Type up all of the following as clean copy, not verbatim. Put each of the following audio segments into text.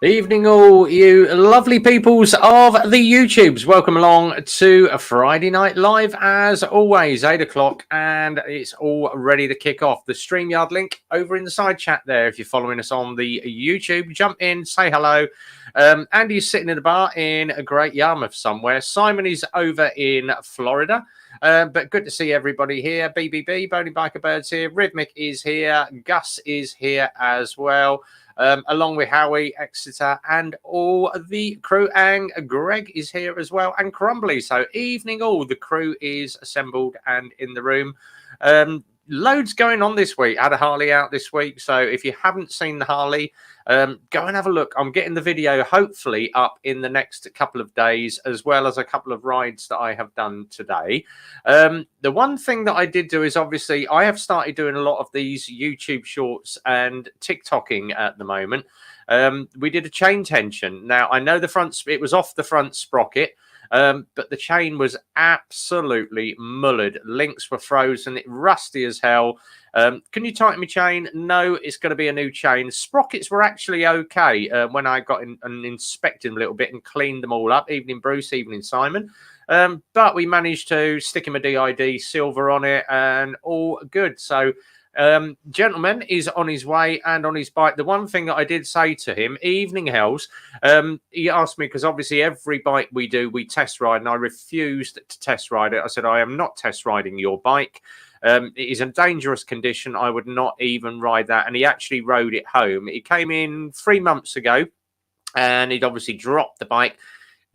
Evening, all you lovely peoples of the YouTubes. Welcome along to a Friday Night Live, as always, 8 o'clock, and it's all ready to kick off. The StreamYard link over in the side chat there. If you're following us on the YouTube, jump in, say hello. Andy's sitting in a bar in a Great Yarmouth somewhere. Simon is over in Florida. But good to see everybody here. BBB, Bony Biker Birds here. Rhythmic is here. Gus is here as well. Along with Howie, Exeter, and all the crew. And Greg is here as well, and Crumbly. So evening all, the crew is assembled and in the room. Loads going on this week. Had a Harley out this week. So if you haven't seen the Harley, go and have a look. I'm getting the video hopefully up in the next couple of days, as well as a couple of rides that I have done today. The one thing that I did do is obviously I have started doing a lot of these YouTube shorts and TikToking at the moment. We did a chain tension. Now I know it was off the front sprocket. But the chain was absolutely mullered. Links were frozen. It rusty as hell. Can you tighten my chain? No, it's going to be a new chain. Sprockets were actually okay when I got in and inspected them a little bit and cleaned them all up. Evening Bruce, evening Simon. But we managed to stick him a DID silver on it and all good. So gentleman is on his way and on his bike. The one thing that I did say to him, evening Hells, he asked me, because obviously every bike we do, we test ride, and I refused to test ride it. I said, I am not test riding your bike. It is in dangerous condition. I would not even ride that. And he actually rode it home. He came in 3 months ago and he'd obviously dropped the bike.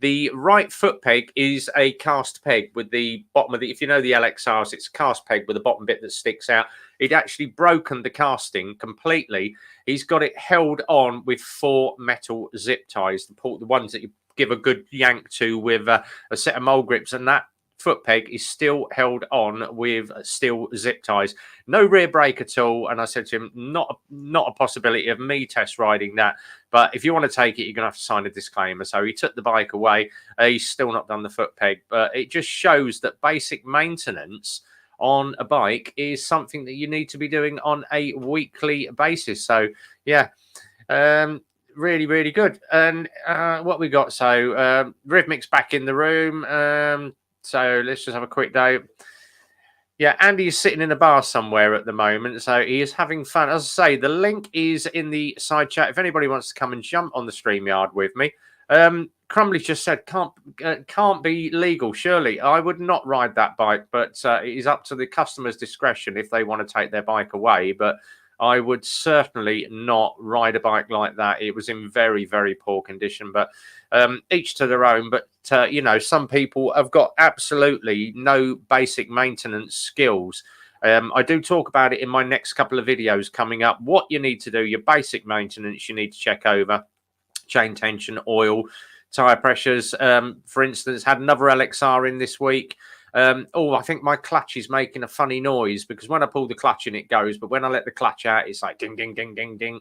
The right foot peg is a cast peg with the bottom of the, if you know the LXRs, it's a cast peg with the bottom bit that sticks out. He'd actually broken the casting completely. He's got it held on with 4 metal zip ties, the ones that you give a good yank to with a set of mole grips, and that foot peg is still held on with steel zip ties. No rear brake at all. And I said to him, not a possibility of me test riding that. But if you want to take it, you're going to have to sign a disclaimer. So he took the bike away. He's still not done the foot peg. But it just shows that basic maintenance on a bike is something that you need to be doing on a weekly basis. So, yeah. Really, really good. And what we got? So Rhythmic's back in the room. So let's just have a quick day. Yeah, Andy is sitting in a bar somewhere at the moment, so he is having fun. As I say, the link is in the side chat. If anybody wants to come and jump on the StreamYard with me. Crumbly just said can't be legal. Surely I would not ride that bike, but it is up to the customer's discretion if they want to take their bike away. But I would certainly not ride a bike like that. It was in very, very poor condition, but each to their own. But, you know, some people have got absolutely no basic maintenance skills. I do talk about it in my next couple of videos coming up. What you need to do, your basic maintenance, you need to check over. Chain tension, oil, tyre pressures. For instance, had another LXR in this week. I think my clutch is making a funny noise because when I pull the clutch in, it goes. But when I let the clutch out, it's like ding, ding, ding, ding, ding.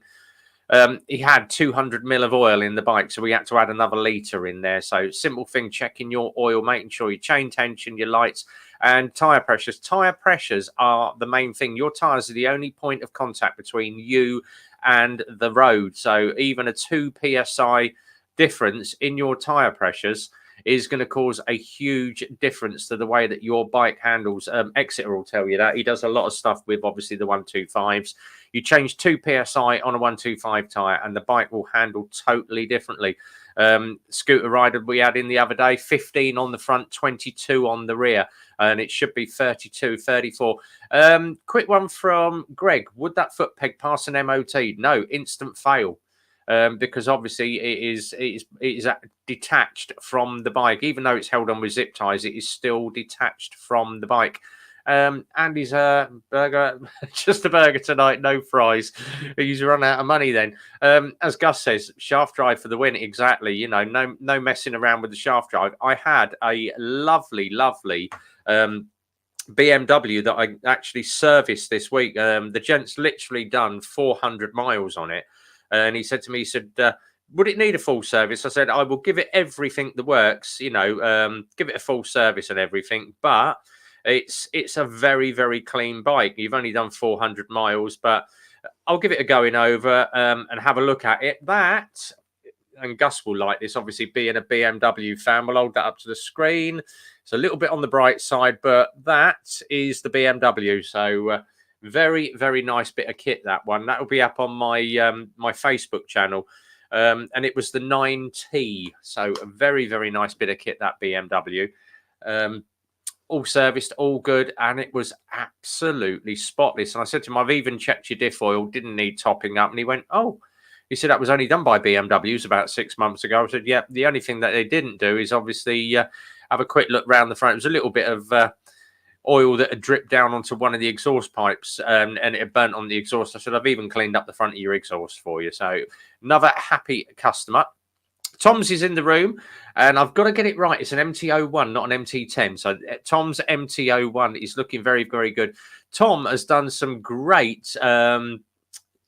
He had 200 mil of oil in the bike, so we had to add another litre in there. So simple thing, checking your oil, making sure your chain tension, your lights, and tyre pressures. Tyre pressures are the main thing. Your tyres are the only point of contact between you and the road. So even a 2 psi difference in your tyre pressures is going to cause a huge difference to the way that your bike handles. Exeter will tell you that. He does a lot of stuff with obviously the 125s. You change 2 psi on a 125 tyre and the bike will handle totally differently. Scooter rider we had in the other day, 15 on the front, 22 on the rear, and it should be 32, 34. Quick one from Greg. Would that foot peg pass an MOT? No, instant fail. Because obviously it is detached from the bike. Even though it's held on with zip ties, it is still detached from the bike. Andy's a burger, just a burger tonight, no fries. He's run out of money then. As Gus says, shaft drive for the win. Exactly. You know, no messing around with the shaft drive. I had a lovely BMW that I actually serviced this week. The gent's literally done 400 miles on it. And he said to me, he said, would it need a full service? I said, I will give it everything that works, you know, give it a full service and everything. But it's a very, very clean bike. You've only done 400 miles, but I'll give it a going over and have a look at it. That and Gus will like this, obviously being a BMW fan. We'll hold that up to the screen. It's a little bit on the bright side, but that is the BMW. So very, very nice bit of kit, that one. That will be up on my my Facebook channel. And it was the 9T. So a very, very nice bit of kit, that BMW. All serviced, all good, and it was absolutely spotless. And I said to him, I've even checked your diff oil, didn't need topping up. And he went, oh, he said that was only done by BMWs about 6 months ago. I said, yeah, the only thing that they didn't do is obviously have a quick look round the front. It was a little bit of oil that had dripped down onto one of the exhaust pipes and it had burnt on the exhaust. I said, I've even cleaned up the front of your exhaust for you. So another happy customer. Tom's is in the room, and I've got to get it right. It's an MT-01, not an MT-10. So Tom's MT-01 is looking very, very good. Tom has done some great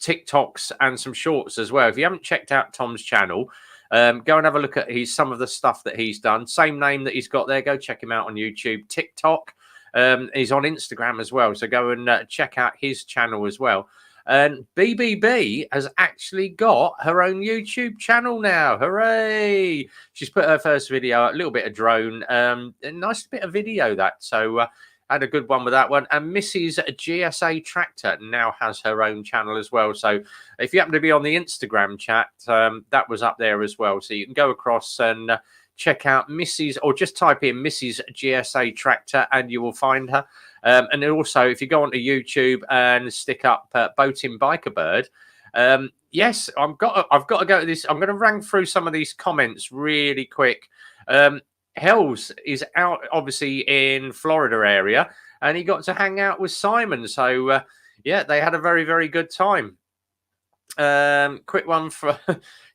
TikToks and some shorts as well. If you haven't checked out Tom's channel, go and have a look at some of the stuff that he's done. Same name that he's got there. Go check him out on YouTube, TikTok. He's on Instagram as well. So go and check out his channel as well. And BBB has actually got her own YouTube channel now. Hooray! She's put her first video out, a little bit of drone. A nice bit of video, that. So had a good one with that one. And Mrs. GSA Tractor now has her own channel as well. So if you happen to be on the Instagram chat, that was up there as well. So you can go across and check out Mrs. or just type in Mrs. GSA Tractor and you will find her. And then also, if you go onto YouTube and stick up Boating Biker Bird, yes, I've got to go to this. I'm going to run through some of these comments really quick. Hells is out, obviously, in Florida area, and he got to hang out with Simon. So, yeah, they had a very, very good time. Quick one for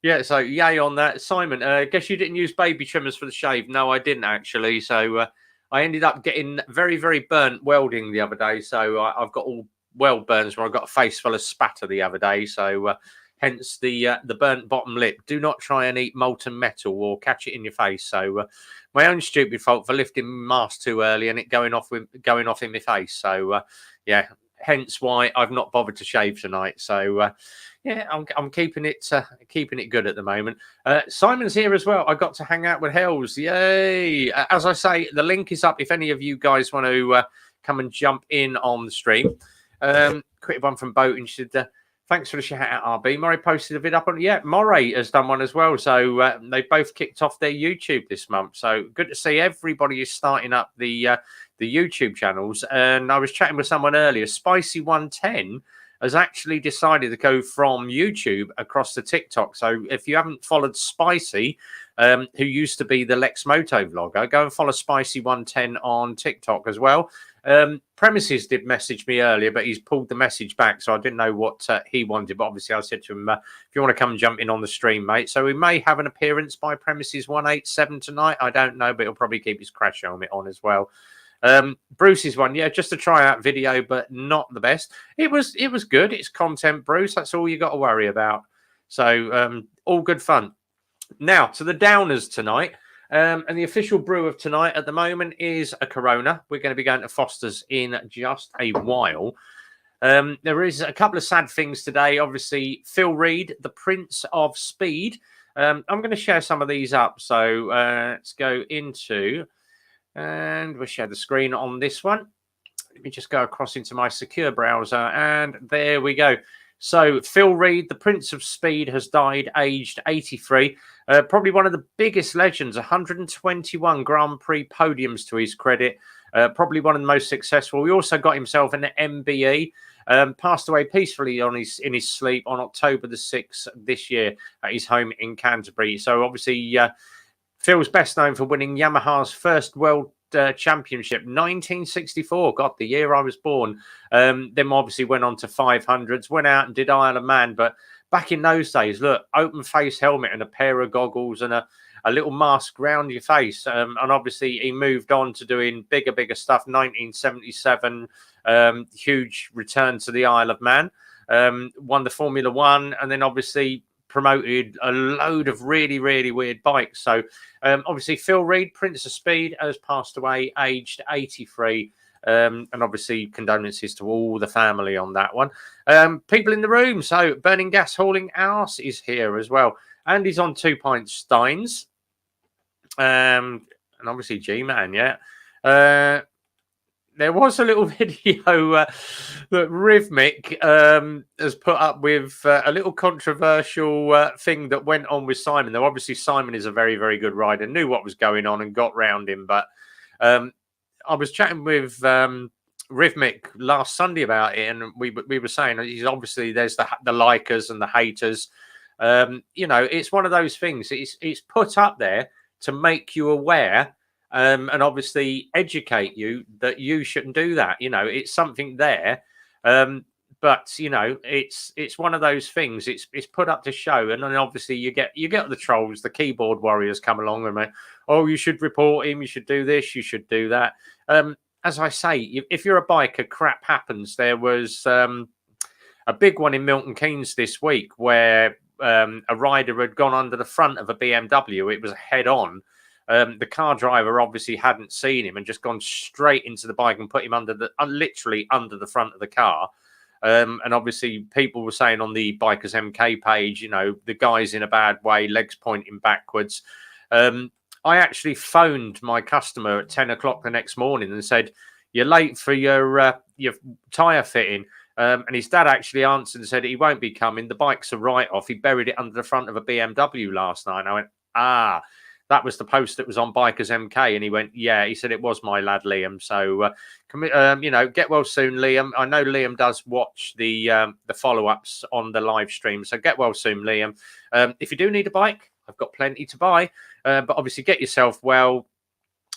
yeah, so yay on that. Simon, guess you didn't use baby trimmers for the shave. No, I didn't actually. So I ended up getting very, very burnt welding the other day. So I've got all weld burns where I got a face full of spatter the other day. So hence the burnt bottom lip. Do not try and eat molten metal or catch it in your face. So my own stupid fault for lifting my mask too early and it going off in my face. So yeah, hence why I've not bothered to shave tonight. So yeah, I'm keeping it good at the moment. Simon's here as well. I got to hang out with Hells. Yay! As I say, the link is up if any of you guys want to come and jump in on the stream. Quick one from Boating. She said, thanks for the shout out, RB. Moray posted a vid up on it. Yeah, Moray has done one as well. So they both kicked off their YouTube this month. So good to see everybody is starting up the YouTube channels. And I was chatting with someone earlier. Spicy 110 has actually decided to go from YouTube across to TikTok. So if you haven't followed Spicy, who used to be the Lex Moto vlogger, go and follow Spicy 110 on TikTok as well. Premises did message me earlier, but he's pulled the message back, so I didn't know what he wanted. But obviously I said to him, if you want to come and jump in on the stream, mate. So we may have an appearance by Premises 187 tonight. I don't know, but he'll probably keep his crash helmet on as well. Bruce's one, yeah, just a tryout video, but not the best. It was good. It's content, Bruce. That's all you got to worry about. So all good fun. Now to the downers tonight, and the official brew of tonight at the moment is a Corona. We're going to be going to Foster's in just a while. There is a couple of sad things today. Obviously, Phil Reed, the Prince of Speed. I'm going to share some of these up. So let's go into. And we'll share the screen on this one. Let me just go across into my secure browser. And there we go. So Phil Reed, the Prince of Speed, has died aged 83. Probably one of the biggest legends, 121 Grand Prix podiums to his credit. Probably one of the most successful. He also got himself an MBE. Passed away peacefully in his sleep on October the 6th this year at his home in Canterbury. So obviously... Phil's best known for winning Yamaha's first World Championship, 1964. God, the year I was born. Then obviously went on to 500s, went out and did Isle of Man. But back in those days, look, open face helmet and a pair of goggles and a little mask round your face. And obviously he moved on to doing bigger stuff. 1977, huge return to the Isle of Man. Won the Formula One and then obviously promoted a load of really, really weird bikes. So obviously Phil Reed, Prince of Speed, has passed away aged 83. And obviously condolences to all the family on that one. People in the room. So Burning Gas Hauling Arse is here as well. Andy's on 2 Pint Steins. And obviously G-Man, yeah. There was a little video that Rhythmic has put up with a little controversial thing that went on with Simon. Though obviously Simon is a very, very good rider, knew what was going on and got round him. But I was chatting with Rhythmic last Sunday about it, and we were saying he's obviously there's the likers and the haters. You know, it's one of those things. It's put up there to make you aware. And obviously educate you that you shouldn't do that. You know, it's something there. But you know, it's one of those things. It's put up to show, and then obviously you get the trolls, the keyboard warriors come along and oh, you should report him, you should do this, you should do that. As I say, if you're a biker, crap happens. There was a big one in Milton Keynes this week where a rider had gone under the front of a BMW. It was a head-on. The car driver obviously hadn't seen him and just gone straight into the bike and put him under literally under the front of the car. And obviously people were saying on the Bikers MK page, you know, the guy's in a bad way, legs pointing backwards. I actually phoned my customer at 10 o'clock the next morning and said, you're late for your tyre fitting. And his dad actually answered and said he won't be coming. The bike's a write-off. He buried it under the front of a BMW last night. And I went, that was the post that was on Bikers MK, and he went, yeah. He said it was my lad Liam. So, you know, get well soon, Liam. I know Liam does watch the follow-ups on the live stream, so get well soon, Liam. If you do need a bike, I've got plenty to buy, but obviously get yourself well,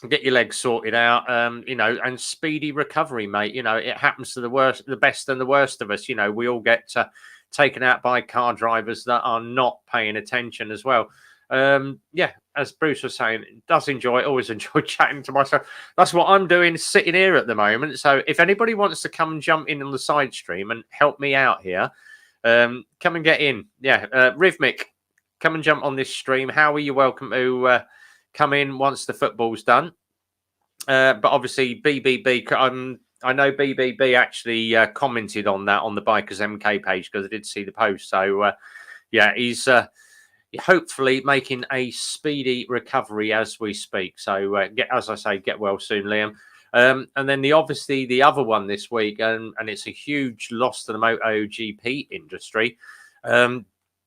get your legs sorted out, you know, and speedy recovery, mate. You know, it happens to the best and the worst of us. You know, we all get taken out by car drivers that are not paying attention as well. Yeah, as Bruce was saying, always enjoy chatting to myself. That's what I'm doing, sitting here at the moment. So if anybody wants to come and jump in on the side stream and help me out here, come and get in. Yeah, Rhythmic, come and jump on this stream. How are you welcome to come in once the football's done? But obviously BBB, I know BBB actually commented on that on the Bikers MK page because I did see the post. So yeah, he's hopefully making a speedy recovery as we speak. So as I say, get well soon, Liam. And then obviously the other one this week, and it's a huge loss to the MotoGP industry.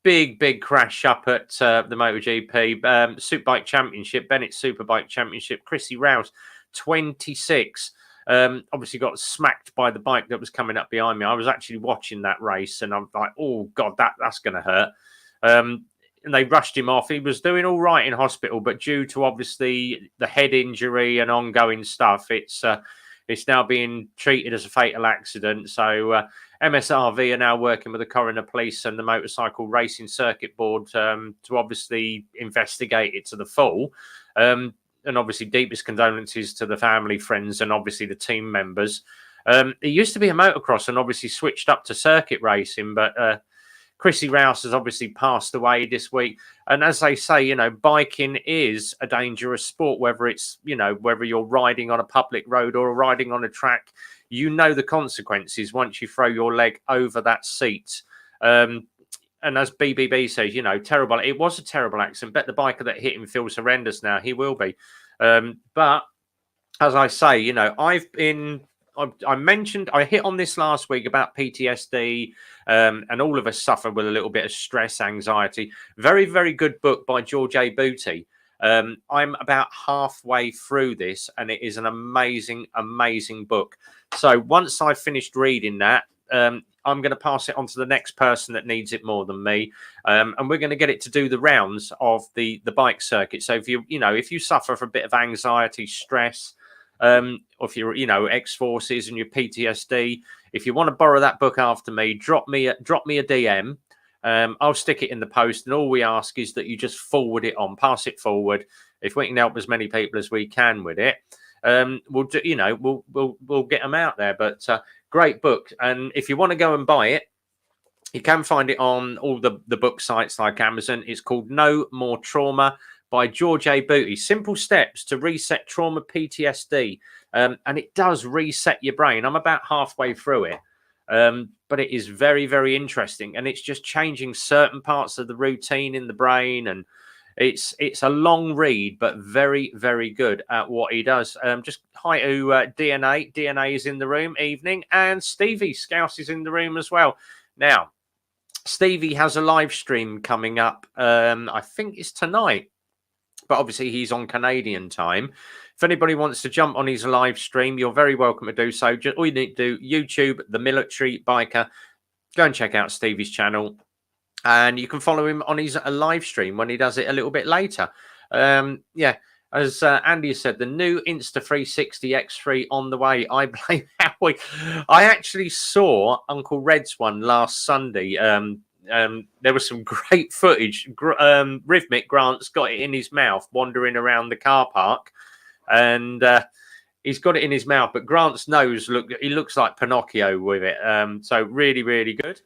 Big crash up at the MotoGP Superbike Championship, Bennett Superbike Championship. Chrissy Rouse, 26. Obviously got smacked by the bike that was coming up behind me. I was actually watching that race, and I'm like, oh god, that's going to hurt. And they rushed him off. He was doing all right in hospital, but due to obviously the head injury and ongoing stuff, it's now being treated as a fatal accident. So MSRV are now working with the coroner police and the motorcycle racing circuit board to obviously investigate it to the full. And obviously deepest condolences to the family, friends, and obviously the team members. It used to be a motocross and obviously switched up to circuit racing, but Chrissy Rouse has obviously passed away this week. And as they say, you know, biking is a dangerous sport, whether it's, you know, whether you're riding on a public road or riding on a track, you know, the consequences once you throw your leg over that seat. And as BBB says, you know, terrible. It was a terrible accident. Bet the biker that hit him feels horrendous now. He will be. But as I say, you know, I mentioned, I hit on this last week about PTSD, and all of us suffer with a little bit of stress, anxiety. Very, very good book by George A. Booty. I'm about halfway through this, and it is an amazing, amazing book. So once I've finished reading that, I'm going to pass it on to the next person that needs it more than me, and we're going to get it to do the rounds of the bike circuit. So if if you suffer from a bit of anxiety, stress, or if you're, ex-forces and your PTSD, if you want to borrow that book after me, drop me a DM. I'll stick it in the post, and all we ask is that you just forward it on, pass it forward. If we can help as many people as we can with it, we'll get them out there. But great book, and if you want to go and buy it, you can find it on all the book sites like Amazon. It's called No More Trauma by George A. Booty. Simple steps to reset trauma PTSD. And it does reset your brain. I'm about halfway through it. but it is very, very interesting, and it's just changing certain parts of the routine in the brain, and it's a long read, but very, very good at what he does. Just hi to DNA. DNA is in the room. Evening, and Stevie Scouse is in the room as well. Now, Stevie has a live stream coming up. I think it's tonight, but obviously he's on Canadian time. If anybody wants to jump on his live stream, you're very welcome to do so. Just all you need to do, YouTube, The Military Biker. Go and check out Stevie's channel, and you can follow him on his live stream when he does it a little bit later. Yeah, as Andy said, the new Insta360 X3 on the way. I blame Howie. I actually saw Uncle Red's one last Sunday. There was some great footage. Rhythmic Grant's got it in his mouth, wandering around the car park, and he's got it in his mouth. But Grant's nose, he looks like Pinocchio with it. So really, really good.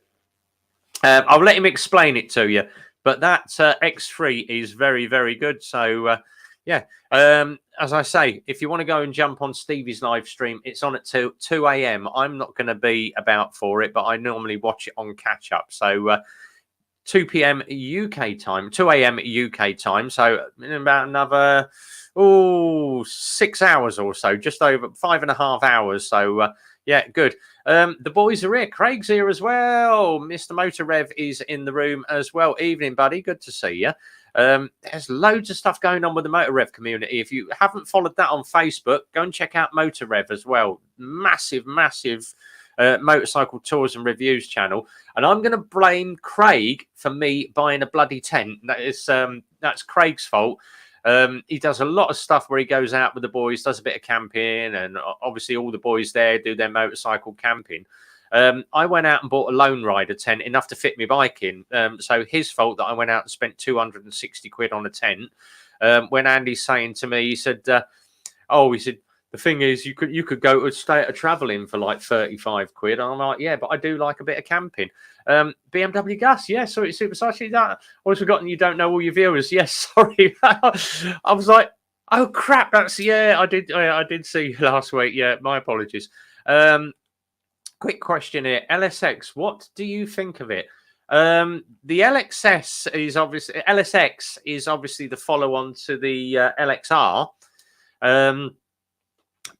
I'll let him explain it to you. But that X3 is very, very good. So yeah, as I say, if you want to go and jump on Stevie's live stream, it's on at 2 a.m. I'm not going to be about for it, but I normally watch it on catch up. So 2 p.m. UK time, 2 a.m. UK time. So in about another 6 hours or so, just over 5.5 hours. So yeah, good. The boys are here. Craig's here as well. Mr. Motor Rev is in the room as well. Evening, buddy. Good to see you. There's loads of stuff going on with the Motor Rev community. If you haven't followed that on Facebook, go and check out Motor Rev as well. Massive, massive motorcycle tours and reviews channel. And I'm going to blame Craig for me buying a bloody tent. That's Craig's fault. He does a lot of stuff where he goes out with the boys, does a bit of camping, and obviously all the boys there do their motorcycle camping. I went out and bought a lone rider tent, enough to fit my bike in. So his fault that I went out and spent 260 quid on a tent. When Andy's saying to me, he said, the thing is, you could go to stay at a travel inn for like 35 quid. And I'm like, yeah, but I do like a bit of camping. BMW Gus, yeah, sorry, super actually that. I always forgotten you don't know all your viewers. Yes, sorry. I was like, oh crap, I did see last week. Yeah, my apologies. Quick question here. LSX, what do you think of it? The LSX is obviously the follow-on to the LXR.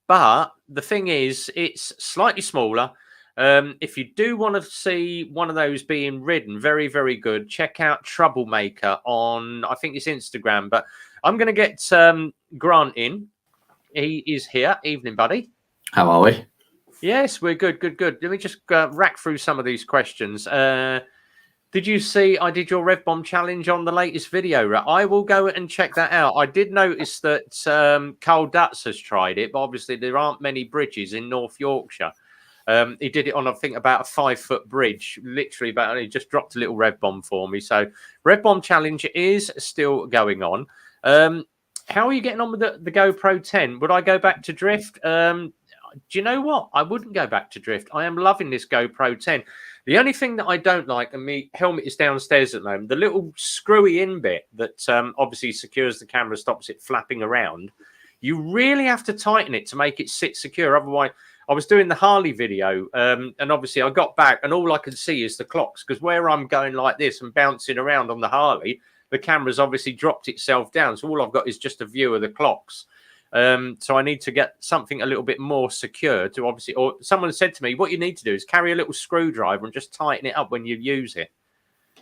But the thing is, it's slightly smaller. If you do want to see one of those being ridden, very, very good, check out Troublemaker on, I think it's Instagram. But I'm going to get Grant in. He is here. Evening, buddy. How are we? Yes, we're good, good, good. Let me just rack through some of these questions. Did you see I did your Rev Bomb challenge on the latest video? I will go and check that out. I did notice that Carl Dutz has tried it, but obviously there aren't many bridges in North Yorkshire. He did it on, I think, about a 5-foot bridge, literally. He just dropped a little Rev Bomb for me. So Rev Bomb challenge is still going on. How are you getting on with the GoPro 10? Would I go back to drift? Do you know what? I wouldn't go back to drift. I am loving this GoPro 10. The only thing that I don't like, and my helmet is downstairs at the moment, the little screwy in bit that obviously secures the camera, stops it flapping around. You really have to tighten it to make it sit secure. Otherwise, I was doing the Harley video, and obviously I got back, and all I can see is the clocks, because where I'm going like this and bouncing around on the Harley, the camera's obviously dropped itself down. So all I've got is just a view of the clocks. So I need to get something a little bit more secure to obviously, or someone said to me, what you need to do is carry a little screwdriver and just tighten it up when you use it.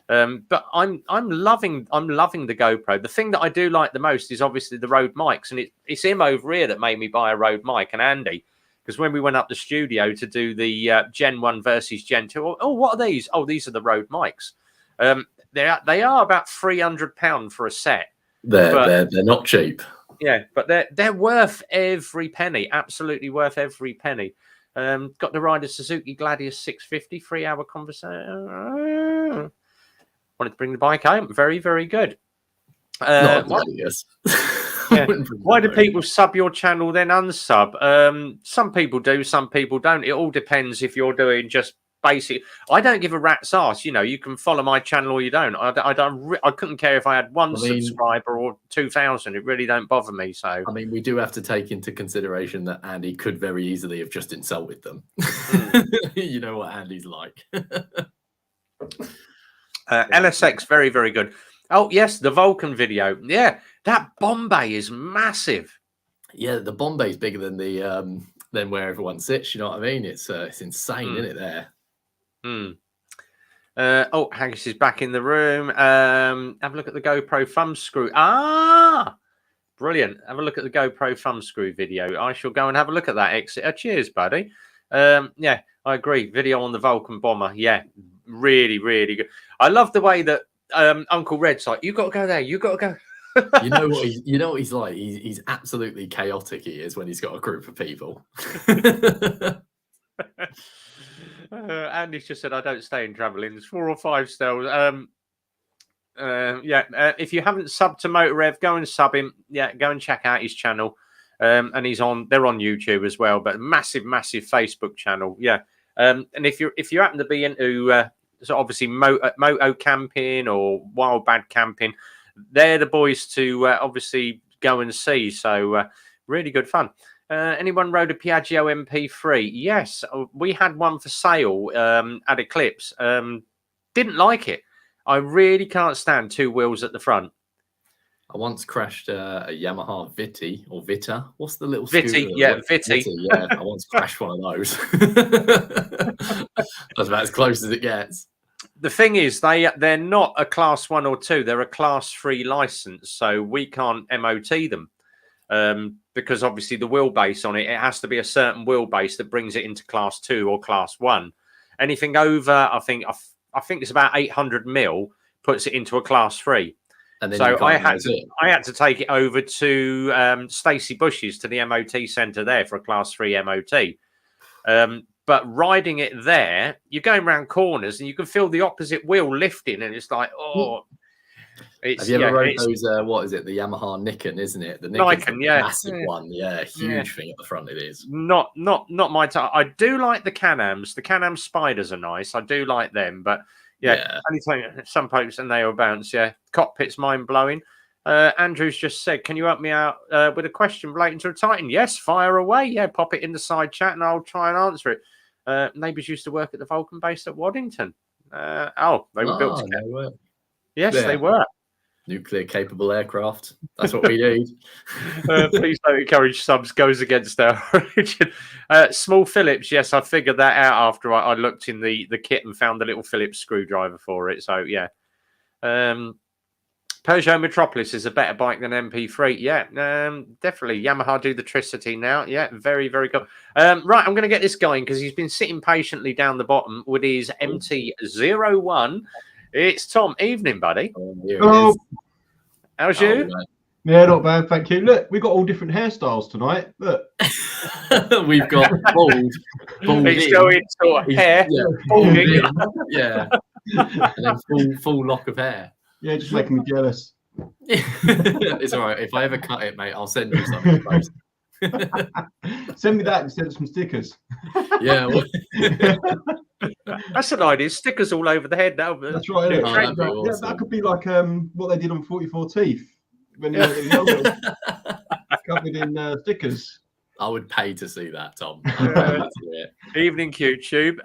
But I'm loving the GoPro. The thing that I do like the most is obviously the Rode mics, and it's him over here that made me buy a Rode mic, and Andy, because when we went up the studio to do the Gen 1 versus Gen 2, oh, what are these? Oh, these are the Rode mics. They are about £300 for a set. They're not cheap. Yeah, but they're worth every penny. Absolutely worth every penny. Got the rider Suzuki Gladius 650 3-hour conversation. Wanted to bring the bike home. Very, very good. Not Gladius. Yeah. Why do people sub your channel then unsub? Some people do, some people don't. It all depends if you're doing just basic. I don't give a rat's ass. You know, you can follow my channel or you don't. I couldn't care if I had one subscriber or 2,000. It really don't bother me. So I mean, we do have to take into consideration that Andy could very easily have just insulted them. You know what Andy's like. LSX, very, very good. Oh yes, the Vulcan video. Yeah, that Bombay is massive. Yeah, the Bombay's bigger than the than where everyone sits. You know what I mean? It's insane, isn't it? There. Oh, Haggis is back in the room. Have a look at the GoPro thumb screw. Ah, brilliant. Have a look at the GoPro thumb screw video. I shall go and have a look at that, Exeter. Cheers, buddy. Yeah, I agree. Video on the Vulcan bomber. Yeah, really, really good. I love the way that Uncle Red's like, you got to go there. You got to go. You know what he's like. He's absolutely chaotic. He is when he's got a group of people. Andy's just said, I don't stay in travelling. 4 or 5 still. Yeah. If you haven't subbed to Motorrev, go and sub him. Yeah, go and check out his channel. And they're on YouTube as well, but massive Facebook channel. Yeah. And if you happen to be into so obviously moto camping or wild bad camping, they're the boys to obviously go and see. So really good fun. Anyone rode a Piaggio Mp3? Yes, we had one for sale at Eclipse. Didn't like it. I really can't stand 2 wheels at the front. I once crashed a Yamaha Viti or Vita. What's the little Viti? scooter? Yeah, Viti. Yeah, I once crashed one of those. That's about as close as it gets. The thing is, they're not a class 1 or 2. They're a class 3 license, so we can't MOT them because obviously the wheelbase on it has to be a certain wheelbase that brings it into class 2 or class 1. Anything over, I think it's about 800 mil puts it into a class 3. And then so I had to take it over to Stacey Bush's, to the MOT centre there for a class 3 MOT. But riding it there, you're going around corners and you can feel the opposite wheel lifting, and it's like, oh. Have you ever rode those? What is it? The Yamaha Nikon, isn't it? The Nikon, yeah, massive one, yeah, huge thing at the front. It is not my type. I do like the Can-Ams. The Can-Am Spiders are nice. I do like them, but some pokes and they will bounce. Yeah, cockpit's mind blowing. Andrew's just said, can you help me out with a question relating to a Titan? Yes, fire away. Yeah, pop it in the side chat and I'll try and answer it. Neighbours used to work at the Vulcan base at Waddington. They were built together. They were. Yes, they were. Nuclear capable aircraft. That's what we need. Please don't encourage subs. Goes against our origin. Small Phillips. Yes, I figured that out after I looked in the kit and found the little Phillips screwdriver for it. So yeah. Peugeot Metropolis is a better bike than MP3. Yeah, definitely. Yamaha do the Tricity now. Yeah, very, very good. Right, I'm going to get this going because he's been sitting patiently down the bottom with his MT-01. It's Tom. Evening, buddy. Hello. How's you? Yeah, not bad, thank you. Look, we've got all different hairstyles tonight. Look. We've got bald it's going sort of hair. Yeah. And then full lock of hair. Yeah, just making me jealous. It's all right. If I ever cut it, mate, I'll send you something. Send me that instead of some stickers. Yeah. That's an idea. Stickers all over the head now. That's right. Awesome. That could be like what they did on 44 Teeth. When covered in stickers. I would pay to see that, Tom. Evening, QTube.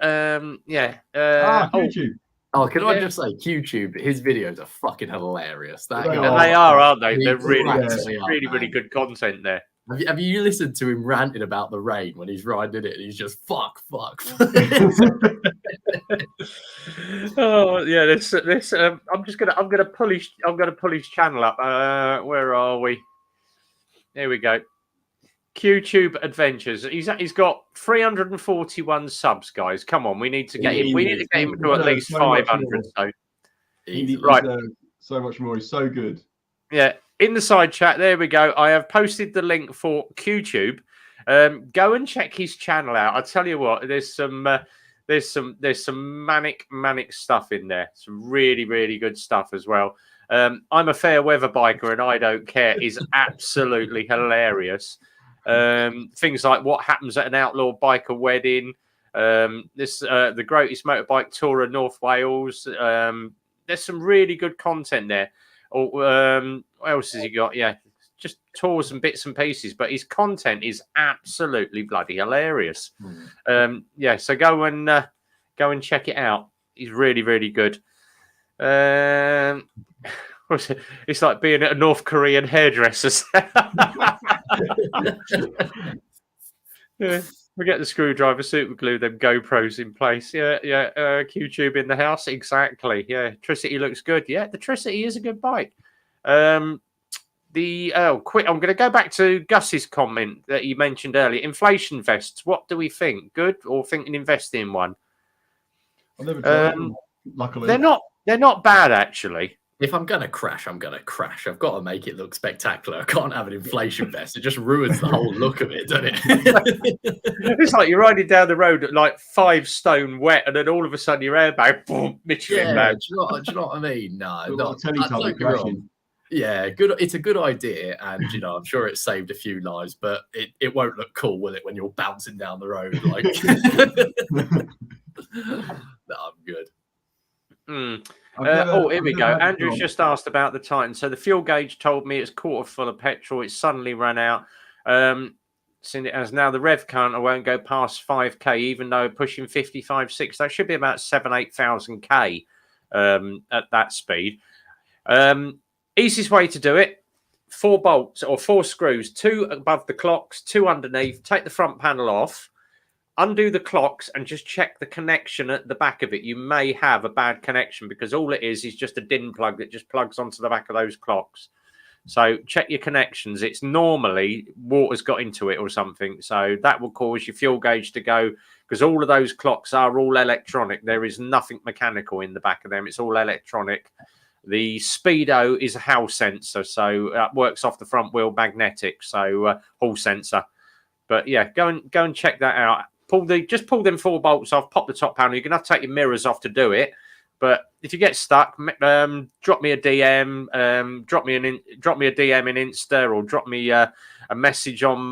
QTube. Oh, can I just say, QTube, his videos are fucking hilarious. They are, aren't they? They're really good content there. Have you listened to him ranting about the rain when he's riding it? And he's just fuck. Oh yeah, this. I'm gonna pull his channel up. Where are we? Here we go. QTube Adventures. He's got 341 subs, guys. Come on, we need to get him. We need to get him to at least 500. So right, so much more. He's so good. Yeah. In the side chat, there we go. I have posted the link for QTube. Go and check his channel out. I tell you what, there's some manic stuff in there. Some really good stuff as well. I'm a fair weather biker and I don't care is absolutely hilarious. Things like what happens at an outlaw biker wedding. This the greatest motorbike tour of North Wales. There's some really good content there. Or what else has he got? Yeah, just tours and bits and pieces. But his content is absolutely bloody hilarious. Yeah, so go and check it out. He's really, really good. It's like being at a North Korean hairdresser's. Yeah, we get the screwdriver, super glue, them GoPros in place. Yeah. Q-tube in the house, exactly. Yeah, Tricity looks good. Yeah, the Tricity is a good bike. I'm going to go back to Gus's comment that you mentioned earlier. Inflation vests. What do we think? Good or thinking investing in one? I've never tried them, luckily. They're not bad actually. If I'm going to crash, I'm going to crash. I've got to make it look spectacular. I can't have an inflation vest. It just ruins the whole look of it, doesn't it? It's like you're riding down the road at like 5 stone wet, and then all of a sudden your airbag, boom, Michelin man. Do you know what I mean? No, not crashing. Yeah, good. It's a good idea, and I'm sure it saved a few lives, but it won't look cool, will it, when you're bouncing down the road? Like, no, I'm good. Here we go. Andrew's just asked about the Titan. So the fuel gauge told me it's quarter full of petrol. It's suddenly run out. Since it has now, the rev counter won't go past 5k, even though pushing 55, 6. That should be about 7,000-8,000 k at that speed. Easiest way to do it: 4 bolts or 4 screws, 2 above the clocks, 2 underneath. Take the front panel off. Undo the clocks and just check the connection at the back of it. You may have a bad connection because all it is just a DIN plug that just plugs onto the back of those clocks. So check your connections. It's normally water's got into it or something. So that will cause your fuel gauge to go, because all of those clocks are all electronic. There is nothing mechanical in the back of them. It's all electronic. The speedo is a Hall sensor, so that works off the front wheel magnetic, so Hall sensor. But yeah, go and check that out. Just pull them 4 bolts off, pop the top panel. You're gonna have to take your mirrors off to do it. But if you get stuck, drop me a DM, drop me a DM in Insta, or drop me a message on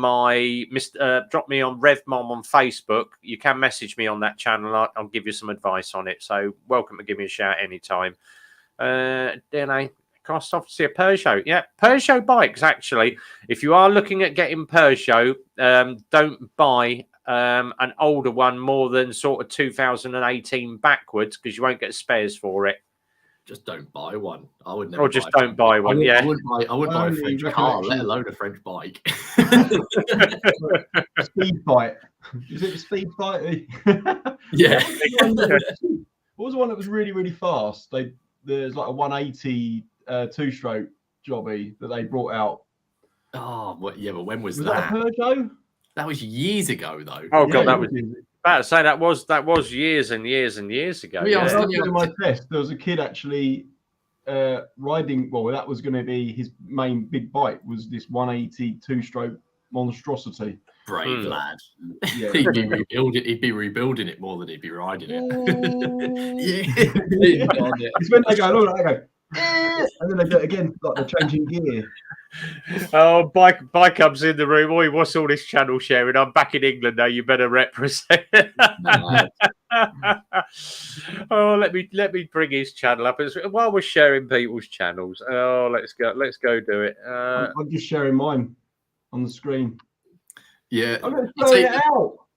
drop me on RevMom on Facebook. You can message me on that channel. I'll give you some advice on it. So welcome to give me a shout anytime. DNA. Cost off to see a Piaggio. Yeah, Piaggio bikes, actually. If you are looking at getting Piaggio, don't buy an older one more than sort of 2018 backwards, because you won't get spares for it. Just don't buy one. I would never. Or just don't buy one. I would buy a French car, let alone a French bike. Speed bike. Is it the speed bike? Yeah. What was the one that was really, really fast? There's like a 180 2-stroke jobby that they brought out. Oh, yeah, but when was that? That a Piaggio? That was years ago, though. Oh god, that was about to say that was years and years and years ago. I was doing my test. There was a kid actually riding. Well, that was going to be his main big bike. Was this 180 2-stroke monstrosity? Brave lad. Yeah. He'd be rebuilding it more than he'd be riding it. Yeah. It's when they go, and then they do it again, like they're changing gear. Oh, bike comes in the room. Oi, what's all this channel sharing? I'm back in England now. You better represent. Oh, let me bring his channel up while we're sharing people's channels. Oh, let's go do it. I'm just sharing mine on the screen. Yeah,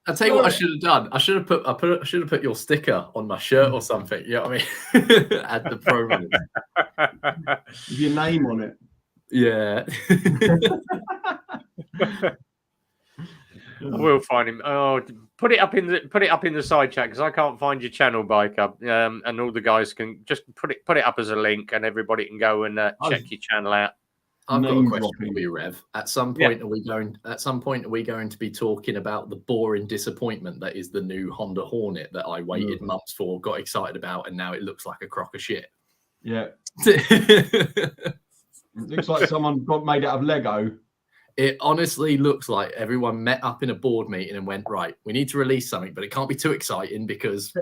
I'll tell you what I should have done. I should have put your sticker on my shirt or something. You know what I mean? Add the promo with your name on it. Yeah. We'll find him. Oh, put it up in the side chat, because I can't find your channel, bike up. And all the guys can just put it up as a link, and everybody can go and check your channel out. I've got a question for you, Rev. At some point, are we going to be talking about the boring disappointment that is the new Honda Hornet that I waited months for, got excited about, and now it looks like a crock of shit? Yeah. It looks like someone got made out of Lego. It honestly looks like everyone met up in a board meeting and went, right, we need to release something, but it can't be too exciting because,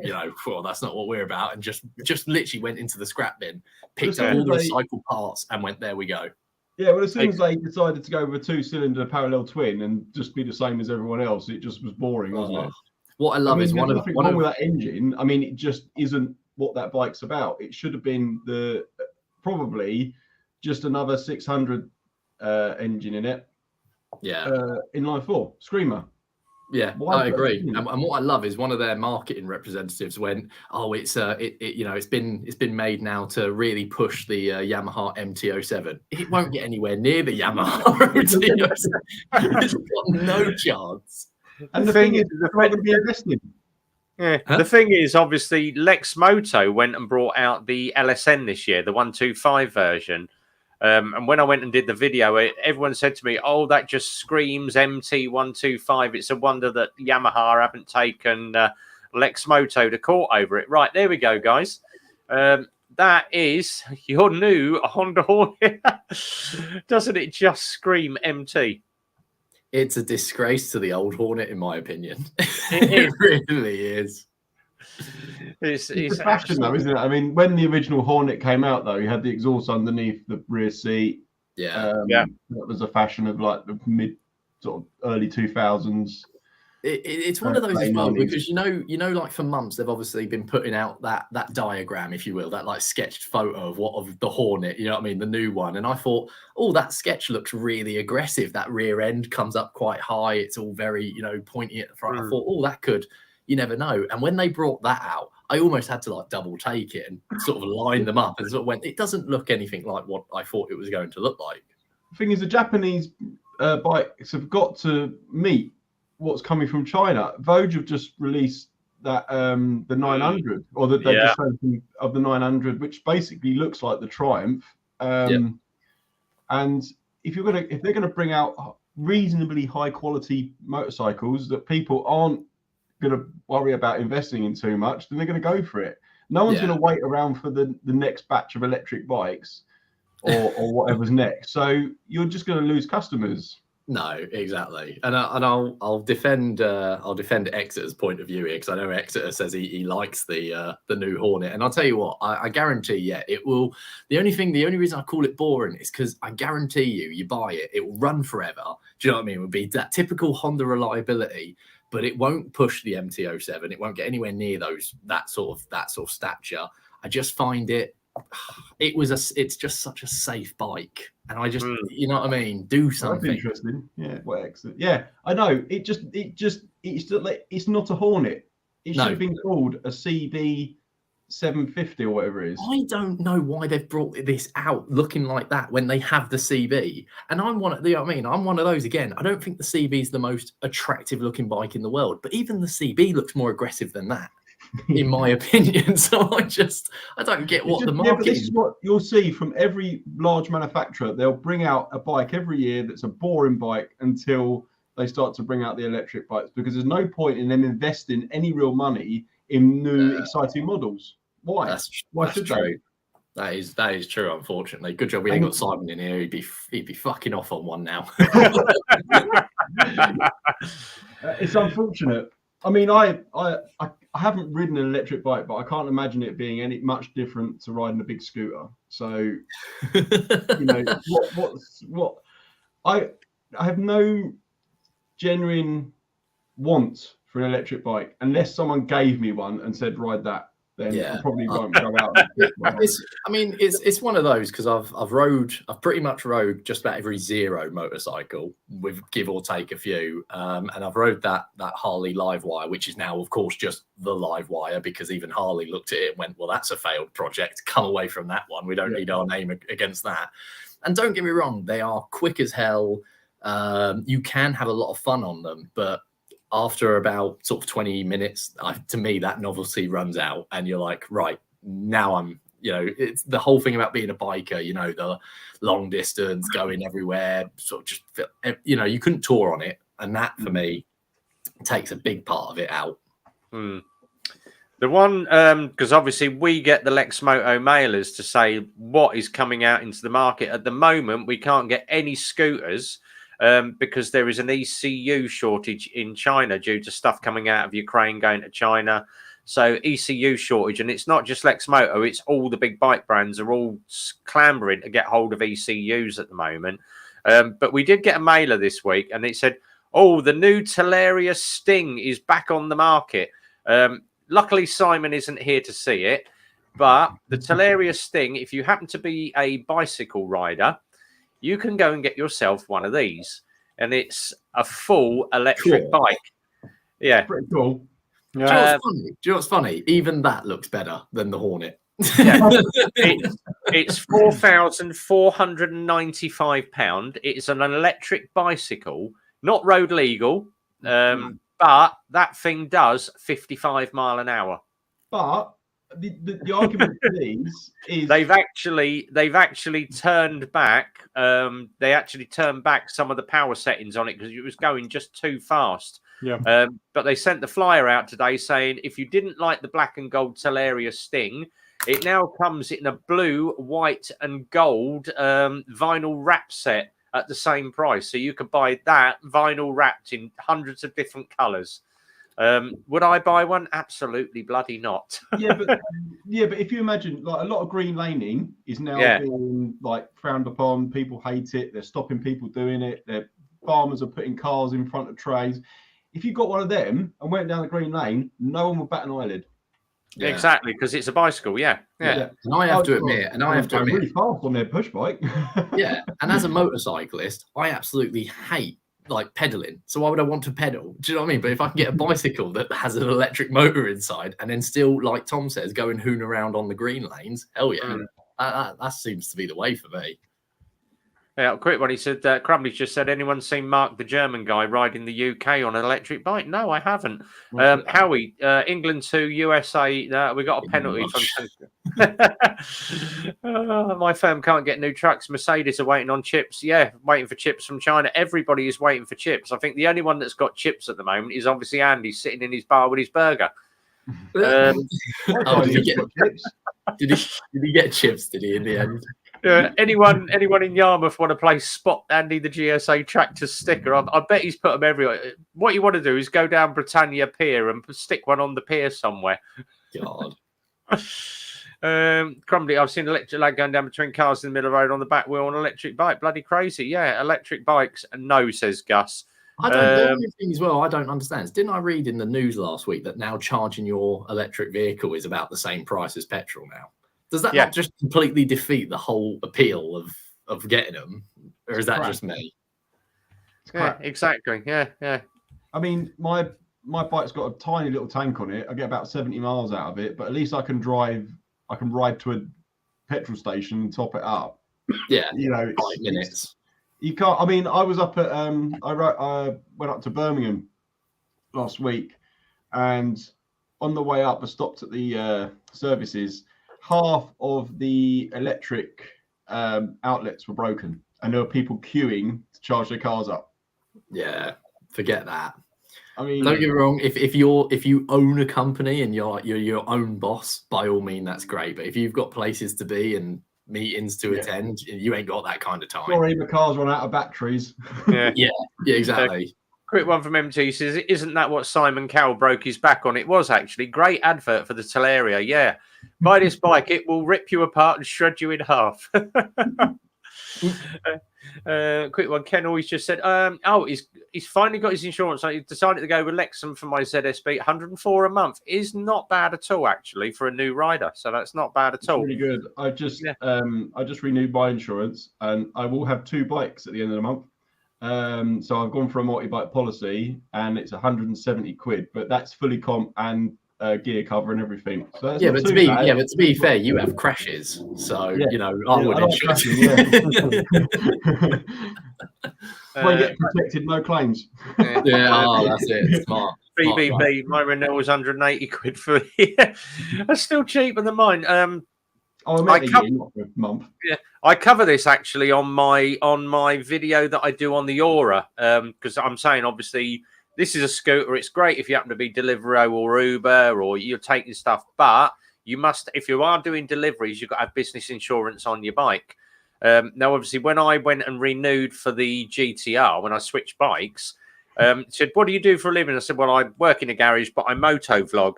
well, that's not what we're about. And just literally went into the scrap bin, picked up all the recycled parts and went, there we go. Yeah, well, as soon as they decided to go with a 2-cylinder parallel twin and just be the same as everyone else, it just was boring, wasn't it? What I love is there's nothing wrong with that engine. I mean, it just isn't what that bike's about. It should have been probably just another 600 engine in it. Yeah. Inline 4 Screamer. Yeah, I agree. And what I love is one of their marketing representatives went, "Oh, it's it's been made now to really push the Yamaha MT-07. It won't get anywhere near the Yamaha MT-07. It's got no chance." And the thing is, they're not going to be investing. Yeah. Huh? The thing is, obviously, Lex Moto went and brought out the LSN this year, the 125 version. And when I went and did the video, everyone said to me, "Oh, that just screams MT125. It's a wonder that Yamaha haven't taken Lex Moto to court over it." Right, there we go, guys. That is your new Honda Hornet. Doesn't it just scream MT? It's a disgrace to the old Hornet, in my opinion. It really is. It's a fashion, though, isn't it? I mean, when the original Hornet came out, though, you had the exhaust underneath the rear seat. Yeah, that was a fashion of like the early 2000s. It's one of those as well, because you know, like for months they've obviously been putting out that diagram, if you will, that like sketched photo of the Hornet. You know what I mean, the new one. And I thought, oh, that sketch looks really aggressive. That rear end comes up quite high. It's all very pointy at the front. I thought, oh, that could. You never know. And when they brought that out, I almost had to like double take it and sort of line them up and sort of went, it doesn't look anything like what I thought it was going to look like. The thing is, the Japanese bikes have got to meet what's coming from China. Vogue have just released that the 900 or the of the 900, which basically looks like the Triumph. And if they're gonna bring out reasonably high quality motorcycles that people aren't going to worry about investing in too much, then they're going to go for it. No one's going to wait around for the next batch of electric bikes or whatever's next. So you're just going to lose customers. No, exactly. And I'll defend Exeter's point of view here, because I know Exeter says he likes the new Hornet, and I'll tell you what, I guarantee it will. The only reason I call it boring is because I guarantee you buy it, it will run forever. Do you know what I mean? It would be that typical Honda reliability. But it won't push the MT-07. It won't get anywhere near that sort of stature. I just find it's just such a safe bike, and I just you know what I mean. Do something. That's interesting. Yeah, well, excellent. Yeah, I know. It's not a Hornet. It should have been called a CB 750 or whatever it is. I don't know why they've brought this out looking like that when they have the CB. And I'm one of those again. I don't think the CB is the most attractive looking bike in the world, but even the CB looks more aggressive than that, in my opinion. So I don't get what the market. Yeah, but this is what you'll see from every large manufacturer. They'll bring out a bike every year that's a boring bike until they start to bring out the electric bikes, because there's no point in them investing any real money in new exciting models. Why? Why should they? That is true. Unfortunately, good job we ain't got Simon in here. He'd be fucking off on one now. It's unfortunate. I mean, I haven't ridden an electric bike, but I can't imagine it being any much different to riding a big scooter. So, what I have no genuine want for an electric bike unless someone gave me one and said ride that. Then I probably won't go out. It's one of those, because I've pretty much rode just about every zero motorcycle, with give or take a few, and I've rode that Harley Livewire, which is now of course just the Livewire, because even Harley looked at it and went, well, that's a failed project, come away from that one, we don't need our name against that. And don't get me wrong, they are quick as hell. You can have a lot of fun on them, but after about sort of 20 minutes, to me, that novelty runs out, and you're like, right, now I'm, it's the whole thing about being a biker, the long distance, going everywhere, sort of just, you couldn't tour on it. And that, for me, takes a big part of it out. The one, because obviously we get the Lex Moto mailers to say what is coming out into the market. At the moment, we can't get any scooters, because there is an ECU shortage in China due to stuff coming out of Ukraine going to China. So ECU shortage, and it's not just Lex Moto, it's all the big bike brands are all clambering to get hold of ECUs at the moment. But we did get a mailer this week, and it said, Oh, the new Teleria Sting is back on the market. Luckily, Simon isn't here to see it, but the Teleria Sting, if you happen to be a bicycle rider, you can go and get yourself one of these, and it's a full electric bike. Yeah, Pretty cool. Do you know what's funny? Even that looks better than the Hornet. Yeah. It's £4,495. It's an electric bicycle, not road legal, but that thing does 55 mile an hour. But the argument for these is they've actually turned back. They actually turned back some of the power settings on it because it was going just too fast. Yeah. But they sent the flyer out today saying if you didn't like the black and gold Teleria Sting, it now comes in a blue, white, and gold vinyl wrap set at the same price. So you could buy that vinyl wrapped in hundreds of different colours. Would I buy one? Absolutely bloody not. but if you imagine, like, a lot of green laning is now being like frowned upon. People hate it. They're stopping people doing it. Farmers are putting cars in front of trays. If you got one of them and went down the green lane, no one would bat an eyelid. Yeah. Exactly, because it's a bicycle. Yeah. And I have to admit, really fast on their push bike. Yeah, and as a motorcyclist, I absolutely hate like pedaling. So why would I want to pedal? Do you know what I mean? But if I can get a bicycle that has an electric motor inside and then still, like Tom says, go and hoon around on the green lanes, hell yeah, that seems to be the way for me. Yeah, quick one. He said, Crumbly's just said, anyone seen Mark, the German guy, riding the UK on an electric bike? No, I haven't. Howie, England 2, USA, we got a penalty from... my firm can't get new trucks. Mercedes are waiting on chips. Yeah, waiting for chips from China. Everybody is waiting for chips. I think the only one that's got chips at the moment is obviously Andy sitting in his bar with his burger. Did he get chips, did he, in the end? Anyone in Yarmouth want to play Spot Andy the GSA Tractor sticker? I bet he's put them everywhere. What you want to do is go down Britannia Pier and stick one on the pier somewhere. God. Crumbly, I've seen an electric lad going down between cars in the middle of the road on the back wheel on an electric bike. Bloody crazy. Yeah, electric bikes. No, says Gus. I don't know anything as well. I don't understand. Didn't I read in the news last week that now charging your electric vehicle is about the same price as petrol now? Does that not just completely defeat the whole appeal of getting them, or is that just me? Yeah, exactly. Yeah. I mean, my bike's got a tiny little tank on it. I get about 70 miles out of it, but at least I can ride to a petrol station and top it up. Yeah, 5 minutes. You can't. I mean, I was up at I went up to Birmingham last week, and on the way up, I stopped at the services. Half of the electric outlets were broken, and there were people queuing to charge their cars up. Yeah, forget that. I mean, don't get me wrong. If you own a company and you're your own boss, by all means, that's great. But if you've got places to be and meetings to attend, you ain't got that kind of time. Sorry, the cars run out of batteries. Yeah, exactly. Quick one from MT. He says, isn't that what Simon Cowell broke his back on? It was actually great advert for the Teleria. Yeah, buy this bike, it will rip you apart and shred you in half. Quick one. Ken always just said, he's finally got his insurance. He decided to go with Lexan for my ZSB. 104 a month is not bad at all, actually, for a new rider. So that's not bad at all. Really good. I just renewed my insurance, and I will have 2 bikes at the end of the month. So I've gone for a Motorbike Policy, and it's 170 quid, but that's fully comp and gear cover and everything. So that's but to be fair, you have crashes, so I would insure. I get protected, no claims. That's it. Smart. BBB, my renewal was 180 quid for that's still cheaper than mine. I year, not a month. Yeah, I cover this actually on my video that I do on the Aura, because I'm saying obviously this is a scooter. It's great if you happen to be Deliveroo or Uber or you're taking stuff, but you must, if you are doing deliveries, you've got to have business insurance on your bike. Now, obviously, when I went and renewed for the GTR, when I switched bikes, said, "What do you do for a living?" I said, "Well, I work in a garage, but I moto vlog."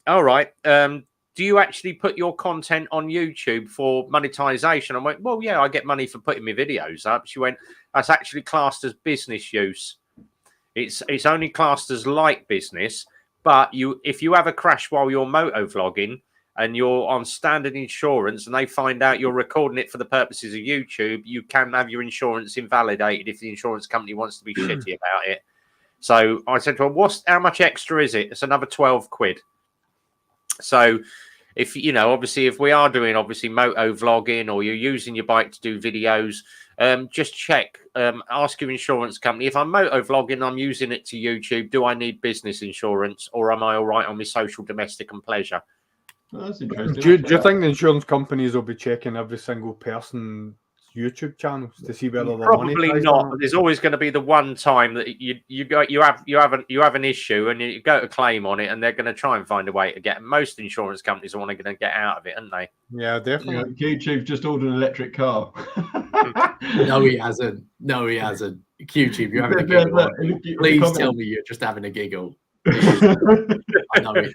All right. Do you actually put your content on YouTube for monetization? I went, well, yeah, I get money for putting my videos up. She went, that's actually classed as business use. It's only classed as light business. But if you have a crash while you're moto vlogging and you're on standard insurance and they find out you're recording it for the purposes of YouTube, you can have your insurance invalidated if the insurance company wants to be shitty about it. So I said to her, how much extra is it? It's another 12 quid. So if, obviously, if we are doing, moto vlogging or you're using your bike to do videos, just check, ask your insurance company. If I'm moto vlogging, I'm using it to YouTube. Do I need business insurance or am I all right on my social, domestic and pleasure? Oh, that's interesting. Do you think the insurance companies will be checking every single person's YouTube channels to see whether they're Probably not. But there's always going to be the one time that you have an issue and you go to claim on it, and they're going to try and find a way to get. Most insurance companies are going to get out of it, aren't they? Yeah, definitely. YouTube's just ordered an electric car. No, he hasn't. YouTube, you're having a giggle. Please tell me you're just having a giggle. I know it.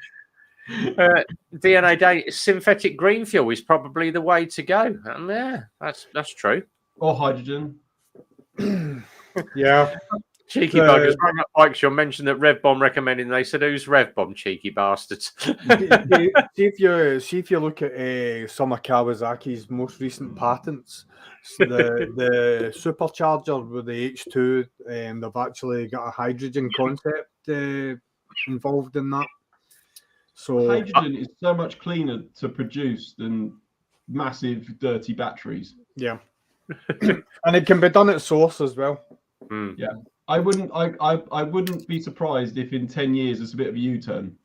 DNA day, synthetic green fuel is probably the way to go. And yeah, that's true. Or hydrogen. Yeah. Cheeky buggers. Rang up bikes. You'll mention that Rev Bomb recommending. They said, "Who's Rev Bomb? Cheeky bastards." see if you look at some of Kawasaki's most recent patents, so the supercharger with the H2, they've actually got a hydrogen concept involved in that. So hydrogen is so much cleaner to produce than massive dirty batteries. Yeah, and it can be done at source as well. Yeah, I wouldn't be surprised if in 10 years it's a bit of a U-turn.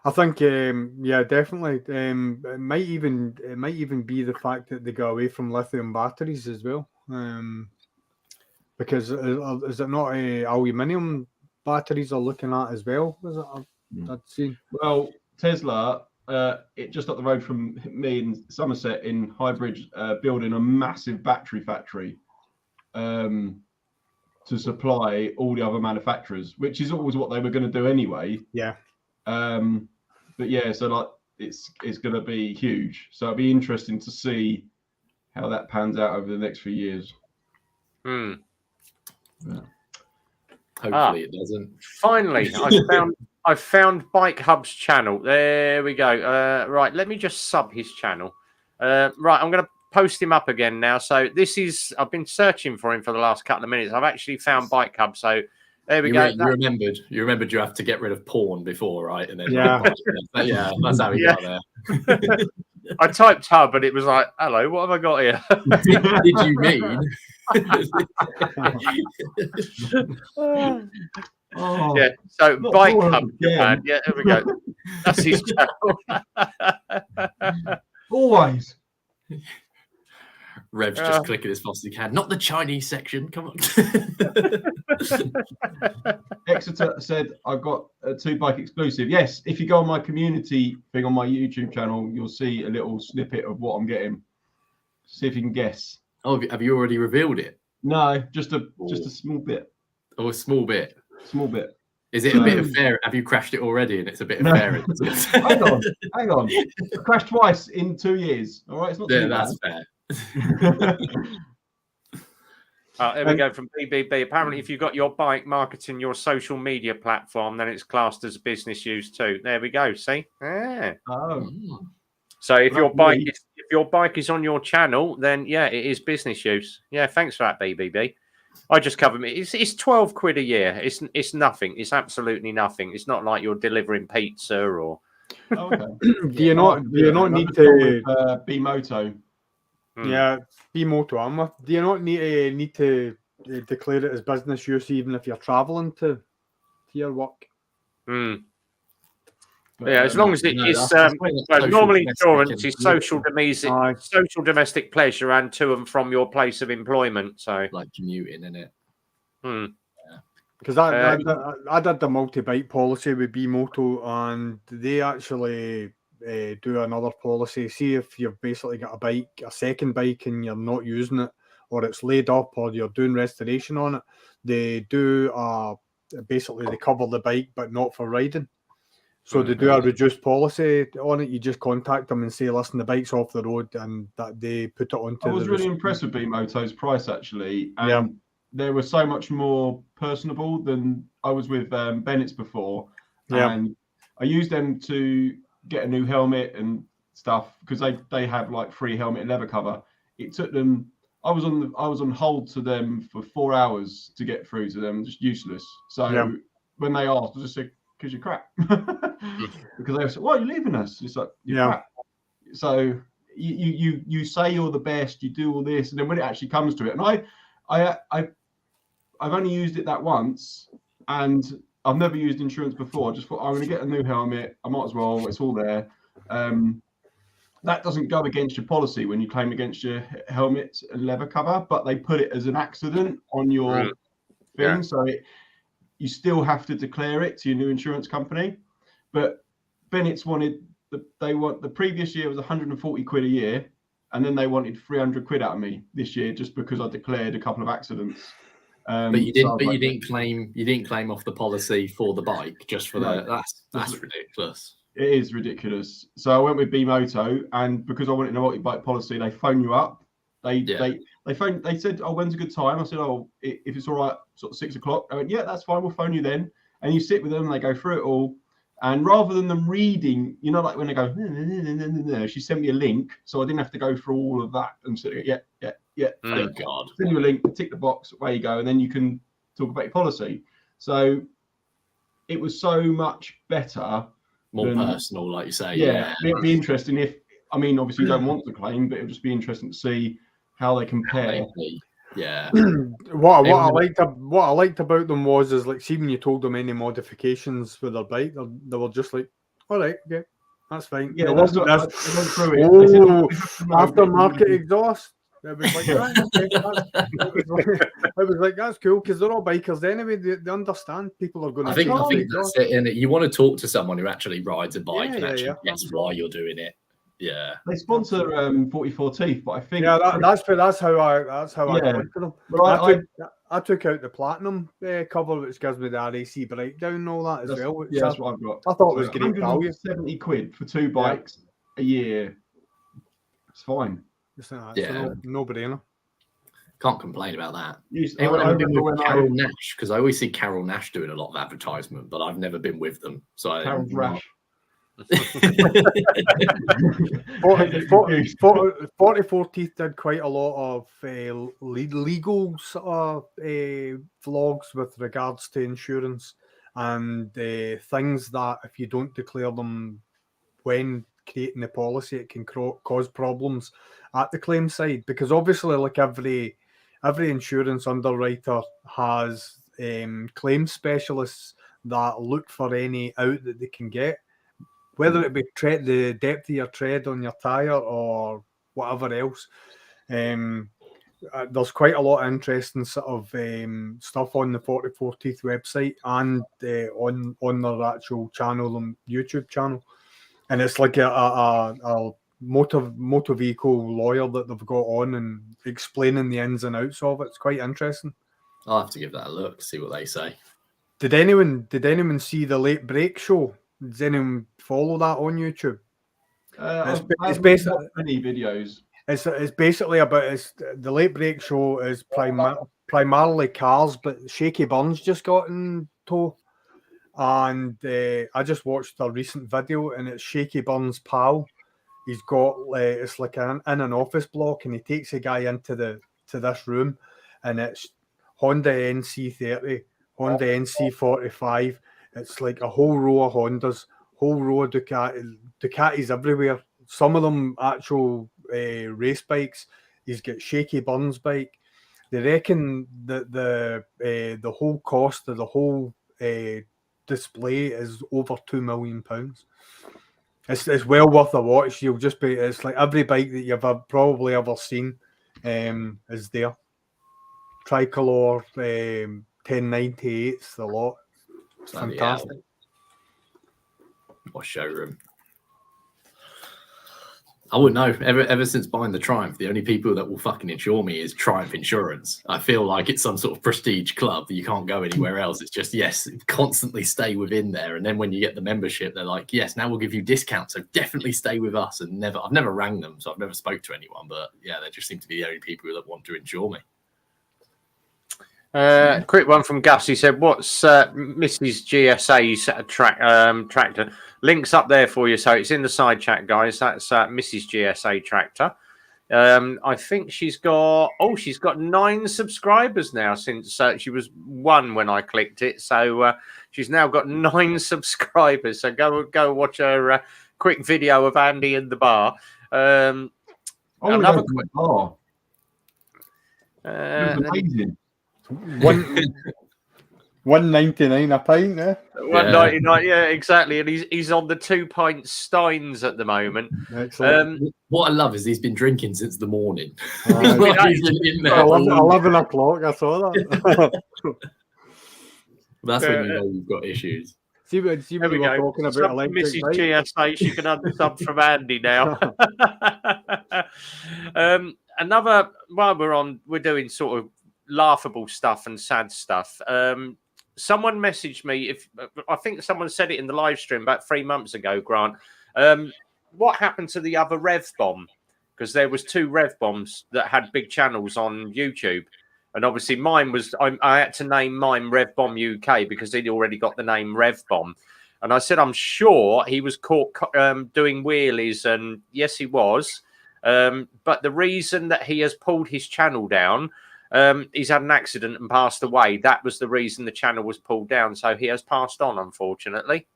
I think, yeah, definitely. It might even be the fact that they go away from lithium batteries as well. Because is it not aluminium batteries are looking at as well? Is it? I'd seen. Well, Tesla, it just up the road from me in Somerset in Highbridge, building a massive battery factory to supply all the other manufacturers, which is always what they were going to do anyway. Yeah. But yeah, so like it's going to be huge. So it'll be interesting to see how that pans out over the next few years. Yeah. Hopefully it doesn't. Finally, I found Bike Hub's channel. There we go. Right, let me just sub his channel. Right, I'm going to post him up again now. So I've been searching for him for the last couple of minutes. I've actually found Bike Hub. So there we go. You remembered you have to get rid of porn before, right? And then yeah, yeah, that's how we got there. I typed hub and it was like, hello, what have I got here? Did you mean? Oh, yeah, so Bike Hub Japan. Yeah, there we go. That's his channel. Always. Rev's just clicking as fast as he can. Not the Chinese section. Come on. Exeter said, I've got a 2-bike exclusive. Yes, if you go on my community thing on my YouTube channel, you'll see a little snippet of what I'm getting. See if you can guess. Oh, have you already revealed it? No, just a small bit. Oh, a small bit. Small bit. Is it a bit of fair? Have you crashed it already and it's a bit of fair? Hang on. I crashed twice in 2 years. All right, it's not too bad. That's fair. There we go from BBB. Apparently, if you've got your bike marketing your social media platform, then it's classed as business use too. There we go. See? Yeah. Oh. So if your bike is on your channel, then yeah, it is business use. Yeah, thanks for that, BBB. I just covered it. It's 12 quid a year. It's nothing. It's absolutely nothing. It's not like you're delivering pizza or. Okay. Do you not need to be moto? Yeah, be moto. Do you not need to declare it as business use even if you're traveling to your work? Yeah, as long as it is normally insurance is social domestic pleasure and to and from your place of employment. So like commuting, innit? Because I did the multi-bike policy with B-Moto, and they actually do another policy. See if you've basically got a second bike, and you're not using it, or it's laid up, or you're doing restoration on it. They do basically they cover the bike, but not for riding. So they do a reduced policy on it. You just contact them and say, listen, the bike's off the road, and that they put it onto. I was really impressed with B-Moto's price, actually. And they were so much more personable than I was with Bennett's before. Yeah. And I used them to get a new helmet and stuff because they have like free helmet and leather cover. It took them. I was on hold to them for 4 hours to get through to them, just useless. So when they asked, I just said, "Because you're crap." Because they said, "Why are you leaving us?" It's like, "You're crap." So you say you're the best, you do all this, and then when it actually comes to it, and I've only used it that once, and I've never used insurance before. I just thought, I'm going to get a new helmet. I might as well. It's all there. That doesn't go against your policy when you claim against your helmet and leather cover, but they put it as an accident on your thing. So you still have to declare it to your new insurance company. But Bennett's the previous year was 140 quid a year, and then they wanted 300 quid out of me this year just because I declared a couple of accidents. But you didn't claim off the policy for the bike, just for that's ridiculous. It is ridiculous. So I went with B-Moto, and because I wanted a multi-bike policy, they phone you up. They said, "Oh, when's a good time?" I said, "Oh, if it's all right, sort of 6 o'clock." I went, "Yeah, that's fine. We'll phone you then." And you sit with them, and they go through it all. And rather than them reading, like when they go, she sent me a link, so I didn't have to go through all of that and say, yeah. Oh God! Send you a link, tick the box, away you go, and then you can talk about your policy. So it was so much better. More personal, like you say. Yeah, it'd be interesting if, obviously you don't want to claim, but it'd just be interesting to see how they compare. Yeah. What I liked about them is like, see, when you told them any modifications with their bike, they were just like, all right, yeah, that's fine. Yeah, aftermarket exhaust. It was like, it was like, that's cool, because they're all bikers anyway. They understand people are going to. I think that's it. And you want to talk to someone who actually rides a bike and actually gets why you're doing it. Yeah, they sponsor 44 Teeth, but I think that's how I went to them. Well, I took out the platinum cover, which gives me the RAC breakdown and all that as well. That's what I've got. I thought it was great value. 70 quid for 2 bikes a year. It's fine. It's no brainer. Can't complain about that. Anyone ever been with Carol Nash? Because I always see Carol Nash doing a lot of advertisement, but I've never been with them. So Carol Nash. 44 Teeth did quite a lot of legal sort of vlogs with regards to insurance and things that if you don't declare them when creating the policy, it can cause problems at the claim side, because obviously, like every insurance underwriter has claim specialists that look for any out that they can get, whether it be the depth of your tread on your tire or whatever else. There's quite a lot of interesting sort of stuff on the 44 Teeth website and on their actual channel, YouTube channel. And it's like a motor vehicle lawyer that they've got on and explaining the ins and outs of it. It's quite interesting. I'll have to give that a look, see what they say. Did anyone see the Late Break Show? Does anyone follow that on YouTube? It's basically many videos. It's basically about the Late Break Show is primarily cars, but Shaky Burns just got in tow. And I just watched a recent video, and it's Shaky Burns' pal. He's got it's like in an office block, and he takes a guy into this room, and it's Honda NC30, Honda NC45. It's like a whole row of Hondas, whole row of Ducatis everywhere. Some of them actual race bikes. He's got Shaky Burns' bike. They reckon that the whole cost of the whole display is over £2 million. It's well worth a watch. It's like every bike that you've probably ever seen is there. Tricolor 1098s, the lot. It's fantastic. What showroom? I wouldn't know. Ever since buying the Triumph, the only people that will fucking insure me is Triumph Insurance. I feel like it's some sort of prestige club that you can't go anywhere else. It's just, yes, constantly stay within there. And then when you get the membership, they're like, yes, now we'll give you discounts. So definitely stay with us. And I've never rang them, so I've never spoke to anyone. But yeah, they just seem to be the only people that want to insure me. Quick one from Gus. He said, "What's Mrs. GSA's tractor?" Links up there for you, so it's in the side chat, guys. That's Mrs. GSA tractor. I think she's got 9 subscribers now since she was 1 when I clicked it. So she's now got 9 subscribers. So go watch her quick video of Andy in the bar. Another quick bar. Amazing. $1.99 a pint, eh? $1.99, yeah, exactly. And he's on the 2-pint steins at the moment. Excellent. What I love is he's been drinking since the morning. Like He's in there 11 o'clock, I saw that. That's when you know you've got issues. See what we were talking about electric Mrs. bike. GSA, she can unsub from Andy now. Another, while we're doing sort of laughable stuff and sad stuff. Someone messaged me, I think someone said it in the live stream about 3 months ago, Grant. What happened to the other Rev Bomb? Because there was 2 Rev Bombs that had big channels on YouTube. And obviously mine was, I had to name mine Rev Bomb UK because he'd already got the name Rev Bomb. And I said, I'm sure he was caught doing wheelies. And yes, he was. But the reason that he has pulled his channel down, he's had an accident and passed away. That was the reason the channel was pulled down. So he has passed on, unfortunately.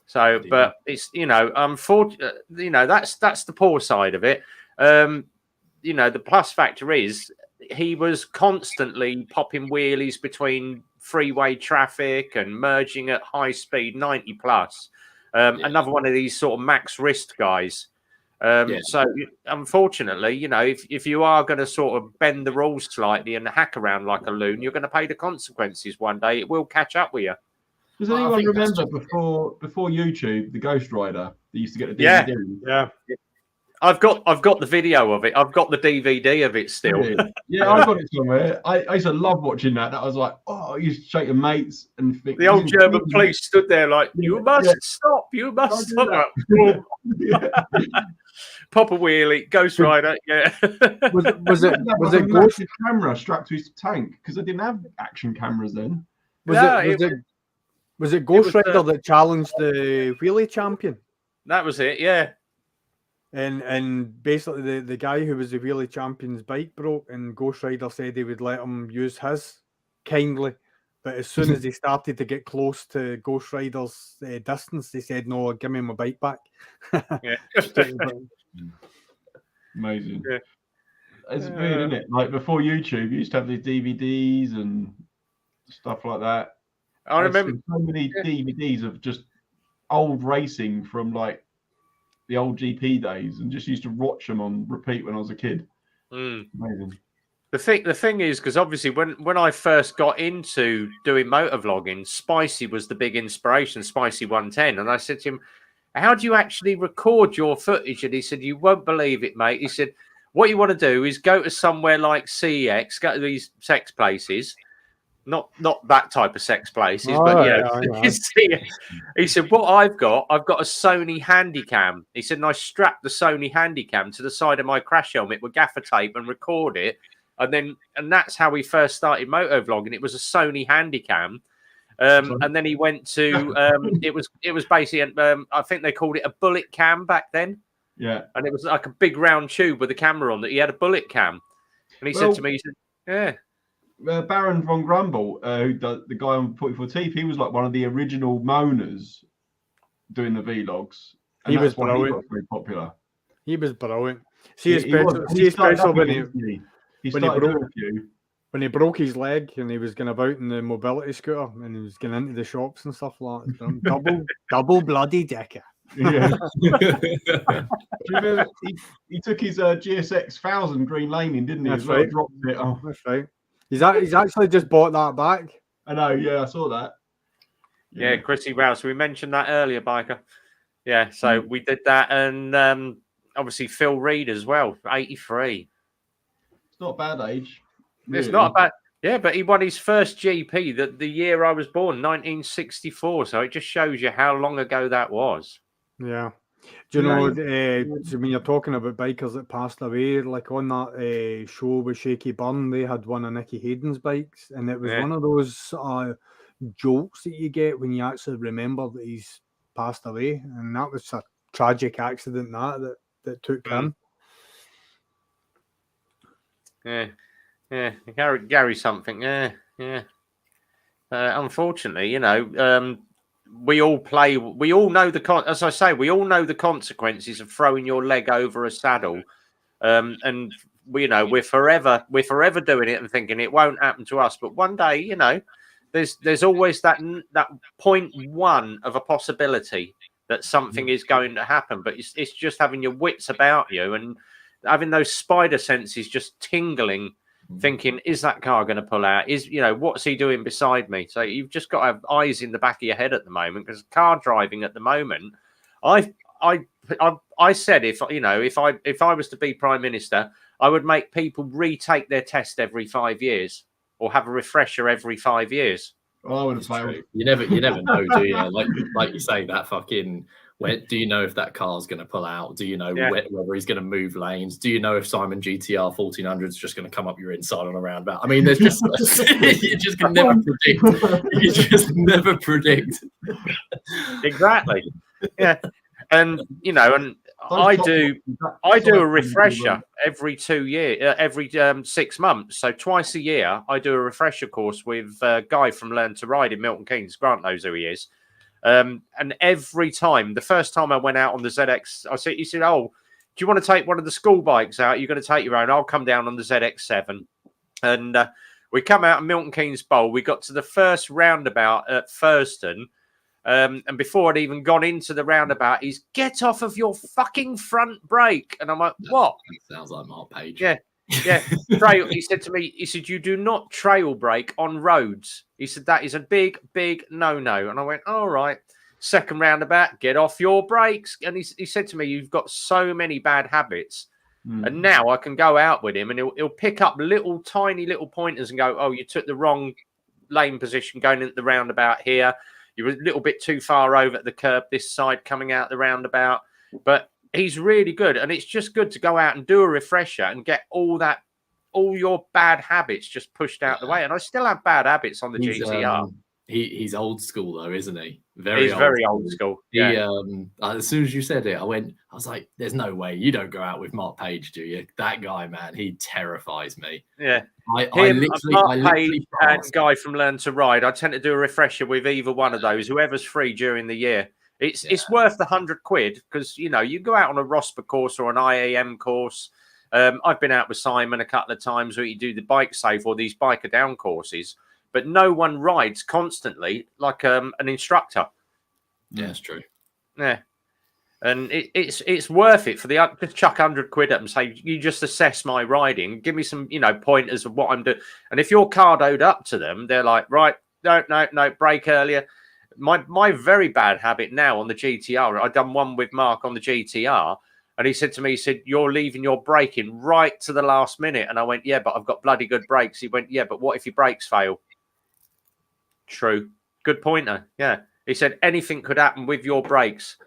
So, but it's, unfortunately, that's the poor side of it. The plus factor is he was constantly popping wheelies between freeway traffic and merging at high speed, 90 plus. Another one of these sort of max wrist guys. So unfortunately, if you are going to sort of bend the rules slightly and hack around like a loon, you're going to pay the consequences one day. It will catch up with you. Does anyone remember before YouTube, the Ghost Rider that used to get the DVD? Yeah. I've got the video of it. I've got the DVD of it still. Yeah, I've got it somewhere. I used to love watching that. That was like, I used to shake your mates and think the old German police stood there like, you must stop, you must stop. Pop a wheelie, Ghost Rider, yeah. Was it Ghost camera strapped to his tank? Because they didn't have action cameras then. Was it Ghost Rider that challenged the wheelie champion? That was it, yeah. And basically the guy who was the wheelie champion's bike broke, and Ghost Rider said he would let him use his kindly. But as soon as he started to get close to Ghost Rider's distance, they said, no, give me my bike back. Yeah. Amazing. Yeah. It's weird, isn't it? Like before YouTube, you used to have these DVDs and stuff like that. I remember so many DVDs of just old racing from like the old GP days, and just used to watch them on repeat when I was a kid. Amazing. The thing is, because obviously when I first got into doing motovlogging, Spicy was the big inspiration, Spicy 110. And I said to him, how do you actually record your footage? And he said, you won't believe it, mate. He said, what you want to do is go to somewhere like CEX, go to these sex places, not that type of sex places, he said, what I've got a Sony Handycam. He said, and I strapped the Sony Handycam to the side of my crash helmet with gaffer tape and record it. And that's how we first started motovlogging. It was a Sony Handycam. And then he went to it was basically I think they called it a bullet cam back then. Yeah. And it was like a big round tube with a camera on that he had a bullet cam. And he said to me, he said, Baron von Grumble, who does the guy on 44 Teeth, he was like one of the original moaners doing the vlogs. And he was very popular. He was brilliant. Especially when he broke his leg and he was going about in the mobility scooter and he was going into the shops and stuff like that. Double bloody dicker. Yeah. Do you remember he took his GSX 1000 green laning, didn't he? That's as well, right. Dropped it. Oh. That's right. He's actually just bought that back. I know. Yeah, I saw that. Yeah, Chrissy Rouse. We mentioned that earlier, Biker. Yeah, so we did that, and obviously Phil Reed as well, 83. It's not a bad age. Really. It's not a bad. Yeah, but he won his first GP the year I was born, 1964. So it just shows you how long ago that was. Yeah. Do you know, so when you're talking about bikers that passed away, like on that show with Shaky Byrne, they had one of Nicky Hayden's bikes, and it was one of those jolts that you get when you actually remember that he's passed away, and that was a tragic accident that took him. Yeah, Gary something. Yeah. Unfortunately, you know, we all know as I say, we all know the consequences of throwing your leg over a saddle, and we're forever doing it and thinking it won't happen to us. But one day, you know, there's always that 0.1 of a possibility that something is going to happen. But it's just having your wits about you and having those spider senses just tingling, thinking, is that car going to pull out? What's he doing beside me? So you've just got to have eyes in the back of your head at the moment, because car driving at the moment, I said if I was to be Prime Minister, I would make people retake their test every 5 years or have a refresher every 5 years. Oh, I would have failed. You never know, do you? Like you say, that fucking. Do you know if that car's going to pull out? Do you know whether he's going to move lanes? Do you know if Simon GTR 1400 is just going to come up your inside on a roundabout? I mean, there's just you just can never predict. You just never predict. Exactly. Yeah, and I do a refresher every 2 years, every 6 months. So twice a year, I do a refresher course with a guy from Learn to Ride in Milton Keynes. Grant knows who he is. And every time, the first time I went out on the ZX, he said, "Oh, do you want to take one of the school bikes out? You're going to take your own. I'll come down on the ZX7." And we come out of Milton Keynes Bowl. We got to the first roundabout at Thurston. And before I'd even gone into the roundabout, he's, "Get off of your fucking front brake." And I'm like, "What?" Sounds like Mark Page. Yeah. Trail. He said to me, "You do not trail brake on roads." He said, "That is a big, big no-no." And I went, "All right." Second roundabout, "Get off your brakes." And he said to me, "You've got so many bad habits." And now I can go out with him and he'll pick up tiny little pointers and go, "Oh, you took the wrong lane position going into the roundabout here. You were a little bit too far over at the curb this side coming out the roundabout." But he's really good, and it's just good to go out and do a refresher and get all your bad habits just pushed out the way. And I still have bad habits on the GTR. He's old school though, isn't he? He's very old school. Yeah. As soon as you said it, I was like, "There's no way you don't go out with Mark Page, do you?" That guy, man, he terrifies me. Yeah. I literally and guy from Learn to Ride, I tend to do a refresher with either one of those, whoever's free during the year. It's worth the £100 because you go out on a ROSPA course or an IAM course. I've been out with Simon a couple of times where you do the bike safe or these biker down courses, but no one rides constantly like an instructor. Yeah, it's true. Yeah, and it's worth it for just chuck £100 at them. Say, "You just assess my riding, give me some pointers of what I'm doing." And if you're cardoed up to them, they're like, "Right, no, brake earlier." My very bad habit now on the GTR, I done one with Mark on the GTR, and he said to me, "You're leaving your braking right to the last minute." And I went, "Yeah, but I've got bloody good brakes." He went, "Yeah, but what if your brakes fail?" True. Good pointer. Yeah. He said, "Anything could happen with your brakes."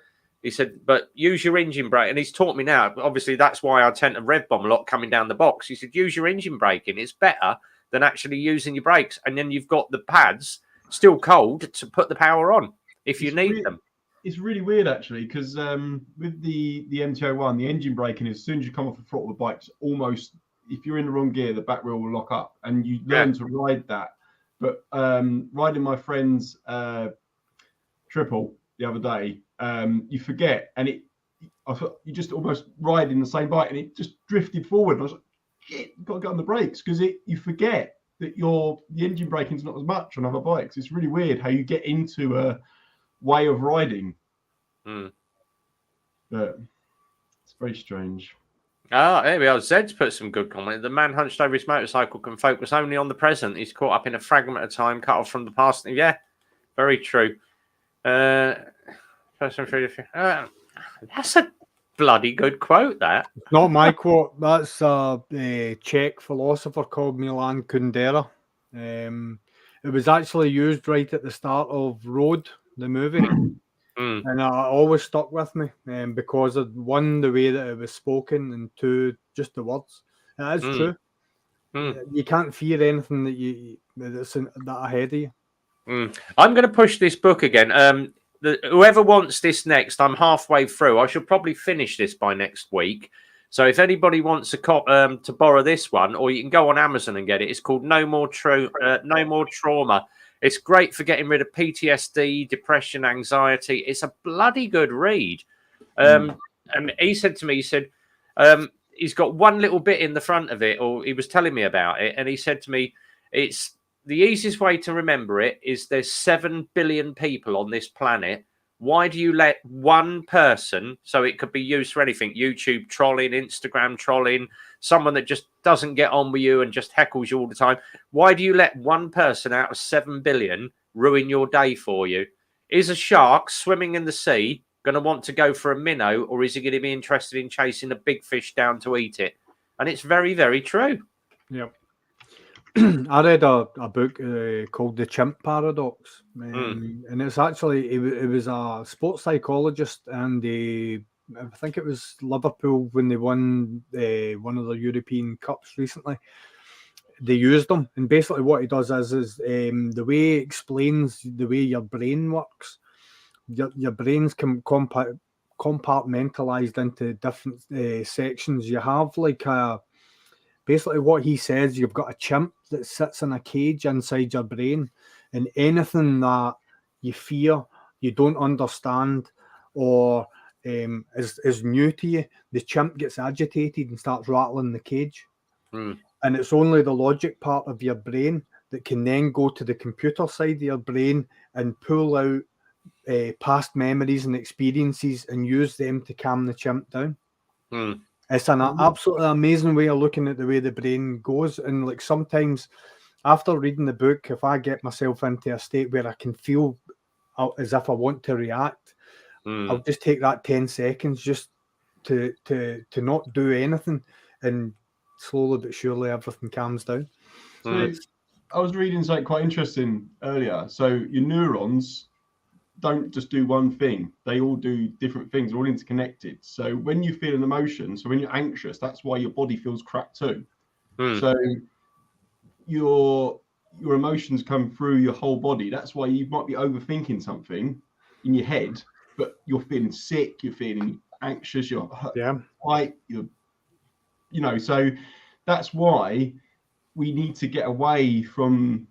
He said, "But use your engine brake." And he's taught me now. Obviously, that's why I tend to rev bomb a lot coming down the box. He said, "Use your engine braking. It's better than actually using your brakes. And then you've got the pads still cold to put the power on if you need them." It's really weird actually, because with the MT-01, the engine braking, as soon as you come off the throttle, the bike's almost, if you're in the wrong gear, the back wheel will lock up, and you learn to ride that. But riding my friend's triple the other day, you forget, and you just almost riding the same bike, and it just drifted forward. And I was like, "Shit, you've got to go on the brakes," because you forget that the engine braking's not as much on other bikes. It's really weird how you get into a way of riding. But it's very strange. There we are. Zed's put some good comment. "The man hunched over his motorcycle can focus only on the present. He's caught up in a fragment of time cut off from the past." Yeah, very true. That's a bloody good quote, that. Not my quote. That's a Czech philosopher called Milan Kundera. It was actually used right at the start of Road, the movie. And it always stuck with me because of one, the way that it was spoken, and two, just the words. It is true. You can't fear anything that's ahead of you. I'm going to push this book again. Whoever wants this next, I'm halfway through. I should probably finish this by next week. So if anybody wants to borrow this one, or you can go on Amazon and get it. It's called No More Trauma. It's great for getting rid of PTSD, depression, anxiety. It's a bloody good read. And he said to me, he said, he's got one little bit in the front of it, or he was telling me about it. And he said to me, it's the easiest way to remember it is there's 7 billion people on this planet. Why do you let one person, so it could be used for anything, YouTube trolling, Instagram trolling, someone that just doesn't get on with you and just heckles you all the time. Why do you let one person out of 7 billion ruin your day for you? Is a shark swimming in the sea going to want to go for a minnow, or is he going to be interested in chasing a big fish down to eat it? And it's very, very true. Yep. I read a book called The Chimp Paradox, and it's actually it was a sports psychologist, and I think it was Liverpool when they won one of the European Cups recently. They used them, and basically what he does is the way he explains the way your brain works. Your brains can compartmentalized into different sections. You have like basically what he says, you've got a chimp that sits in a cage inside your brain, and anything that you fear, you don't understand, or is new to you, the chimp gets agitated and starts rattling the cage. And it's only the logic part of your brain that can then go to the computer side of your brain and pull out past memories and experiences and use them to calm the chimp down. It's an absolutely amazing way of looking at the way the brain goes. And like sometimes after reading the book, if I get myself into a state where I can feel as if I want to react, I'll just take that 10 seconds just to not do anything, and slowly but surely everything calms down. So I was reading something quite interesting earlier. So your neurons don't just do one thing, they all do different things, they're all interconnected. So when you feel an emotion, so when you're anxious, that's why your body feels crap too. So your emotions come through your whole body. That's why you might be overthinking something in your head, but you're feeling sick, you're feeling anxious, you're white, so that's why we need to get away from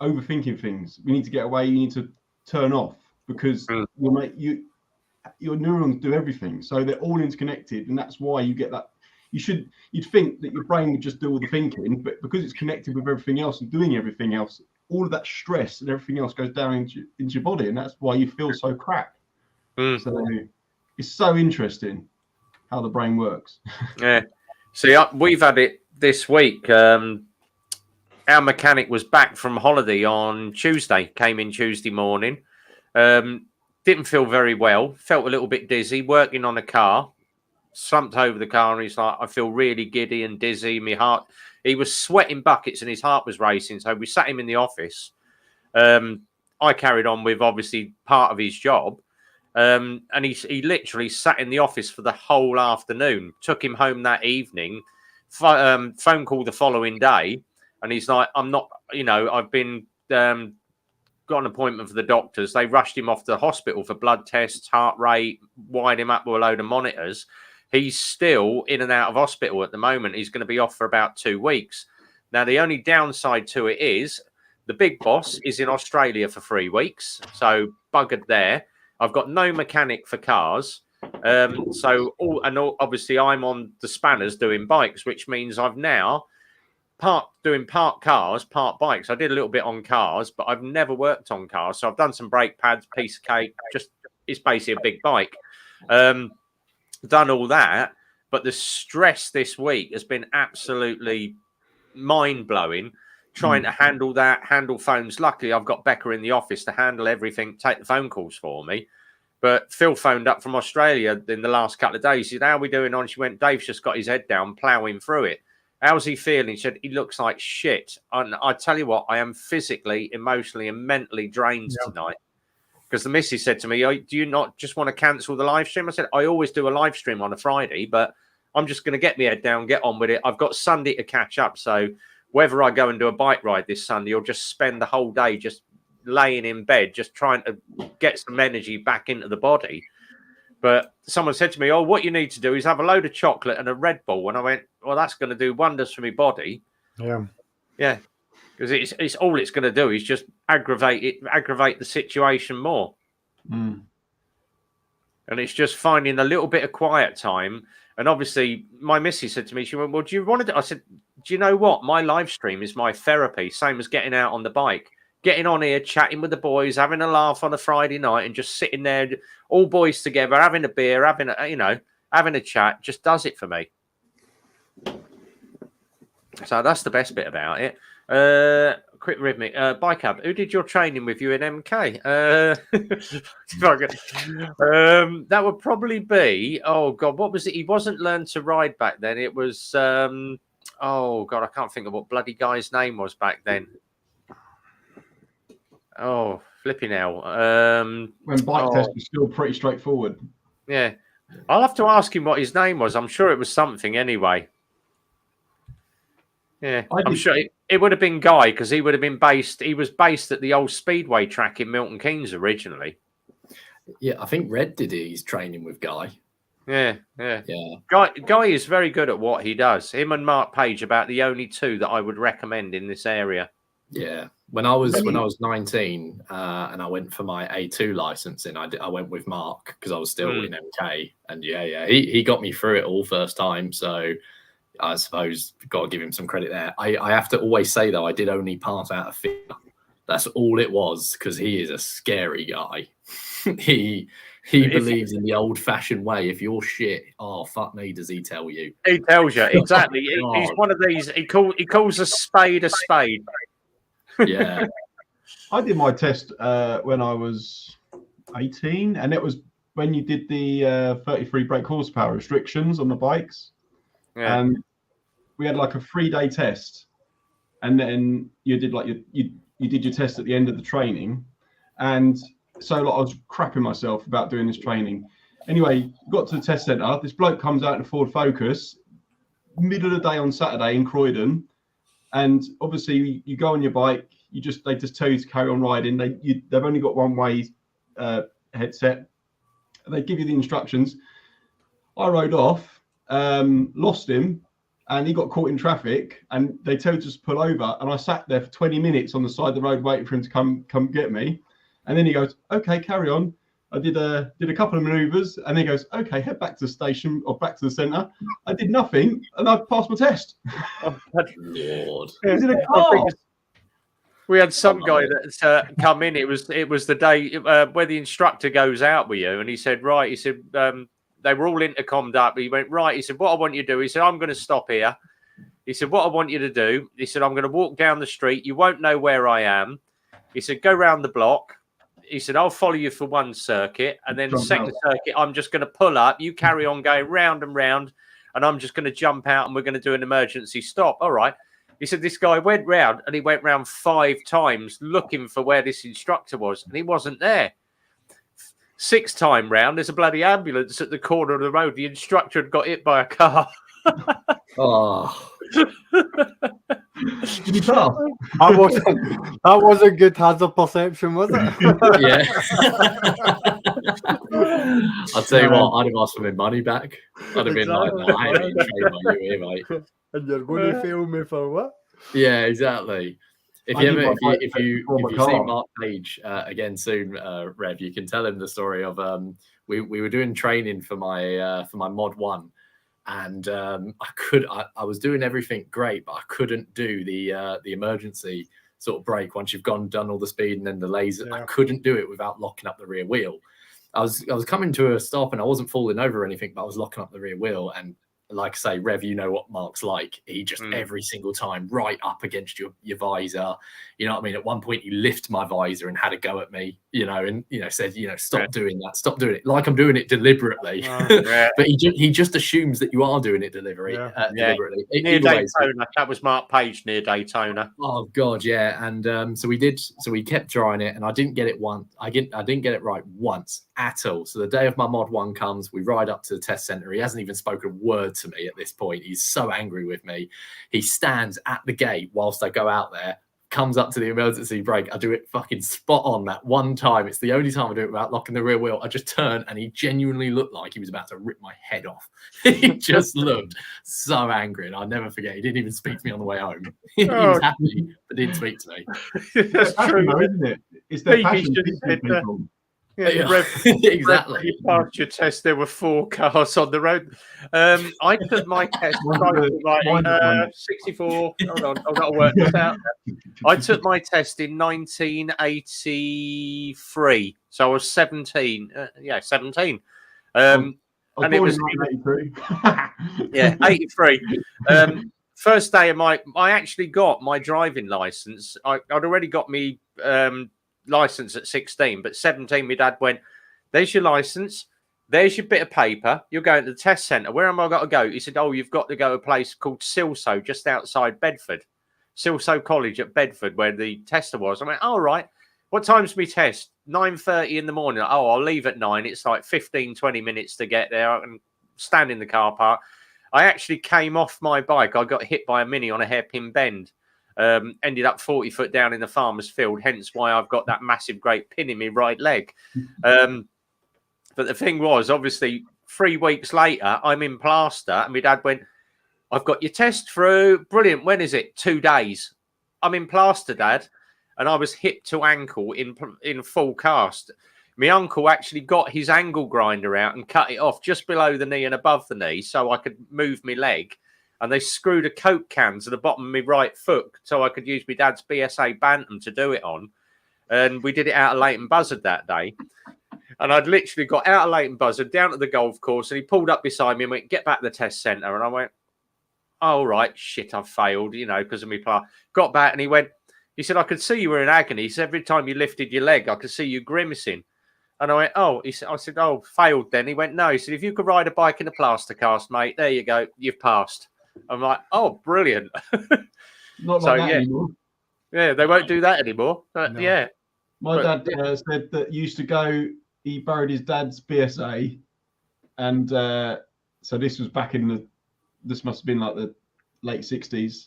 overthinking things. We need to get away, you need to turn off, because your neurons do everything, so they're all interconnected, and that's why you get that. You'd think that your brain would just do all the thinking, but because it's connected with everything else and doing everything else, all of that stress and everything else goes down into your body, and that's why you feel so crap. So it's so interesting how the brain works. See, we've had it this week. Our mechanic was back from holiday on Tuesday, came in Tuesday morning. Didn't feel very well, felt a little bit dizzy, working on a car, slumped over the car, and he's like, I feel really giddy and dizzy. My heart, he was sweating buckets and his heart was racing. So we sat him in the office. I carried on with obviously part of his job. And he literally sat in the office for the whole afternoon, took him home that evening, phone call the following day. And he's like, I'm not, I've been, got an appointment for the doctors. They rushed him off to the hospital for blood tests, heart rate, wired him up with a load of monitors. He's still in and out of hospital at the moment. He's going to be off for about 2 weeks. Now, the only downside to it is the big boss is in Australia for 3 weeks. So buggered there. I've got no mechanic for cars. Obviously I'm on the spanners doing bikes, which means I've now doing part cars, part bikes. I did a little bit on cars, but I've never worked on cars. So I've done some brake pads, piece of cake, it's basically a big bike. Done all that, but the stress this week has been absolutely mind-blowing, trying to handle phones. Luckily, I've got Becca in the office to handle everything, take the phone calls for me. But Phil phoned up from Australia in the last couple of days. He said, how are we doing on? She went, Dave's just got his head down, ploughing through it. How's he feeling? He said, he looks like shit. And I tell you what, I am physically, emotionally, and mentally drained tonight. because the missus said to me, "Oh, do you not just want to cancel the live stream?" I said, "I always do a live stream on a Friday, but I'm just going to get my head down, get on with it. I've got Sunday to catch up. So whether I go and do a bike ride this Sunday or just spend the whole day just laying in bed, just trying to get some energy back into the body." But someone said to me, "Oh, what you need to do is have a load of chocolate and a Red Bull." And I went, "Well, that's going to do wonders for my body." Yeah. Yeah. Because it's all it's going to do is just aggravate the situation more. Mm. And it's just finding a little bit of quiet time. And obviously, my missus said to me, she went, "Well, do you want to do?" I said, "Do you know what? My live stream is my therapy, same as getting out on the bike, getting on here, chatting with the boys, having a laugh on a Friday night, and just sitting there, all boys together, having a beer, having a chat, just does it for me." So that's the best bit about it. Quick rhythmic. Bike Hub, who did your training with you in MK? That would probably be, oh God, what was it? He wasn't Learn to Ride back then. It was, oh God, I can't think of what bloody guy's name was back then. Oh, flipping hell. When bike test was still pretty straightforward. Yeah. I'll have to ask him what his name was. I'm sure it was something anyway. Yeah, I'm sure it would have been Guy, because he would have been based. He was based at the old Speedway track in Milton Keynes originally. Yeah, I think Red did his training with Guy. Yeah. Guy is very good at what he does. Him and Mark Page about the only two that I would recommend in this area. Yeah, when I was 19 and I went for my A2 licensing, I went with Mark because I was still in MK, and he got me through it all first time. So I suppose got to give him some credit there. I have to always say though, I did only pass out of fear. That's all it was, because he is a scary guy. he believes in the old-fashioned way. If you're shit, oh fuck me, does he tell you? He tells you exactly. He's one of these. He calls a spade a spade. Yeah. I did my test when I was 18, and it was when you did the 33 brake horsepower restrictions on the bikes. Yeah. And we had like a 3-day test, and then you did like you did your test at the end of the training, and so like, I was crapping myself about doing this training. Anyway, got to the test centre. This bloke comes out in a Ford Focus, middle of the day on Saturday in Croydon, and obviously you go on your bike. They just tell you to carry on riding. They've only got one-way headset. They give you the instructions. I rode off, lost him, and he got caught in traffic. And they told us to pull over, and I sat there for 20 minutes on the side of the road waiting for him to come get me. And then he goes, "Okay, carry on." I did a couple of manoeuvres, and then he goes, "Okay, head back to the station or back to the centre." I did nothing, and I passed my test. Oh, Lord. He's in a car. We had some guy that come in. It was the day where the instructor goes out with you, and he said, "Right," he said, they were all intercommed up. He went, "Right," he said, "What I want you to do," he said, "I'm going to stop here." He said, "What I want you to do," he said, "I'm going to walk down the street. You won't know where I am." He said, "Go round the block." He said, "I'll follow you for one circuit, and then second circuit, I'm just going to pull up. You carry on going round and round, and I'm just going to jump out, and we're going to do an emergency stop." All right. He said this guy went round, and he went round 5 times looking for where this instructor was, and he wasn't there. 6th time round, there's a bloody ambulance at the corner of the road. The instructor had got hit by a car. Oh. Did he pass? That wasn't good hazard perception, was it? Yeah. I'll tell you what, I'd have asked for my money back. I'd have been like, "No, I ain't been trained by you here, mate." And you're going to fail me for what? Yeah, exactly. If you see Mark Page again soon, Rev, you can tell him the story of we were doing training for my Mod 1, and I was doing everything great, but I couldn't do the emergency sort of brake once you've done all the speed and then the laser. Yeah. I couldn't do it without locking up the rear wheel. I was coming to a stop and I wasn't falling over or anything, but I was locking up the rear wheel, and like I say, Rev, you know what Mark's like. He just every single time right up against your visor. You know what I mean? At one point, he lifted my visor and had a go at me, and said, stop doing that, stop doing it, like I'm doing it deliberately. But he just assumes that you are doing it deliberately. Near Daytona, that was Mark Page near Daytona. Oh God, yeah. And so we kept trying it, and I didn't get it once. I didn't get it right once at all. So the day of my Mod 1 comes, we ride up to the test center. He hasn't even spoken a word to me at this point. He's so angry with me. He stands at the gate whilst I go out there, comes up to the emergency brake. I do it fucking spot on that one time. It's the only time I do it without locking the rear wheel. I just turn, and he genuinely looked like he was about to rip my head off. He just looked so angry, and I'll never forget. He didn't even speak to me on the way home. He was happy, but didn't speak to me. That's true, isn't it? It's their passion for people. Exactly. You passed your test. There were 4 cars on the road. I took my test. 64. Hold on, I've got to work this out. I took my test in 1983, so I was 17. 17. And it was 83. First day of I actually got my driving license. I'd already got me license at 16, but 17 my dad went, there's your license, there's your bit of paper, you're going to the test centre. Where am I got to go? He said, you've got to go to a place called Silso, just outside Bedford, Silso College at Bedford, where the tester was. I went, all right, what time's my test? 9:30 in the morning. I'll leave at 9. It's like 15-20 minutes to get there. I can stand in the car park. I actually came off my bike. I got hit by a Mini on a hairpin bend. Ended up 40 foot down in the farmer's field, hence why I've got that massive great pin in my right leg. But the thing was, obviously, 3 weeks later, I'm in plaster, and my dad went, I've got your test through. Brilliant. When is it? 2 days. I'm in plaster, Dad. And I was hip to ankle in full cast. My uncle actually got his angle grinder out and cut it off just below the knee and above the knee so I could move my leg. And they screwed a Coke can to the bottom of my right foot so I could use my dad's BSA Bantam to do it on. And we did it out of Leighton Buzzard that day. And I'd literally got out of Leighton Buzzard down to the golf course, and he pulled up beside me and went, get back to the test centre. And I went, oh, right, shit, I've failed, because of me. Got back, and he said, I could see you were in agony. He said, every time you lifted your leg, I could see you grimacing. And I went, I said, oh, failed then. He went, no. He said, if you could ride a bike in a plaster cast, mate, there you go, you've passed. I'm like, oh, brilliant. Not like that anymore. Yeah, they won't do that anymore. No. Yeah. My dad said that he used to go, he borrowed his dad's BSA. And so this was back this must have been like the late 60s.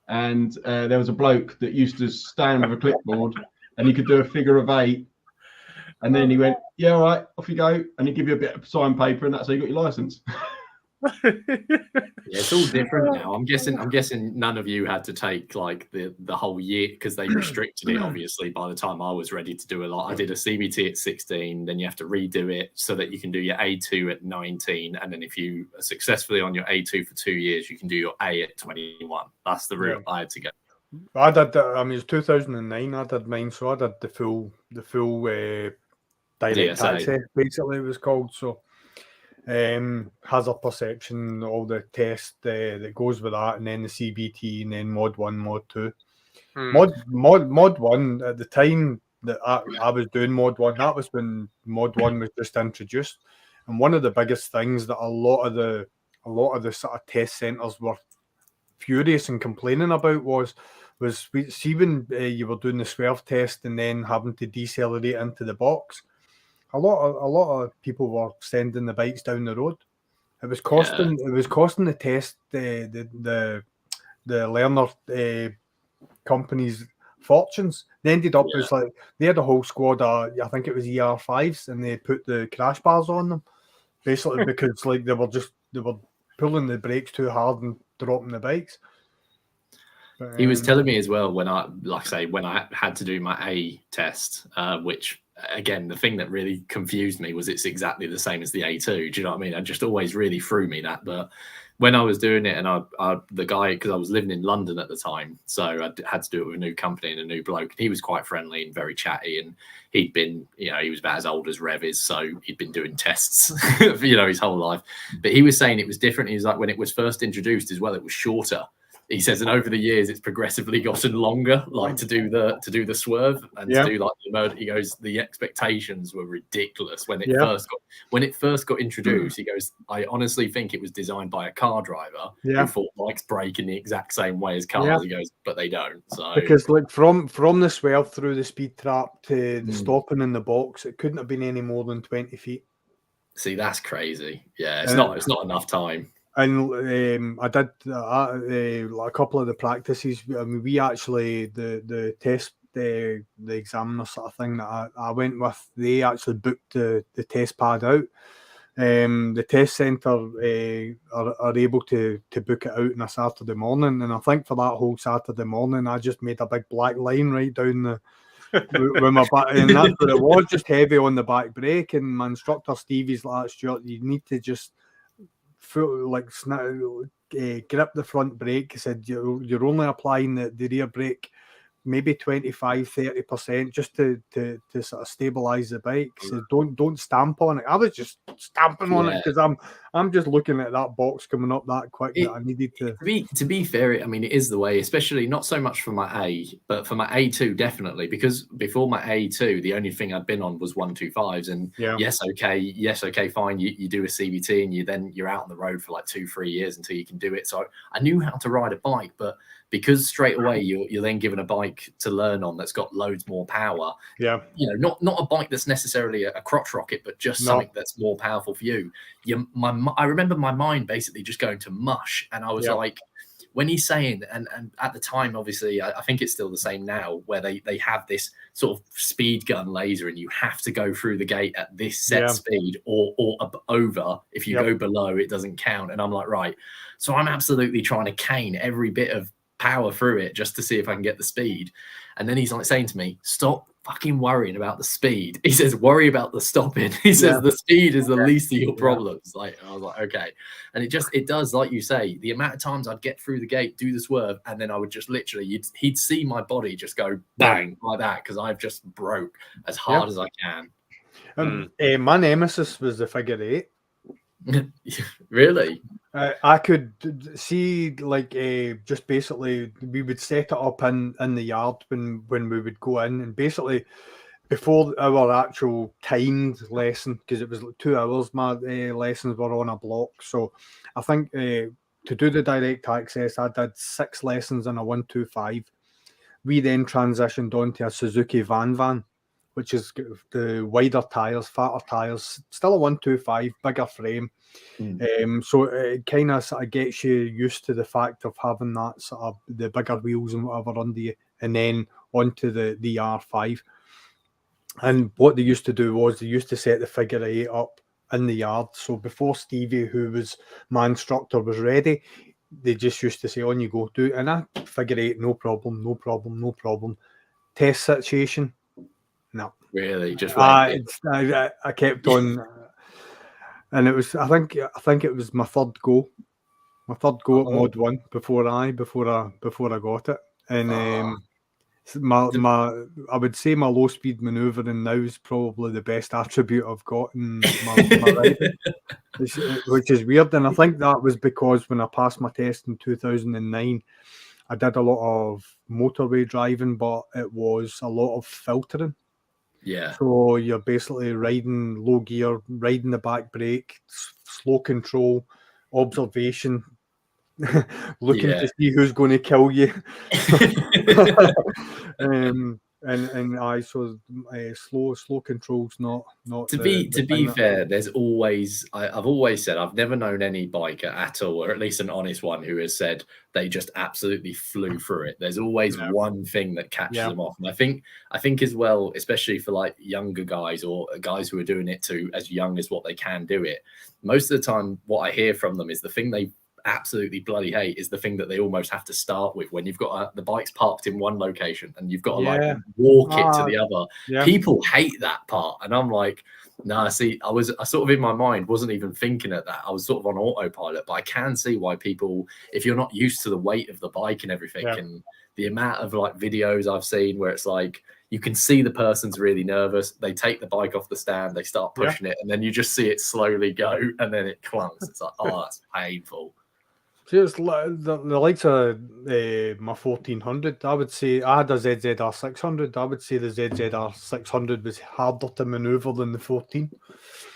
And there was a bloke that used to stand with a clipboard and he could do a figure of 8. And then he went, yeah, all right, off you go. And he'd give you a bit of signed paper, and that's how you got your license. It's all different now. I'm guessing none of you had to take like the whole year, because they restricted it obviously by the time I was ready to do a lot. I did a CBT at 16, then you have to redo it so that you can do your A2 at 19, and then if you are successfully on your A2 for 2 years, you can do your A at 21. That's the route I had to go. I did that. I mean, it's 2009. I did mine, so I did the full direct taxi, basically it was called. So hazard perception, all the test that goes with that, and then the CBT, and then Mod 1, Mod 2. Mod 1 at the time that I was doing Mod 1, that was when Mod 1 was just introduced, and one of the biggest things that a lot of the sort of test centres were furious and complaining about was see when you were doing the swerve test and then having to decelerate into the box. A lot of people were sending the bikes down the road. It was costing the test the learner companies fortunes. They ended up as like they had a whole squad of, I think it was ER5s, and they put the crash bars on them basically because like they were pulling the brakes too hard and dropping the bikes. He was telling me as well when I had to do my A test, which again, the thing that really confused me was it's exactly the same as the A2. Do you know what I mean? It just always really threw me that. But when I was doing it, and the guy, because I was living in London at the time, so I had to do it with a new company and a new bloke. He was quite friendly and very chatty, and he'd been, you know, he was about as old as Rev is, so he'd been doing tests, you know, his whole life. But he was saying it was different. He was like, when it was first introduced as well, it was shorter. He says, and over the years, it's progressively gotten longer, like to do the swerve and to do like the murder. He goes, the expectations were ridiculous when it first got introduced. He goes, I honestly think it was designed by a car driver who thought bikes brake in the exact same way as cars. He goes, but they don't. So because like from the swerve through the speed trap to the stopping in the box, it couldn't have been any more than 20 feet. See, that's crazy. Yeah, it's not enough time. And I did a couple of the practices. I mean, we actually the test, the examiner sort of thing that I went with, they actually booked the test pad out. The test centre are able to book it out on a Saturday morning, and I think for that whole Saturday morning, I just made a big black line right down the with my back, and that's what it was, just heavy on the back brake. And my instructor Stevie's like, Stuart, you need to just grip the front brake. He said you're only applying the rear brake maybe 25-30% just to sort of stabilize the bike. So don't stamp on it. I was just stamping on it because I'm just looking at that box coming up that quick that I needed to. To be fair, I mean, it is the way, especially not so much for my A, but for my A2 definitely, because before my A2, the only thing I'd been on was 125s, and yes, okay, fine. You do a CVT and you're out on the road for like 2-3 years until you can do it. So I knew how to ride a bike, but because straight away you're then given a bike to learn on that's got loads more power. Yeah, you know, not a bike that's necessarily a crotch rocket, but just something that's more powerful for you. I remember my mind basically just going to mush, and I was like, when he's saying, and at the time, obviously, I think it's still the same now, where they have this sort of speed gun laser, and you have to go through the gate at this set speed or over. If you go below, it doesn't count. And I'm like, right. So I'm absolutely trying to cane every bit of power through it just to see if I can get the speed. And then he's like saying to me, stop fucking worrying about the speed. He says, worry about the stopping. He says the speed is the least of your problems. Like, I was like, okay. And it does, like you say, the amount of times I'd get through the gate, do the swerve, and then I would just literally, he'd see my body just go bang like that, because I've just broke as hard as I can. My nemesis was the figure 8. Really? I could see, like, just basically we would set it up in the yard when we would go in, and basically before our actual timed lesson, because it was like 2 hours, my lessons were on a block. So I think to do the direct access, I did 6 lessons in a 125. We then transitioned onto a Suzuki Van, which is the wider tyres, fatter tyres, still a 125, bigger frame. So it kind of sort of gets you used to the fact of having that sort of the bigger wheels and whatever under you, and then onto the R5. And what they used to do was they used to set the figure 8 up in the yard. So before Stevie, who was my instructor, was ready, they just used to say, on you go, do it. And I figure 8, no problem. Test situation. No, really, just I kept on, and it was. I think it was my third go at Mod 1 before I got it. And I would say my low speed manoeuvring now is probably the best attribute I've got in my riding, which is weird. And I think that was because when I passed my test in 2009. I did a lot of motorway driving, but it was a lot of filtering. Yeah. So you're basically riding low gear, riding the back brake, slow control, observation, looking to see who's going to kill you. Slow controls not. To be fair, there's always I've always said I've never known any biker at all, or at least an honest one, who has said they just absolutely flew through it. There's always one thing that catches them off, and I think as well, especially for like younger guys or guys who are doing it to as young as what they can do it. Most of the time, what I hear from them is the thing they absolutely bloody hate is the thing that they almost have to start with when you've got the bike's parked in one location and you've got to like walk it to the other. Yeah. People hate that part, and I'm like, nah. See, I sort of in my mind wasn't even thinking at that. I was sort of on autopilot, but I can see why people, if you're not used to the weight of the bike and everything, and the amount of like videos I've seen where it's like you can see the person's really nervous. They take the bike off the stand, they start pushing it, and then you just see it slowly go, and then it clunks. It's like, oh, that's painful. See, it's the likes of my 1400. I would say I had a ZZR 600. I would say the ZZR 600 was harder to maneuver than the 14.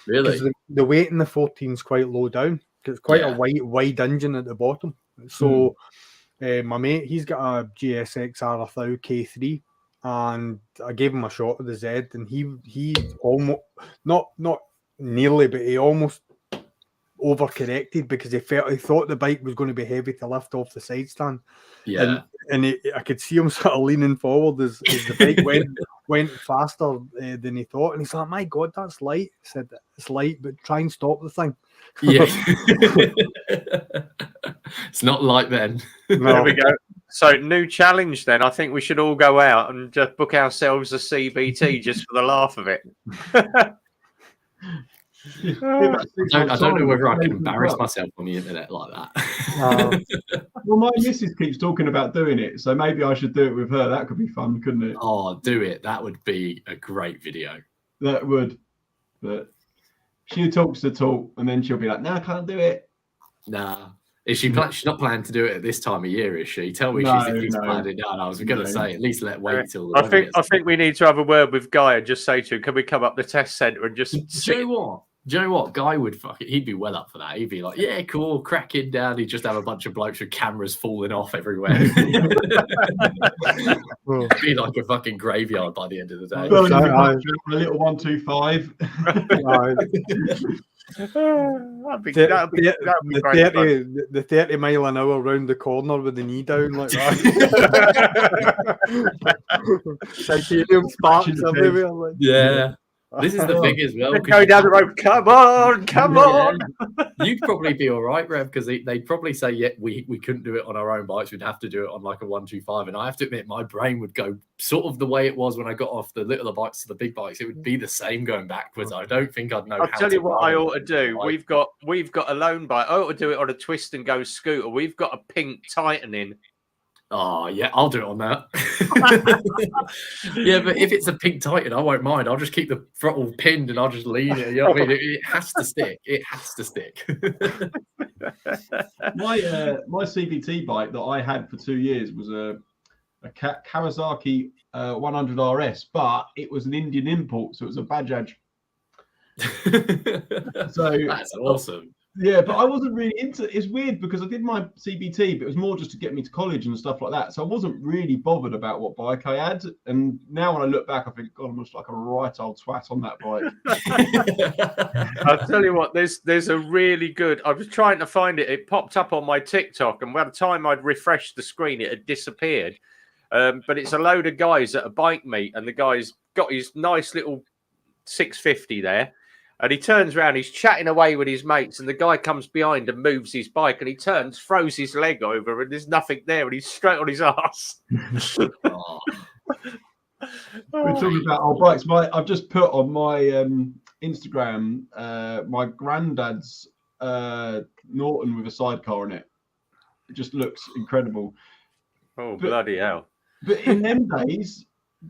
Really? Because the weight in the 14 is quite low down. It's quite a wide engine at the bottom. So my mate, he's got a GSXR 1000 K3. And I gave him a shot of the Z, and he almost not nearly, but he almost overcorrected because he thought the bike was going to be heavy to lift off the side stand. Yeah, and I could see him sort of leaning forward as the bike went faster than he thought, and he's like, "My God, that's light." I said, "It's light, but try and stop the thing." Yeah, it's not light then. No. There we go. So, new challenge then. I think we should all go out and just book ourselves a CBT just for the laugh of it. I don't know whether I can embarrass myself on the internet like that. Well, my missus keeps talking about doing it, so maybe I should do it with her. That could be fun, couldn't it? Oh, do it. That would be a great video. That would. But she talks the talk, and then she'll be like, "No, I can't do it." Nah. Is she? She's not planning to do it at this time of year, is she? Tell me No, she's at least no. planning it down. I was going to say, at least wait till. I think we need to have a word with Guy and just say to him, can we come up the test centre and just Do you know what? Guy would he'd be well up for that. He'd be like, yeah, cool, cracking down. He'd just have a bunch of blokes with cameras falling off everywhere. It'd be like a fucking graveyard by the end of the day. Well, a little 125. That'd be great. The 30 mile an hour round the corner with the knee down like that. Titanium sparks everywhere. Like. Yeah. This is the thing as well. Go down the road. Come on. You'd probably be all right, Rev, because they'd probably say, yeah, we couldn't do it on our own bikes. We'd have to do it on like a 125. And I have to admit, my brain would go sort of the way it was when I got off the littler bikes to the big bikes. It would be the same going backwards. I don't think I'd know. I'll tell you what I ought to do. We've got a loan bike. I ought to do it on a twist and go scooter. We've got a pink tightening. Oh, yeah, I'll do it on that. Yeah, but if it's a pink Titan, I won't mind. I'll just keep the throttle pinned and I'll just lean it. You know what I mean? It has to stick. It has to stick. My CVT bike that I had for 2 years was a Kawasaki 100 RS, but it was an Indian import, so it was a Bajaj. So that's awesome. Yeah, but I wasn't really into it. It's weird because I did my CBT, but it was more just to get me to college and stuff like that. So I wasn't really bothered about what bike I had. And now when I look back, I think, God, I'm just like a right old twat on that bike. I'll tell you what, there's a really good, I was trying to find it. It popped up on my TikTok, and by the time I'd refreshed the screen, it had disappeared. But it's a load of guys at a bike meet, and the guy's got his nice little 650 there. And he turns around, he's chatting away with his mates, and the guy comes behind and moves his bike, and he turns, throws his leg over, and there's nothing there, and he's straight on his ass. We're talking about our bikes. I've just put on my Instagram my granddad's Norton with a sidecar in it. It just looks incredible. Oh, bloody hell. But in them days,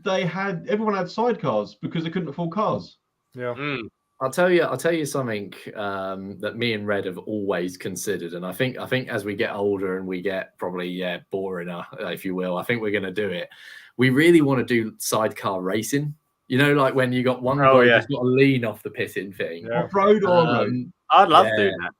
everyone had sidecars because they couldn't afford cars. Yeah. Mm. I'll tell you something that me and Red have always considered, and I think as we get older and we get probably boring, if you will, I think we're going to do it. We really want to do sidecar racing. You know, like when you got one guy who's got a lean off the pitting thing. Yeah. Off-road or on-road? I'd love doing that.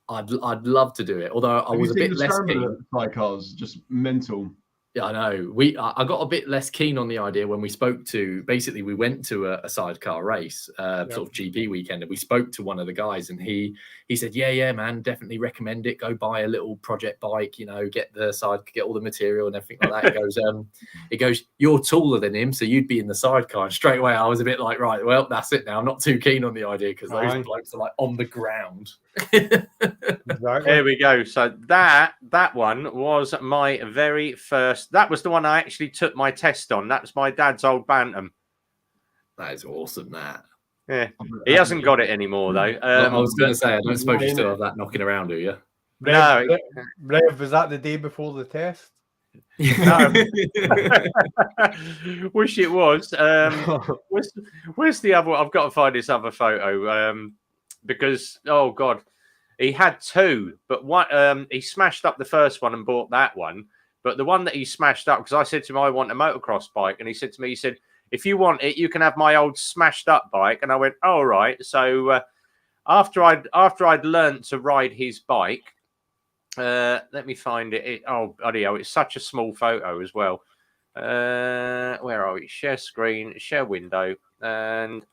I'd love to do it. Although I was a bit less keen. Sidecars, just mental. Yeah, I know. I got a bit less keen on the idea when we spoke to. Basically, we went to a sidecar race, sort of GP weekend, and we spoke to one of the guys, and he said, "Yeah, man, definitely recommend it. Go buy a little project bike. You know, get all the material and everything like that." It goes, "You're taller than him, so you'd be in the sidecar." And straight away, I was a bit like, "Right, well, that's it now. I'm not too keen on the idea because those blokes are like on the ground." Exactly. There we go. So that one was my very first. That was the one I actually took my test on. That was my dad's old Bantam. That is awesome. That. Yeah, he hasn't got it anymore though. I was going to say, I don't suppose you still have that knocking around, do you? No. Rev, was that the day before the test? No. Wish it was. Where's the other one? I've got to find this other photo. Because oh god, he had two, but one he smashed up the first one and bought that one. But the one that he smashed up, because I said to him I want a motocross bike, and he said to me, he said, if you want it, you can have my old smashed up bike. And I went, all right. So after I'd learned to ride his bike, let me find it. Oh bloody hell, it's such a small photo as well. Where are we? Share screen, share window, and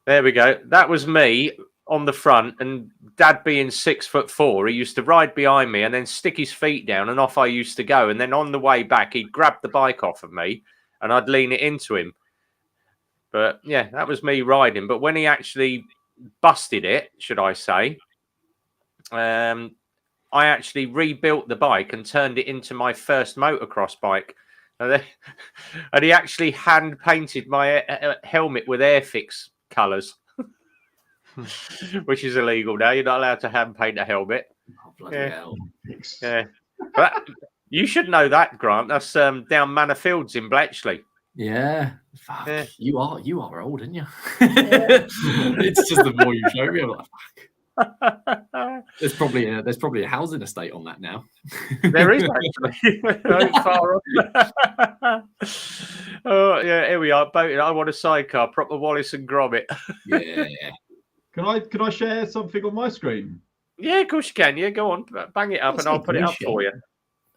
there we go. That was me on the front, and Dad being 6'4", he used to ride behind me and then stick his feet down, and off I used to go. And then on the way back, he'd grab the bike off of me, and I'd lean it into him. But yeah, that was me riding. But when he actually busted it, should I say, I actually rebuilt the bike and turned it into my first motocross bike. And he actually hand painted my helmet with Airfix colours, which is illegal now. You're not allowed to hand paint a helmet. Oh, bloody hell. Yeah, but you should know that, Grant. That's down Manor Fields in Bletchley. Yeah. Fuck. Yeah. You are old, aren't you? It's just the more you show me, I'm like, fuck. There's probably a housing estate on that now. There is actually. Far off. Oh yeah, here we are. Boating. I want a sidecar, proper Wallace and Gromit. Yeah. Can I share something on my screen? Yeah, of course you can. Yeah, go on, bang it up, and I'll put it up for you.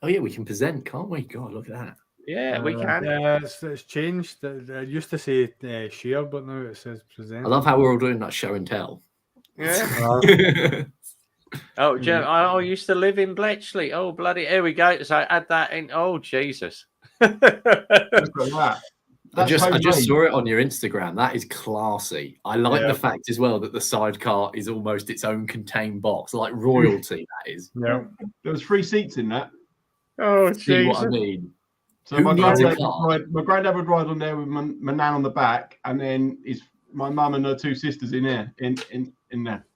Oh yeah, we can present, can't we? God, look at that. Yeah, we can. Yeah, it's changed. It used to say share, but now it says present. I love how we're all doing that show and tell. Yeah. Oh, Jim, I used to live in Bletchley. Oh, bloody! Here we go. So add that in. Oh, Jesus. I just saw it on your Instagram. That is classy. I like the fact as well that the sidecar is almost its own contained box, like royalty. That is. Yeah. There was 3 seats in that. Oh, see what I mean. So my granddad would ride on there with my nan on the back, and then my mum and her 2 sisters in there. In there.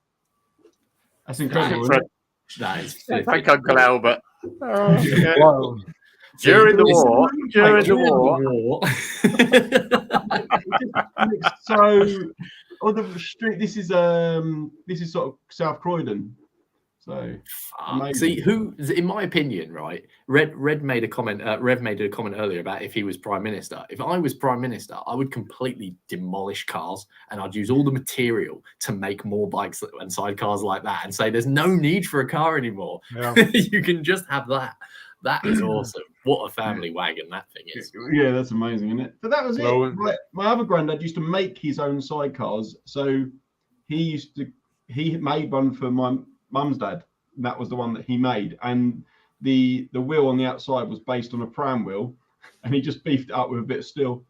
That's incredible. That is. Thank Uncle Albert. Oh, yeah. Wow. During the war. So on the street, this is sort of South Croydon. So see, who, in my opinion, right? Red made a comment. Rev made a comment earlier about if he was prime minister. If I was prime minister, I would completely demolish cars, and I'd use all the material to make more bikes and sidecars like that, and say there's no need for a car anymore. Yeah. You can just have that. That is awesome. What a family wagon that thing is. Yeah, that's amazing, isn't it? But that was it. My other granddad used to make his own sidecars, so he made one for my mum's dad. That was the one that he made, and the wheel on the outside was based on a pram wheel, and he just beefed it up with a bit of steel.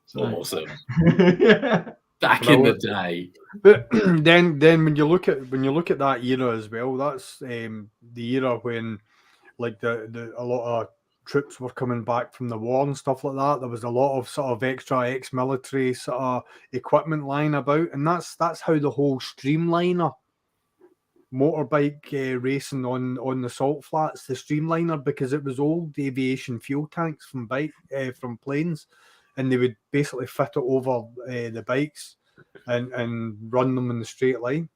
So awesome. Yeah. Back in the day. But then when you look at that era as well, that's the era when like a lot of troops were coming back from the war and stuff like that. There was a lot of sort of extra ex-military sort of equipment lying about, and that's how the whole Streamliner motorbike racing on the salt flats, the Streamliner, because it was old aviation fuel tanks from planes, and they would basically fit it over the bikes and run them in the straight line.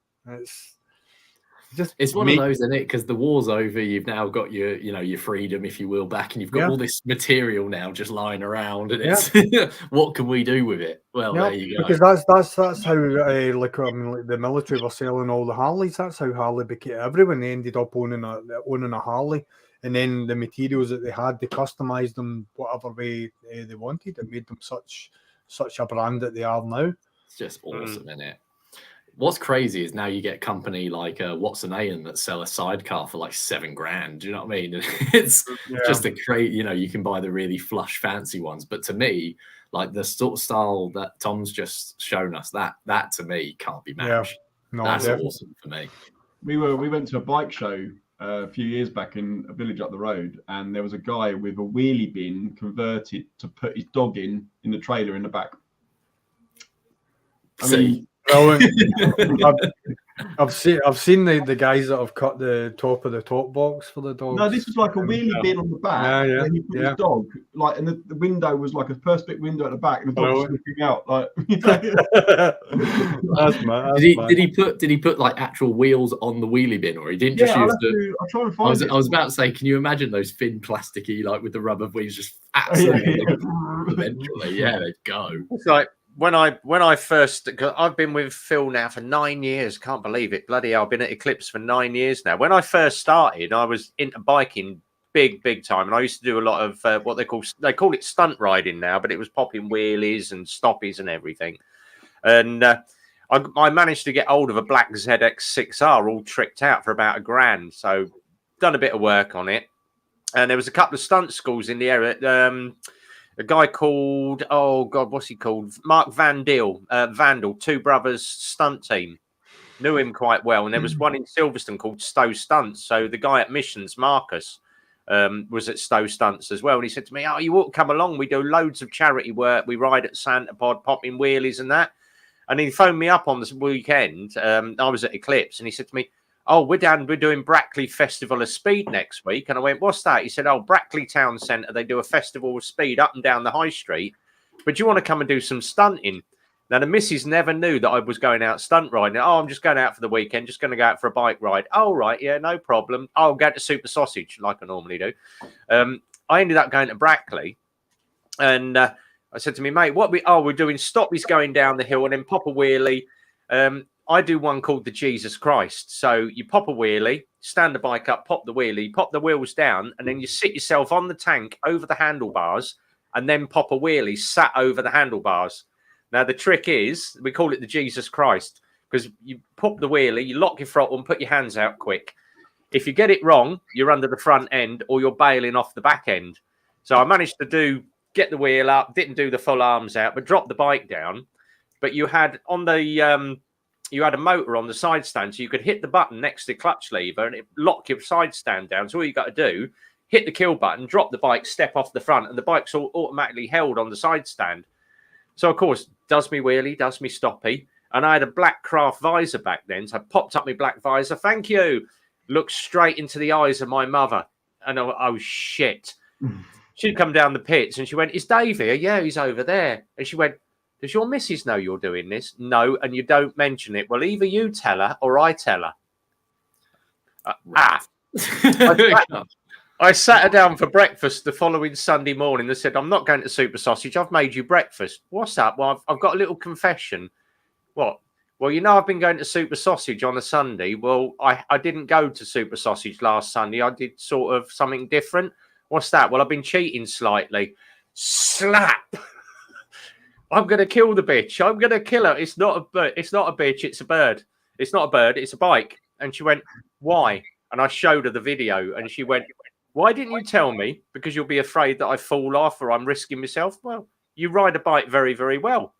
It's one of those, isn't it? Because the war's over, you've now got your freedom, if you will, back, and you've got all this material now just lying around, and it's what can we do with it? Well, there you go. Because that's how like the military were selling all the Harleys. That's how Harley became. Everyone ended up owning a Harley, and then the materials that they had, they customized them whatever way they wanted. It made them such a brand that they are now. It's just awesome, isn't it? What's crazy is now you get a company like Watson Aon that sell a sidecar for like $7,000. Do you know what I mean? It's just a great, you know, you can buy the really flush, fancy ones. But to me, like the sort of style that Tom's just shown us, that to me can't be matched. No, that's awesome for me. We went to a bike show a few years back in a village up the road, and there was a guy with a wheelie bin converted to put his dog in the trailer in the back. I mean, I've seen the guys that have cut the top of the top box for the dog. no, this was like a wheelie bin on the back. Yeah, and he put his dog, like, and the window was like a perspex window at the back, and the dog was looking out, like. That's mad. Did he put like actual wheels on the wheelie bin, or he didn't just use the? I'll try and find it. I was about to say, can you imagine those thin plasticky, like with the rubber wheels, just absolutely eventually, they'd go. It's like when I first, cause I've been with Phil now for 9 years. Can't believe it. Bloody hell, I've been at Eclipse for 9 years now. When I first started, I was into biking big time, and I used to do a lot of what they call it stunt riding now, but it was popping wheelies and stoppies and everything. And I managed to get hold of a black ZX6R all tricked out for about $1,000. So done a bit of work on it, and there was a couple of stunt schools in the area. A guy called, oh God, what's he called? Mark Vandal, Two Brothers Stunt Team. Knew him quite well. And there was one in Silverstone called Stowe Stunts. So the guy at Missions, Marcus, was at Stowe Stunts as well. And he said to me, oh, you ought to come along. We do loads of charity work. We ride at Santa Pod, popping wheelies and that. And he phoned me up on this weekend. I was at Eclipse, and he said to me, oh, we're doing Brackley Festival of Speed next week. And I went, what's that? He said, oh, Brackley Town Centre, they do a festival of speed up and down the high street. But do you want to come and do some stunting? Now, the missus never knew that I was going out stunt riding. Oh, I'm just going out for the weekend, just going to go out for a bike ride. Oh, right, yeah, no problem. I'll go to Super Sausage, like I normally do. I ended up going to Brackley, and I said to me, mate, we're doing stoppies going down the hill and then pop a wheelie. I do one called the Jesus Christ. So you pop a wheelie, stand the bike up, pop the wheelie, pop the wheels down, and then you sit yourself on the tank over the handlebars, and then pop a wheelie sat over the handlebars. Now, the trick is, we call it the Jesus Christ, because you pop the wheelie, you lock your throttle and put your hands out quick. If you get it wrong, you're under the front end or you're bailing off the back end. So I managed to get the wheel up, didn't do the full arms out, but dropped the bike down. But you had on the... you had a motor on the side stand, so you could hit the button next to the clutch lever and it lock your side stand down. So all you got to do, hit the kill button, drop the bike, step off the front, and the bike's all automatically held on the side stand. So, of course, does me wheelie, does me stoppy. And I had a black craft visor back then, so I popped up my black visor. Thank you. Looked straight into the eyes of my mother. And oh, shit. She'd come down the pits and she went, is Dave here? Yeah, he's over there. And she went, does your missus know you're doing this? No, and you don't mention it. Well, either you tell her or I tell her. I sat her down for breakfast the following Sunday morning and said, I'm not going to Super Sausage. I've made you breakfast. What's up? Well, I've got a little confession. What? Well, you know, I've been going to Super Sausage on a Sunday. Well, I didn't go to Super Sausage last Sunday. I did sort of something different. What's that? Well, I've been cheating slightly. Slap. I'm going to kill the bitch. I'm going to kill her. It's not a bitch. It's a bird. It's not a bird. It's a bike. And she went, why? And I showed her the video and she went, why didn't you tell me? Because you'll be afraid that I fall off or I'm risking myself. Well, you ride a bike very, very well.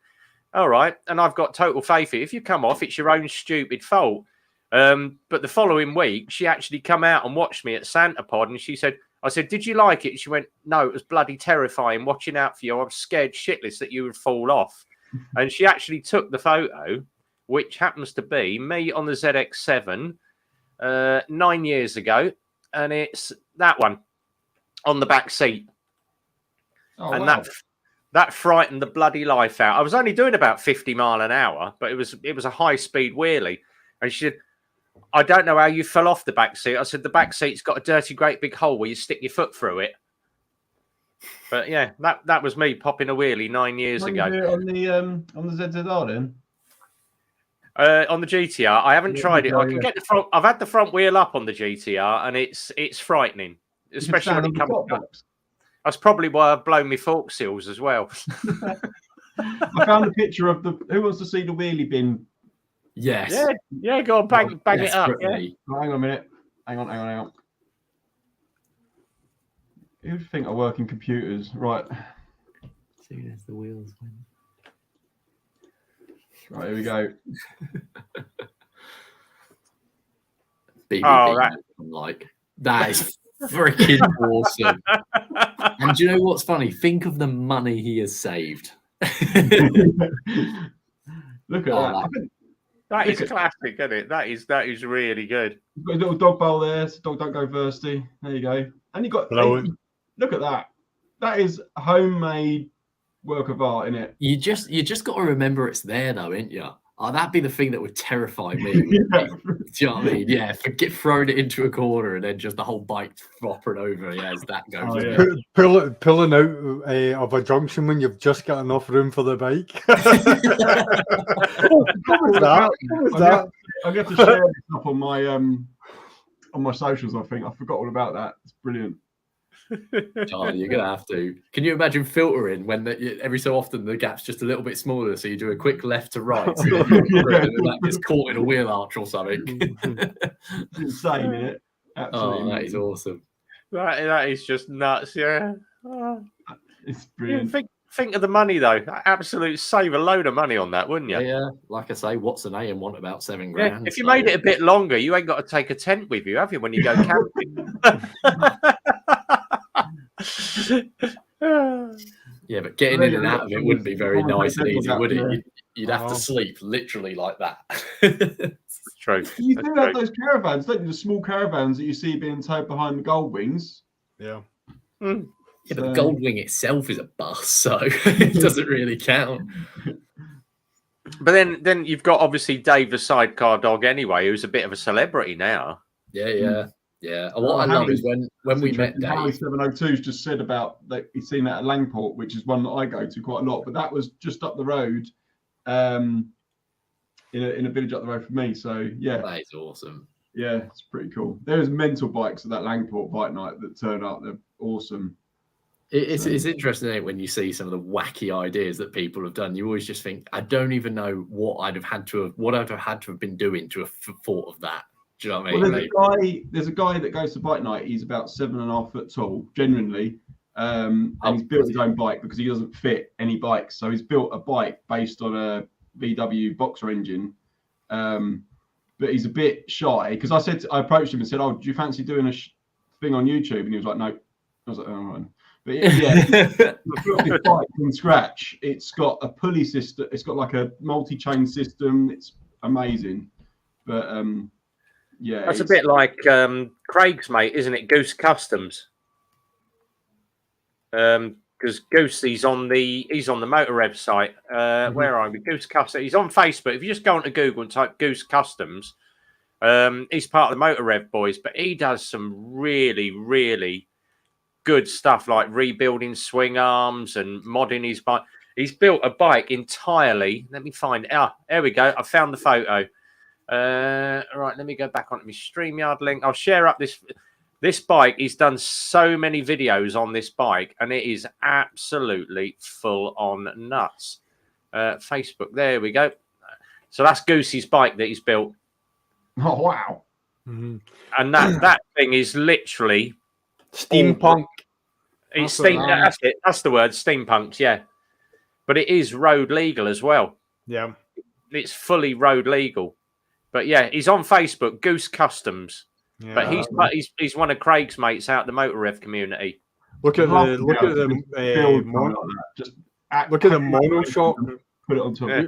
All right. And I've got total faith in you. If you come off, it's your own stupid fault. But the following week, she actually come out and watched me at Santa Pod and she said, I said, did you like it? She went, no, it was bloody terrifying watching out for you. I was scared shitless that you would fall off. And she actually took the photo, which happens to be me on the ZX7 9 years ago. And it's that one on the back seat. Oh, and wow. that frightened the bloody life out. I was only doing about 50 mile an hour, but it was a high speed wheelie. And she said, I don't know how you fell off the back seat. I said, the back seat's got a dirty, great big hole where you stick your foot through it. But yeah, that was me popping a wheelie 9 years ago. On the ZZR then? On the GTR, I haven't tried it. I can get the front. I've had the front wheel up on the GTR, and it's frightening. especially when it comes. box. That's probably why I've blown my fork seals as well. I found a picture of the. Who wants to see the wheelie bin? Yes. Yeah. Go on, bang it up. Yeah. Oh, hang on a minute. Hang on. Who'd think I work in computers? Right. See, there's the wheels. Right, here we go. Like that is freaking awesome. And do you know what's funny? Think of the money he has saved. Look at that. That is classic, isn't it? That is really good. You've got a little dog bowl there, so dog don't go thirsty. There you go. And you got look at that. That is a homemade work of art, isn't it? You just got to remember it's there though, ain't you? Oh, that'd be the thing that would terrify me. Do you know what I mean? Yeah, forget throwing it into a corner and then just the whole bike flopping over. Yeah, as that goes. Pulling out of a junction when you've just got enough room for the bike. I'll get to share this up on my socials. I think I forgot all about that. It's brilliant. Oh, you're gonna have to. Can you imagine filtering when every so often the gap's just a little bit smaller, so you do a quick left to right, so that gets caught in a wheel arch or something. It's insane, isn't it? Absolutely. Oh, that is awesome. That is just nuts. Yeah, it's brilliant. Think of the money though. Absolute save a load of money on that, wouldn't you? Yeah, like I say, what's an A and want about $7 grand. Yeah, if you made it a bit longer, you ain't got to take a tent with you, have you? When you go camping. Yeah, but getting in and out of it wouldn't be very nice and easy, would it? You'd have to sleep literally like that. It's true. You do have those caravans, don't you? The small caravans that you see being towed behind the gold wings. Yeah. Mm. Yeah, but the gold wing itself is a bus, so it doesn't really count. But then you've got obviously Dave the sidecar dog anyway, who's a bit of a celebrity now. Yeah. And what I love is when we met Dave. Harry 702's just said about that he's seen that at Langport, which is one that I go to quite a lot, but that was just up the road, in a village up the road from me. So yeah, that is awesome. Yeah, it's pretty cool. There's mental bikes at that Langport bike night that turn up. They're awesome. It's interesting, isn't it, when you see some of the wacky ideas that people have done. You always just think, I don't even know what I'd have had to have been doing to have thought of that. Do you know what I mean? Well, there's a guy that goes to bike night. He's about 7.5 foot tall, genuinely, and he's built his own bike because he doesn't fit any bikes. So he's built a bike based on a VW Boxer engine, but he's a bit shy because I approached him and said, "Oh, do you fancy doing a thing on YouTube?" And he was like, "No." I was like, "Oh, right." But yeah, built this bike from scratch. It's got a pulley system. It's got like a multi-chain system. It's amazing. But yeah, that's a bit like Craig's mate, isn't it? Goose Customs. Because Goose, he's on the Motorrev site. Where are we? Goose Customs. He's on Facebook. If you just go onto Google and type Goose Customs, he's part of the Motorrev boys. But he does some really, really good stuff like rebuilding swing arms and modding his bike. He's built a bike entirely. Let me find. There we go. I found the photo. Right, let me go back onto my StreamYard link. I'll share up this bike. He's done so many videos on this bike, and it is absolutely full on nuts. Facebook. There we go. So that's Goosey's bike that he's built. Oh wow! Mm-hmm. And that thing is literally steampunk. It's that's it. That's the word, steampunk. Yeah, but it is road legal as well. Yeah, it's fully road legal. But yeah, he's on Facebook, Goose Customs. Yeah, but he's one of Craig's mates out the Motorrev community. Look at the monoshock. Put it on top. Yeah.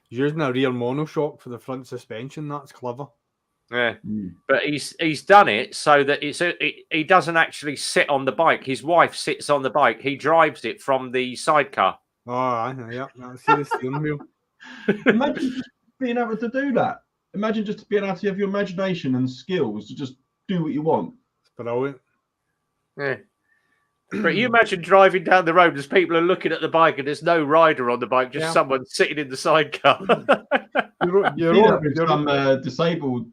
Using a rear monoshock for the front suspension. That's clever. Yeah, but he's done it so that he doesn't actually sit on the bike. His wife sits on the bike. He drives it from the sidecar. Oh, yeah, that's the steering wheel. Imagine just being able to do that. Imagine just being able to have your imagination and skills to just do what you want. It's brilliant. Yeah. But you imagine driving down the road as people are looking at the bike and there's no rider on the bike, just someone sitting in the sidecar. You're some disabled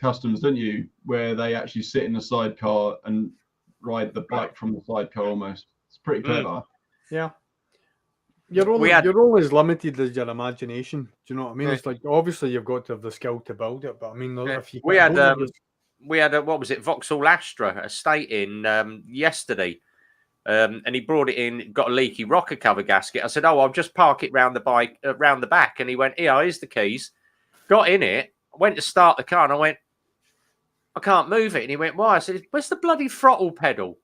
customs, don't you? Where they actually sit in the sidecar and ride the bike from the sidecar almost. It's pretty clever. Yeah. You're always limited as your imagination. Do you know what I mean? It's like obviously you've got to have the skill to build it, but I mean, if you we had a what was it, Vauxhall Astra estate in yesterday, and he brought it in, got a leaky rocker cover gasket. I said, "Oh, I'll just park it round the bike, round the back," and he went, "Yeah, here's the keys." Got in it, went to start the car, and I went, "I can't move it." And he went, "Why?" I said, "Where's the bloody throttle pedal?"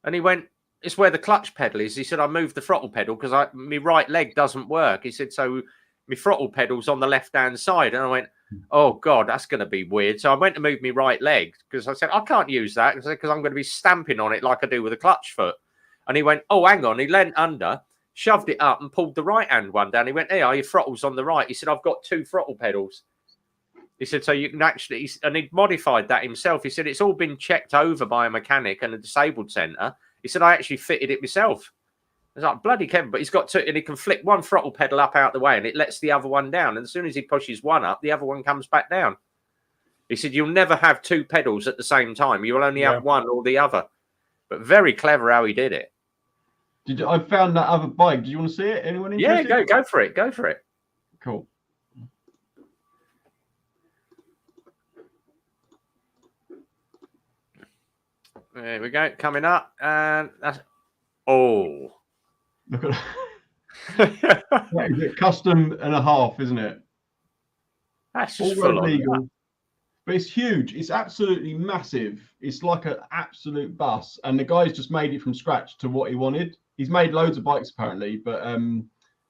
And he went, "It's where the clutch pedal is." He said, "I moved the throttle pedal because my right leg doesn't work." He said, "So my throttle pedal's on the left-hand side." And I went, "Oh, God, that's going to be weird." So I went to move my right leg because I said, "I can't use that because I'm going to be stamping on it like I do with a clutch foot." And he went, "Oh, hang on." He leant under, shoved it up and pulled the right-hand one down. He went, "Hey, your throttle's on the right." He said, "I've got 2 throttle pedals." He said, "So you can actually," and he modified that himself. He said, "It's all been checked over by a mechanic and a disabled centre." He said, "I actually fitted it myself." I was like, "Bloody Kevin," but he's got 2, and he can flick one throttle pedal up out the way and it lets the other one down. And as soon as he pushes one up, the other one comes back down. He said, "You'll never have 2 pedals at the same time. You will only have one or the other." But very clever how he did it. I found that other bike. Do you want to see it? Anyone interested? Yeah, go for it. Go for it. Cool. There we go. Coming up. And that's... Oh. Look at that. That is a custom and a half, isn't it? That's just all full on. legal. But it's huge. It's absolutely massive. It's like an absolute bus. And the guy's just made it from scratch to what he wanted. He's made loads of bikes apparently, but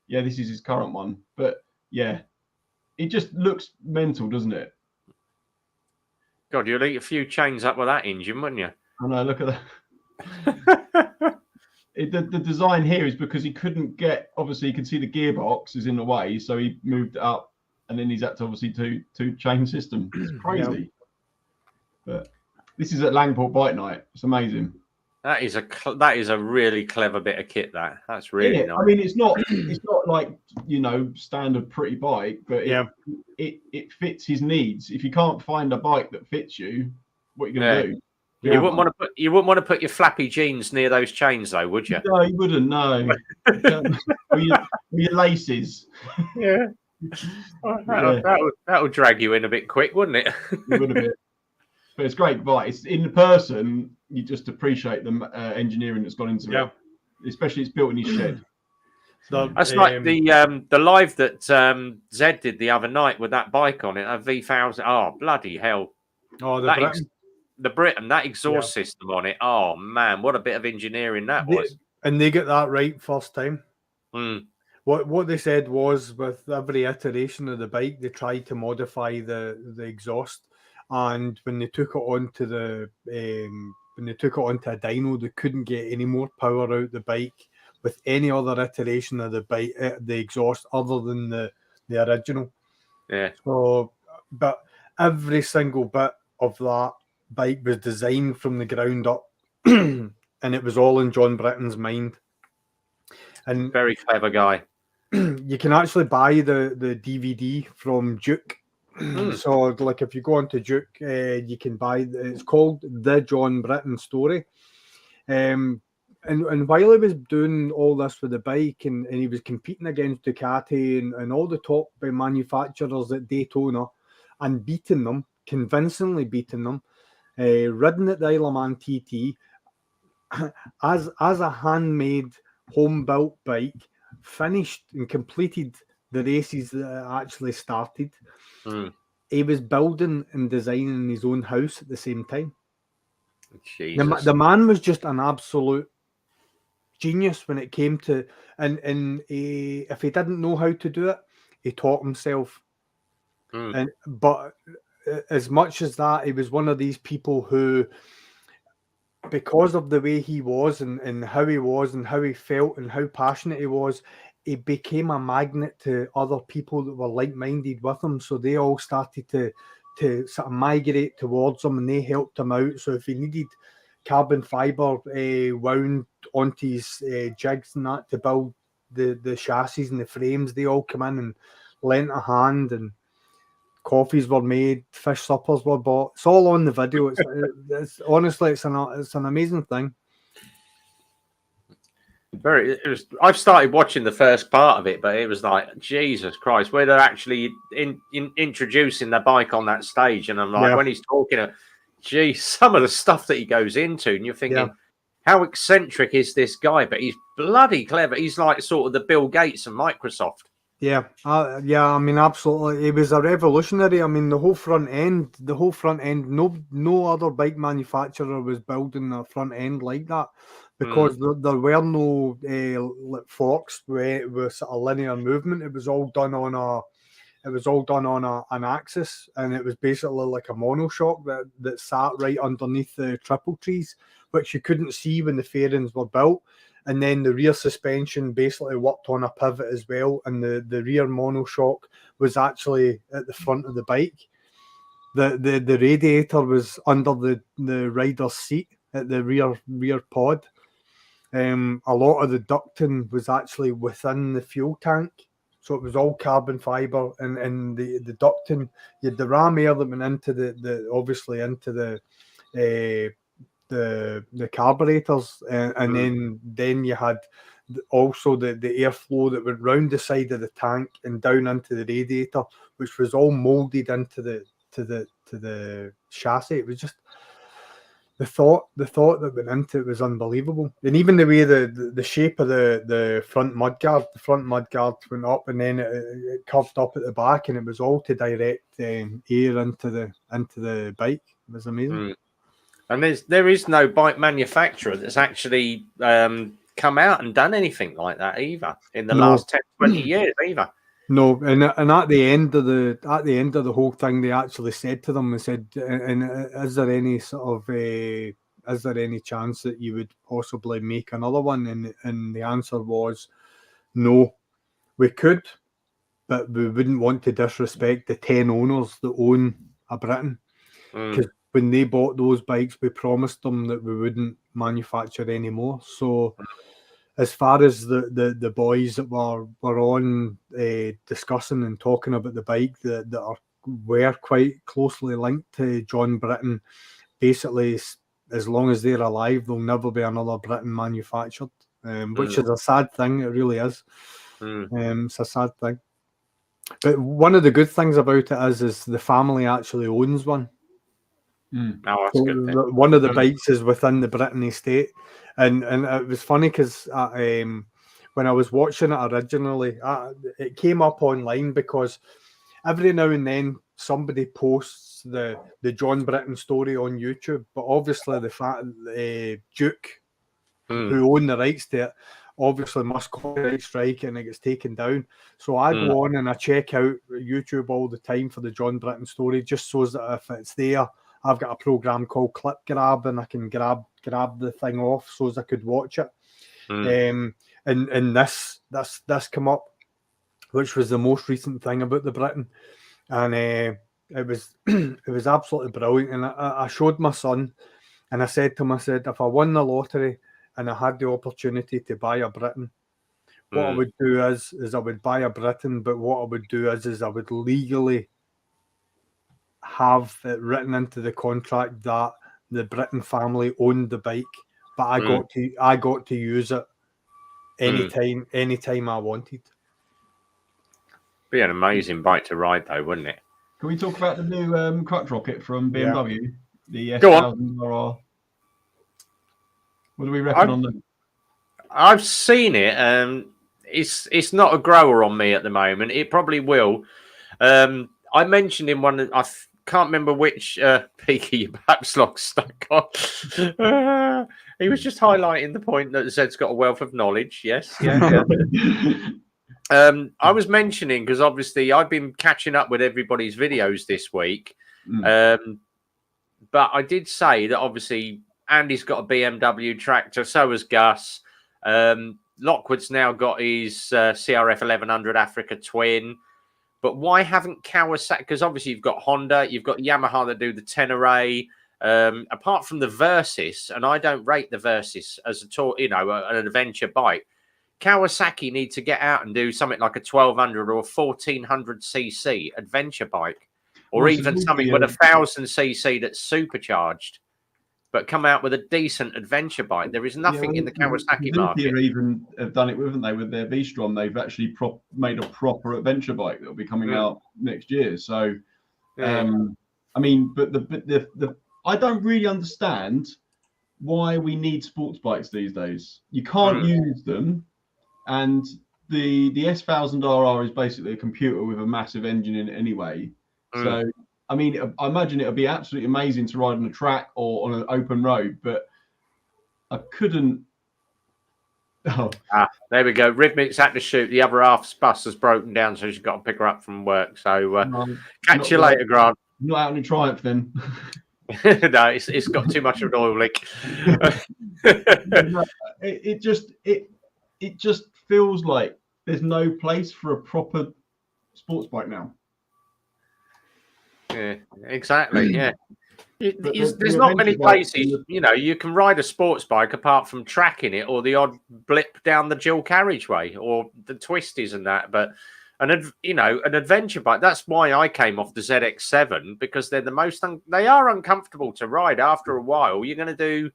yeah, this is his current one. But yeah, it just looks mental, doesn't it? God, you'd eat a few chains up with that engine, wouldn't you? I know, look at that. The design here is because he couldn't get, obviously you can see the gearbox is in the way, so he moved it up and then he's had to obviously two chain system. It's crazy. Yeah. But this is at Langport Bike Night. It's amazing. That is a really clever bit of kit. That's really nice. I mean, it's not like, you know, standard pretty bike, but it fits his needs. If you can't find a bike that fits you, what are you gonna do? You wouldn't want to put your flappy jeans near those chains, though, would you? No, you wouldn't. No, or your laces. Yeah, that'll drag you in a bit quick, wouldn't it? It would a bit. But it's great bike. It's in the person. You just appreciate the engineering that's gone into it. Especially it's built in his shed. That's like the live that Zed did the other night with that bike on it, a V1000. Oh, bloody hell! Oh, the Britton, that exhaust system on it. Oh man, what a bit of engineering that was! And they get that right first time. Mm. What they said was, with every iteration of the bike, they tried to modify the exhaust, and when they took it onto a dyno, they couldn't get any more power out the bike with any other iteration of the bike, the exhaust, other than the original. Yeah. So, but every single bit of that bike was designed from the ground up, and it was all in John Britton's mind. And very clever guy. You can actually buy the DVD from Duke. So, like, if you go onto Duke, you can buy. It's called The John Britton Story. And while he was doing all this with the bike, and he was competing against Ducati and all the top manufacturers at Daytona, and beating them, convincingly beating them, ridden at the Isle of Man TT as a handmade, home-built bike, finished and completed the races that actually started. He was building and designing his own house at the same time. The man was just an absolute genius when it came to, and if he didn't know how to do it, he taught himself. But as much as that, he was one of these people who, because of the way he was and how he was and how he felt and how passionate he was, he became a magnet to other people that were like-minded with him. So they all started to sort of migrate towards him, and they helped him out. So if he needed carbon fiber wound onto his jigs and that to build the chassis and the frames, they all come in and lent a hand. And coffees were made, fish suppers were bought. It's all on the video. It's honestly, it's an amazing thing. I've started watching the first part of it, but it was like, Jesus Christ, where they're actually introducing the bike on that stage, and I'm like, when he's talking, geez, some of the stuff that he goes into, and you're thinking, how eccentric is this guy? But he's bloody clever. He's like sort of the Bill Gates of Microsoft. Yeah, I mean, absolutely. It was a revolutionary. I mean, the whole front end. No other bike manufacturer was building a front end like that, because there were no forks with sort of linear movement. It was all done on an axis, and it was basically like a monoshock that sat right underneath the triple trees, which you couldn't see when the fairings were built. And then the rear suspension basically worked on a pivot as well, and the rear monoshock was actually at the front of the bike. The radiator was under the rider's seat at the rear pod. A lot of the ducting was actually within the fuel tank, so it was all carbon fiber, and the ducting, you had the ram air that went into obviously into the carburetors, and then you had also the airflow that went round the side of the tank and down into the radiator, which was all molded into the chassis. It was just the thought that went into it was unbelievable. And even the way the shape of the front mudguard went up, and then it curved up at the back, and it was all to direct air into the bike. It was amazing. And there is no bike manufacturer that's actually come out and done anything like that either in the last 10, 20 years either. No, and at the end of the whole thing, they actually said to them, they said, and is there any chance that you would possibly make another one? And the answer was no, we could, but we wouldn't want to disrespect the 10 owners that own a Britton, because when they bought those bikes, we promised them that we wouldn't manufacture any more. So as far as the boys that were on discussing and talking about the bike that were quite closely linked to John Britton, basically, as long as they're alive, there'll never be another Britton manufactured, which is a sad thing. It really is. It's a sad thing. But one of the good things about it is the family actually owns one. Oh, that's good. One of the bikes is within the Britton estate, and it was funny because when I was watching it originally, it came up online because every now and then somebody posts the John Britton story on YouTube, but obviously the Duke, who own the rights to it, obviously must copyright strike, and it gets taken down. So I go on and I check out YouTube all the time for the John Britton story, just so that if it's there, I've got a program called Clip Grab, and I can grab the thing off so as I could watch it. And this come up, which was the most recent thing about the Britton, and it was absolutely brilliant. And I showed my son, and I said to him, if I won the lottery and I had the opportunity to buy a Britton, what I would do is I would buy a Britton, but what I would do is I would legally have it written into the contract that the Britton family owned the bike, but I got to use it anytime I wanted. Be an amazing bike to ride, though, wouldn't it? Can we talk about the new crutch rocket from BMW? The S1000RR. What do we reckon on them? I've seen it. It's not a grower on me at the moment. It probably will. I mentioned in one. I can't remember which peak your perhaps lock stuck on. He was just highlighting the point that Zed's got a wealth of knowledge. Yes, yeah. I was mentioning because obviously I've been catching up with everybody's videos this week, but I did say that obviously Andy's got a BMW tractor, so has Gus. Lockwood's now got his CRF 1100 Africa Twin. But why haven't Kawasaki? Because obviously you've got Honda, you've got Yamaha that do the Tenere. Apart from the Versys, and I don't rate the Versys as an adventure bike. Kawasaki need to get out and do something like a 1200 or 1400 cc adventure bike. or Well, even something with 1,000cc that's supercharged, but come out with a decent adventure bike. There is nothing in the Kawasaki market. Even have done it, haven't they, with their V-Strom? They've actually made a proper adventure bike that will be coming out next year. So, I mean, but the I don't really understand why we need sports bikes these days. You can't use them, and the S1000RR is basically a computer with a massive engine in it anyway. So, I mean, I imagine it would be absolutely amazing to ride on a track or on an open road, but I couldn't. Oh. There we go. Rhythmic's had to shoot. The other half's bus has broken down, so she's got to pick her up from work. So catch you later, Grant. Not out in a Triumph then. No, it's got too much of an oil leak. It just feels like there's no place for a proper sports bike now. Yeah, exactly. Yeah. There's not many places, you know, you can ride a sports bike apart from tracking it or the odd blip down the dual carriageway or the twisties and that. But an adventure bike, that's why I came off the ZX7, because they're the most they are uncomfortable to ride. After a while, you're going to do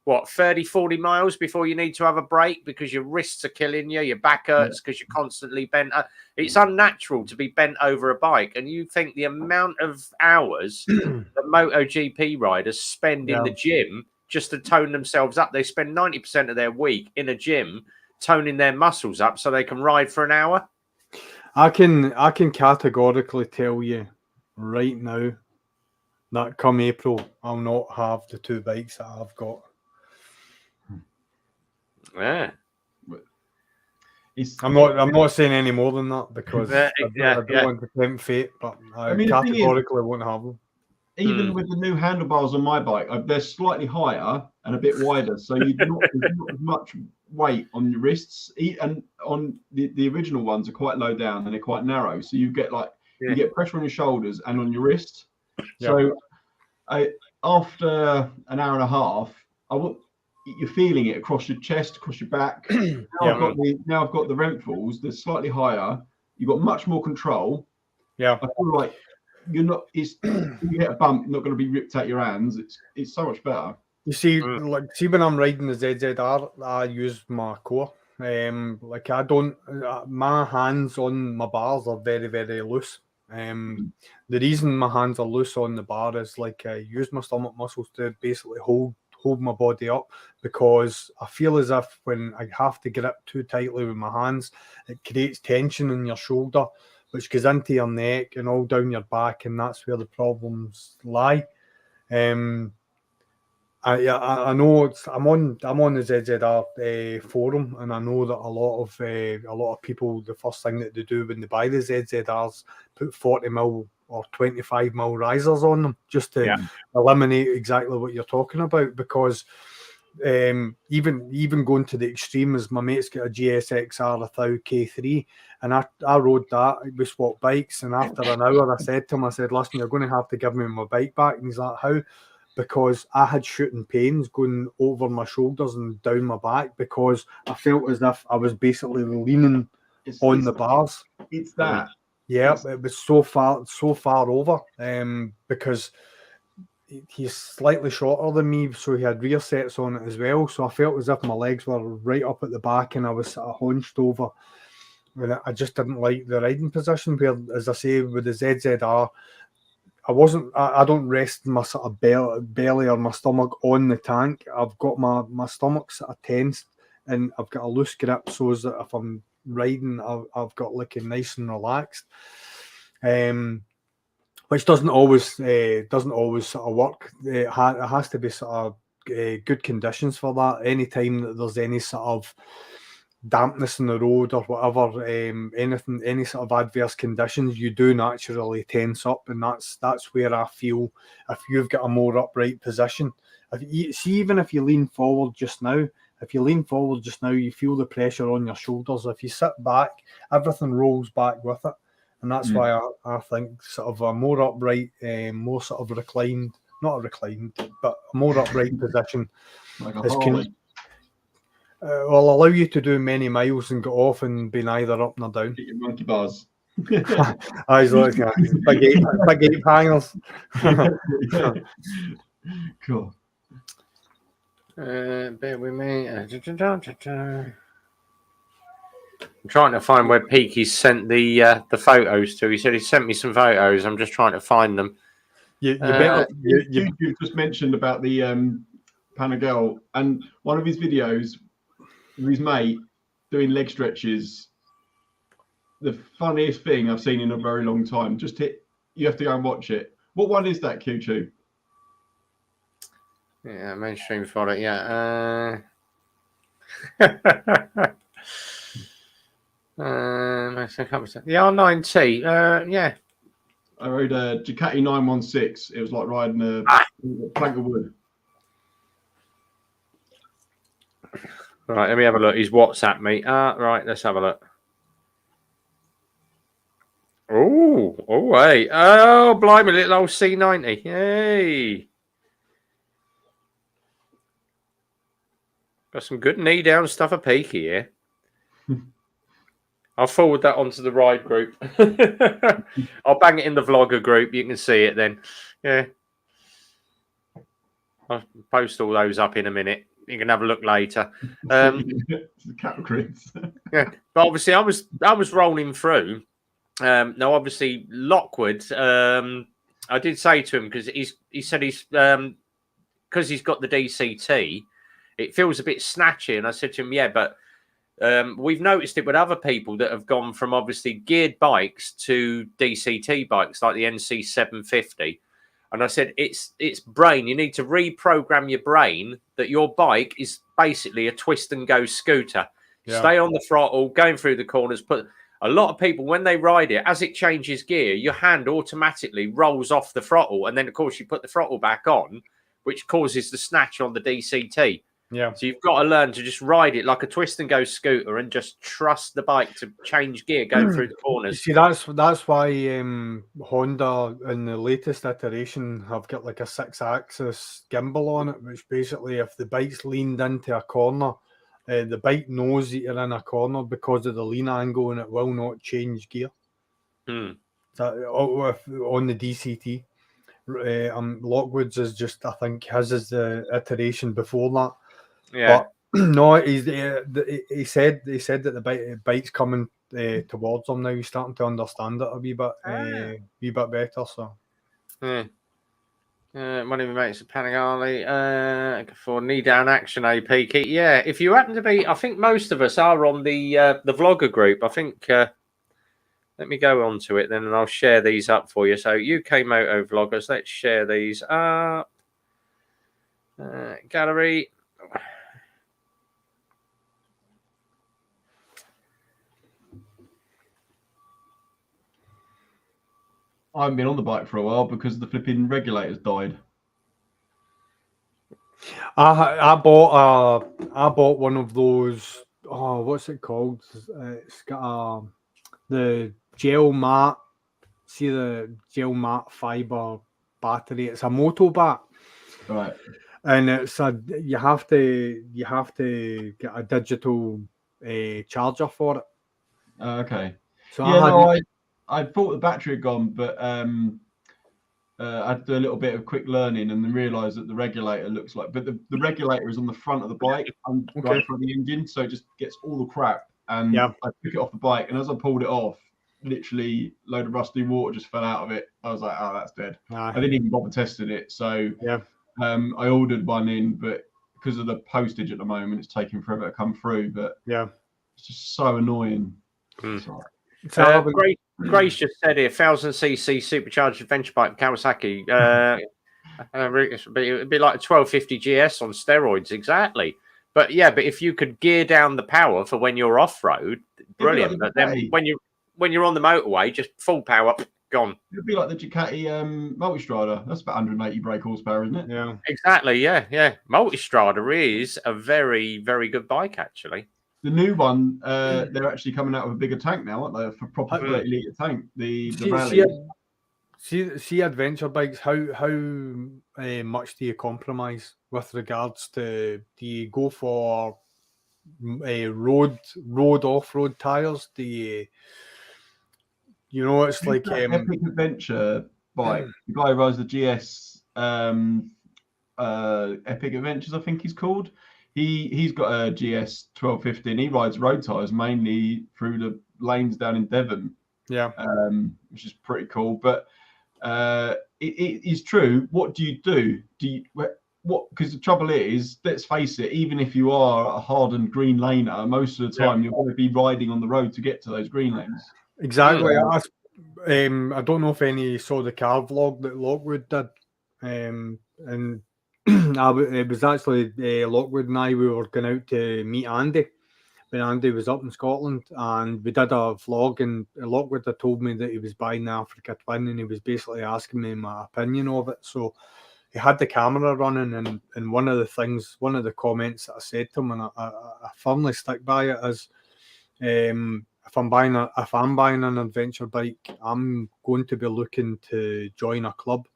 what, 30-40 miles before you need to have a break because your wrists are killing you, your back hurts because you're constantly bent. It's unnatural to be bent over a bike, and you think the amount of hours that MotoGP riders spend in the gym just to tone themselves up. They spend 90% of their week in a gym toning their muscles up so they can ride for an hour. I can categorically tell you right now that come April, I'll not have the two bikes that I've got. Yeah, I'm not saying any more than that because I don't want to tempt fate, but I categorically won't have them. Even with the new handlebars on my bike, they're slightly higher and a bit wider, so there's not as much weight on your wrists. And on the original ones are quite low down and they're quite narrow, so you get you get pressure on your shoulders and on your wrists. So after an hour and a half, you're feeling it across your chest, across your back. Now I've got the Renthals. They're slightly higher. You've got much more control. Yeah, I feel like you're not. You hit a bump, you're not going to be ripped out your hands. It's so much better. You see, see when I'm riding the ZZR, I use my core. I don't. My hands on my bars are very, very loose. The reason my hands are loose on the bar is I use my stomach muscles to basically hold my body up, because I feel as if when I have to grip too tightly with my hands, it creates tension in your shoulder, which goes into your neck and all down your back, and that's where the problems lie. I know I'm on the ZZR forum, and I know that a lot of people, the first thing that they do when they buy the ZZRs, put 40mm or 25mm risers on them just to eliminate exactly what you're talking about. Because even going to the extreme, as my mate's got a GSXR 1000 K3, and I rode that. We swapped bikes, and after an hour, I said to him, listen, you're going to have to give me my bike back. And he's like, how? Because I had shooting pains going over my shoulders and down my back, because I felt as if I was basically leaning on the bars. It's that. Yeah, it was so far over, because he's slightly shorter than me, so he had rear sets on it as well. So I felt as if my legs were right up at the back and I was sort of hunched over. And I just didn't like the riding position, where, as I say, with the ZZR, I don't rest my sort of belly or my stomach on the tank. I've got my stomach sort of tensed, and I've got a loose grip, so that if I'm riding, I've got nice and relaxed, which doesn't always sort of work. It has to be sort of good conditions for that. Anytime that there's any sort of dampness in the road or whatever, any sort of adverse conditions, you do naturally tense up, and that's where I feel, if you've got a more upright position, even if you lean forward just now, you feel the pressure on your shoulders. If you sit back, everything rolls back with it, and that's why I think sort of a more upright, more sort of reclined, not reclined, but a more upright position will allow you to do many miles and get off and be neither up nor down. Get your monkey bars. I was looking at big ape hangers. Yeah. Cool. Bear with me. I'm trying to find where Peaky's sent the photos to. He said he sent me some photos. I'm just trying to find them. You better. You just mentioned about the Piaggio, and one of his videos with his mate doing leg stretches. The funniest thing I've seen in a very long time. You have to go and watch it. What one is that, Q2? Yeah, mainstream for it. Yeah. The R9T. Yeah. I rode a Ducati 916. It was like riding a plank of wood. Right, let me have a look. He's WhatsApp me. Right, let's have a look. Oh, wait. Oh, blimey, little old C90. Hey. Got some good knee down stuff for Peaky here. I'll forward that onto the ride group. I'll bang it in the vlogger group. You can see it then. Yeah. I'll post all those up in a minute. You can have a look later. The Capricorns. Yeah, but obviously I was rolling through. Now, obviously, Lockwood. I did say to him because he said he's because he's got the DCT. It feels a bit snatchy, and I said to him, yeah, but we've noticed it with other people that have gone from obviously geared bikes to DCT bikes like the NC 750. And I said, it's brain. You need to reprogram your brain that your bike is basically a twist and go scooter. Yeah. Stay on the throttle, going through the corners. Put a lot of people when they ride it, as it changes gear, your hand automatically rolls off the throttle, and then of course you put the throttle back on, which causes the snatch on the DCT. Yeah. So you've got to learn to just ride it like a twist and go scooter and just trust the bike to change gear going through the corners. See, that's why Honda in the latest iteration have got like a 6-axis gimbal on it, which basically if the bike's leaned into a corner, the bike knows that you're in a corner because of the lean angle, and it will not change gear. Hmm. So, on the DCT. Lockwood's is just, I think his is the iteration before that. Yeah. But no, he said that the bike's coming towards him now. He's starting to understand it a wee bit better. So yeah. One of my mates at Panigale for knee down action, AP. Yeah, if you happen to be, I think most of us are on the vlogger group. I think let me go on to it then, and I'll share these up for you. So UK Moto Vloggers, let's share these up. Gallery. I haven't been on the bike for a while because the flipping regulators died. I bought one of those. Oh, what's it called? It's got the gel mat. See the gel mat fiber battery. It's a Motorbike, Right. and it's you have to get a digital charger for it. Okay. So yeah, I thought the battery had gone, but I had to do a little bit of quick learning and then realised that the regulator looks like, but the regulator is on the front of the bike and right from the engine, so it just gets all the crap. And I took it off the bike, and as I pulled it off, literally a load of rusty water just fell out of it. I was like, oh, that's dead. I didn't even bother testing it. So I ordered one in, but because of the postage at the moment, it's taking forever to come through. But it's just so annoying. Grace just said here, 1000cc supercharged adventure bike Kawasaki. It'd be like a 1250 GS on steroids, exactly. But but if you could gear down the power for when you're off road, brilliant. But then when you're on the motorway, just full power, gone. It'd be like the Ducati Multistrada. That's about 180 brake horsepower, isn't it? Yeah, exactly. Yeah. Multistrada is a very, very good bike, actually. The new one, they're actually coming out with a bigger tank now, aren't they? For proper 30-litre tank. The rally. See adventure bikes. How much do you compromise with regards to? Do you go for road off-road tires? Do You know, it's like Epic Adventure bike. The guy who rides the GS Epic Adventures, I think he's called. He's got a GS 1250 and he rides road tires mainly through the lanes down in Devon. Yeah. Which is pretty cool. But it is true. What do you do? Because the trouble is, let's face it, even if you are a hardened green laner, most of the time you're going to be riding on the road to get to those green lanes. Exactly. I don't know if any saw the car vlog that Lockwood did, and it was actually Lockwood and I. We were going out to meet Andy when Andy was up in Scotland, and we did a vlog. And Lockwood had told me that he was buying the Africa Twin, and he was basically asking me my opinion of it. So he had the camera running, and one of the comments that I said to him, and I firmly stick by it, is if I'm buying an adventure bike, I'm going to be looking to join a club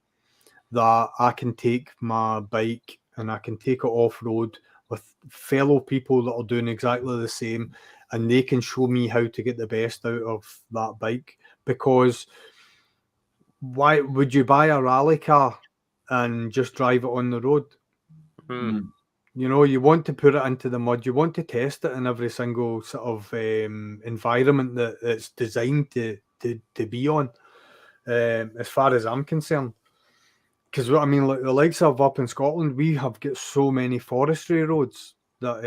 that I can take my bike and I can take it off road with fellow people that are doing exactly the same, and they can show me how to get the best out of that bike. Because why would you buy a rally car and just drive it on the road? You know, you want to put it into the mud. You want to test it in every single sort of environment that it's designed to be on, as far as I'm concerned. Because, I mean, like the likes of up in Scotland, we have got so many forestry roads that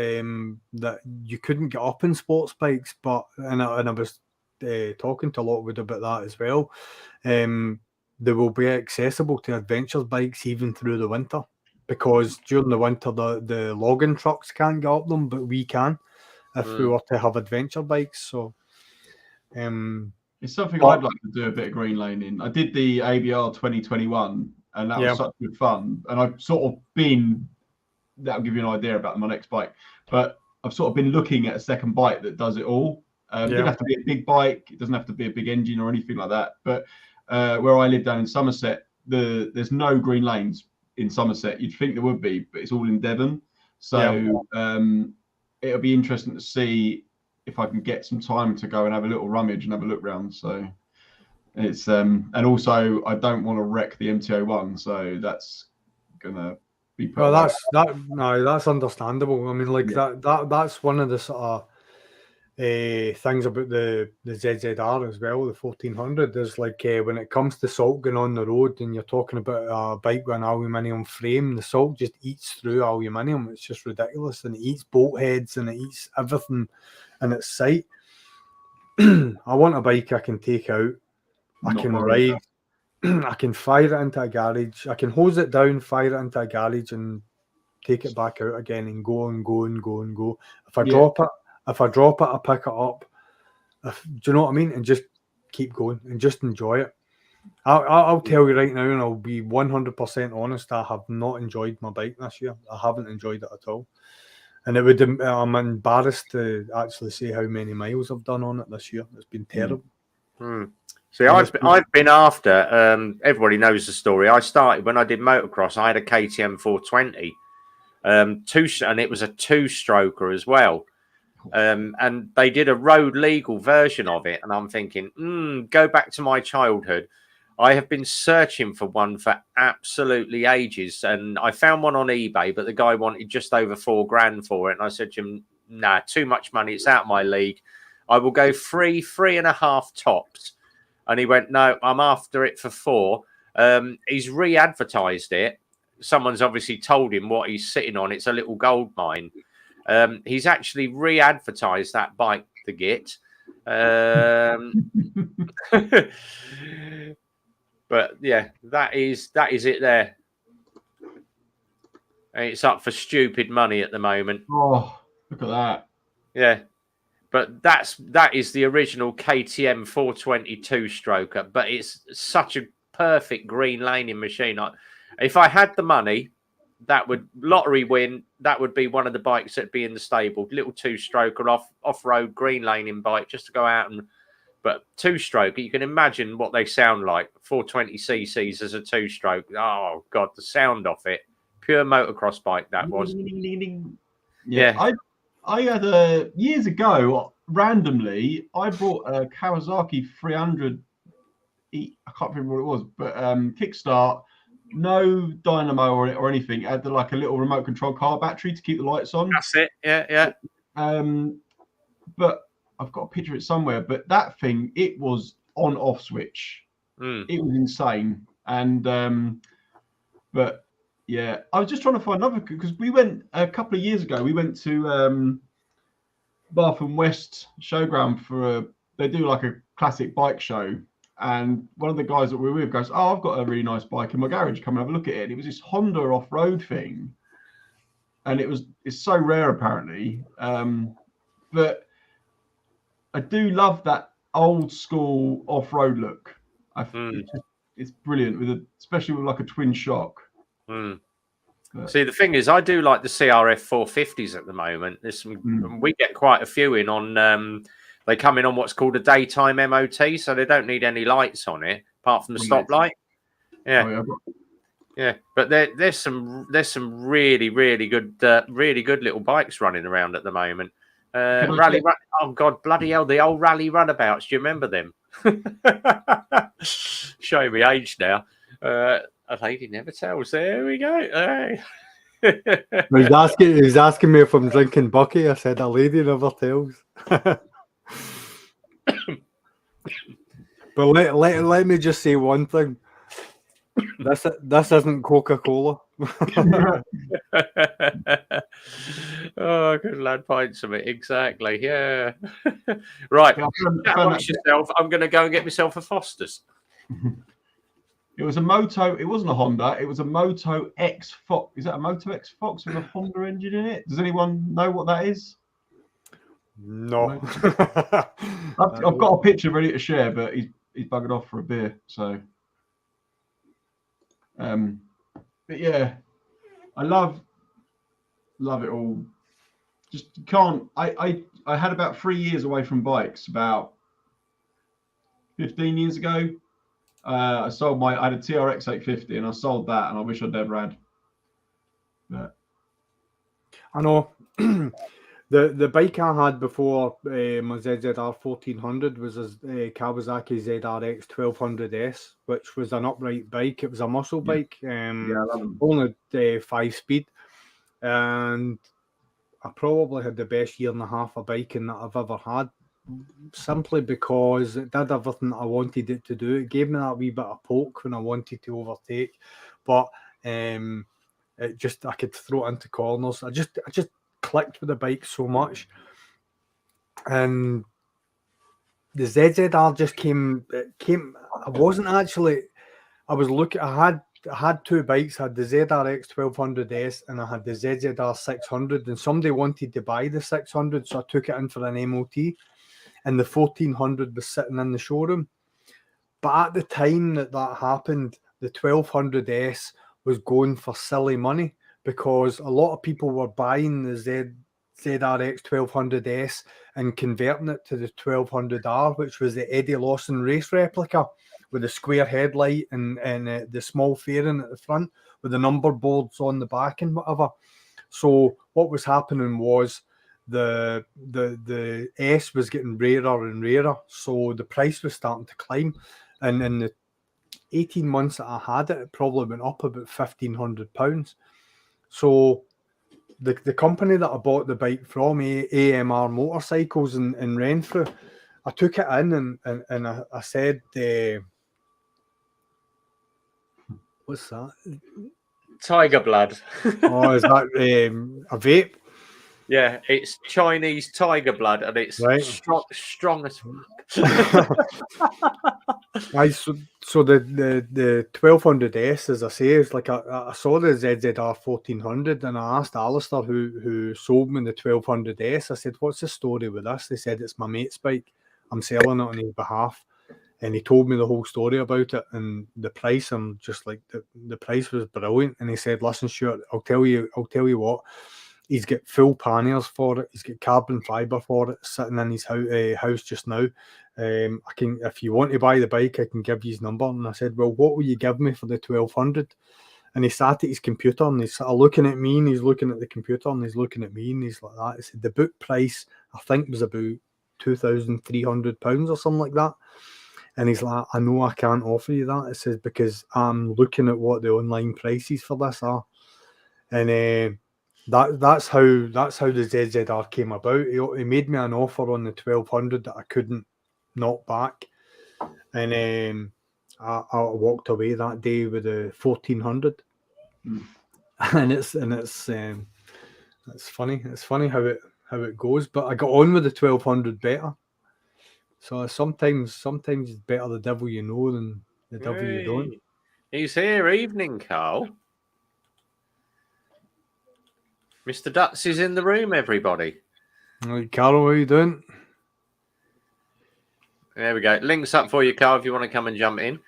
that you couldn't get up in sports bikes. But and I was talking to Lockwood about that as well. They will be accessible to adventure bikes even through the winter, because during the winter the logging trucks can't get up them, but we can if we were to have adventure bikes. So it's something I'd like to do a bit of green laning. I did the ABR 2021 and that was such good fun. And I've sort of been, that'll give you an idea about my next bike, but I've sort of been looking at a second bike that does it all. It doesn't have to be a big bike. It doesn't have to be a big engine or anything like that. But where I live down in Somerset, there's no green lanes in Somerset. You'd think there would be, but it's all in Devon. So it'll be interesting to see if I can get some time to go and have a little rummage and have a look round. So it's and also I don't want to wreck the MT-01, so that's gonna be put well, that's understandable. I mean, like that's one of the sort of things about the ZZR as well, the 1400. There's like when it comes to salt going on the road, and you're talking about a bike with an aluminium frame, the salt just eats through aluminium. It's just ridiculous, and it eats bolt heads and it eats everything in its sight. I want a bike I can take out, I can ride, I can fire it into a garage, I can hose it down, fire it into a garage, and take it back out again, and go and go and go and go. If I drop it, I pick it up. Do you know what I mean? And just keep going and just enjoy it. I'll tell you right now, and I'll be 100% honest, I have not enjoyed my bike this year. I haven't enjoyed it at all. And I'm embarrassed to actually say how many miles I've done on it this year. It's been terrible. See, I've been after, everybody knows the story. I started when I did motocross, I had a KTM 420, and it was a two-stroker as well. And they did a road legal version of it. And I'm thinking, go back to my childhood. I have been searching for one for absolutely ages. And I found one on eBay, but the guy wanted just over $4,000 for it. And I said to him, nah, too much money. It's out of my league. I will go 3.5 tops. And he went, no, I'm after it for $4. He's re-advertised it. Someone's obviously told him what he's sitting on. It's a little gold mine. He's actually re-advertised that bike, the Git. But yeah, that is it there. And it's up for stupid money at the moment. Oh, look at that. Yeah. But that is the original KTM 422 stroker. But it's such a perfect green laning machine. If I had the money, that would lottery win. That would be one of the bikes that'd be in the stable. Little two-stroker off-road green laning bike just to go out and. But two-stroker, you can imagine what they sound like. 420 cc's as a two-stroke. Oh God, the sound off it. Pure motocross bike that was. Yeah. I had years ago randomly I bought a Kawasaki 300 I can't remember what it was, but kickstart, no dynamo or anything. It had like a little remote control car battery to keep the lights on. That's it. Yeah. But I've got a picture of it somewhere. But that thing, it was on-off switch. It was insane. And but yeah, I was just trying to find another, because we went a couple of years ago. We went to Bath and West Showground for they do like a classic bike show. And one of the guys that we were with goes, "Oh, I've got a really nice bike in my garage. Come and have a look at it." And it was this Honda off-road thing, and it's so rare apparently. But I do love that old school off-road look. It's brilliant especially with like a twin shock. See, the thing is, I do like the CRF 450s at the moment. There's some, we get quite a few in on. They come in on what's called a daytime MOT, so they don't need any lights on it apart from the stoplight. Yeah, yeah. But there's some really good little bikes running around at the moment. Oh God, bloody hell! The old rally runabouts. Do you remember them? Showing me age now. A lady never tells. There we go. Hey. He's asking me if I'm drinking Bucky. I said a lady never tells. But let me just say one thing. This isn't Coca-Cola. Oh, good lad, pints of it. Exactly. Yeah. Right. Amongst yourself, I'm going to go and get myself a Foster's. It was a Moto. It wasn't a Honda. It was a Moto X Fox. Is that a Moto X Fox with a Honda engine in it? Does anyone know what that is? No. I've got a picture ready to share, but he's buggered off for a beer. So, but yeah, I love it all. Just can't. I had about 3 years away from bikes about 15 years ago. I had a TRX 850 and I sold that, and I wish I'd never had. But I know. The bike I had before my ZZR 1400 was a Kawasaki ZRX 1200S, which was an upright bike. It was a muscle bike, I love them. only 5-speed, and I probably had the best year and a half of biking that I've ever had, simply because it did everything I wanted it to do. It gave me that wee bit of poke when I wanted to overtake, but it just, I could throw it into corners. I just clicked with the bike so much, and the ZZR just came. I wasn't actually. I was looking. I had two bikes. I had the ZRX 1200S and I had the ZZR 600. And somebody wanted to buy the 600, so I took it in for an MOT. And the 1400 was sitting in the showroom. But at the time that happened, the 1200S was going for silly money, because a lot of people were buying the ZRX 1200S and converting it to the 1200R, which was the Eddie Lawson race replica with the square headlight and the small fairing at the front with the number boards on the back and whatever. So what was happening was the S was getting rarer and rarer, so the price was starting to climb. And in the 18 months that I had it, it probably went up about £1,500. So the company that I bought the bike from, AMR Motorcycles in Renfrew, I took it in and I said, what's that? Tiger blood. Oh, is that a vape? Yeah, it's Chinese tiger blood, and it's right. strong as fuck. So the 1200S, as I say, is like I saw the ZZR 1400, and I asked Alistair who sold me the 1200S. I said, "What's the story with this?" They said, "It's my mate's bike. I'm selling it on his behalf." And he told me the whole story about it and the price. I'm just like, the price was brilliant. And he said, "Listen, Stuart, I'll tell you what. He's got full panniers for it. He's got carbon fibre for it, sitting in his house just now. I can, if you want to buy the bike, I can give you his number." And I said, "Well, what will you give me for the 1200? And he sat at his computer and he's looking at me, and he's looking at the computer, and he's looking at me, and he's like that. He said the book price, I think, was about £2,300 or something like that. And he's like, I know I can't offer you that. It says, because I'm looking at what the online prices for this are. And that's how the ZZR came about. He made me an offer on the 1200 that I couldn't knock back. And I walked away that day with the 1400. And it's funny. It's funny how it goes. But I got on with the 1200 better. So sometimes it's better the devil you know than the devil you don't. He's here. Evening, Carl. Mr. Dutz is in the room, everybody. Hey, Carl, how you doing? There we go. Links up for you, Carl, if you want to come and jump in.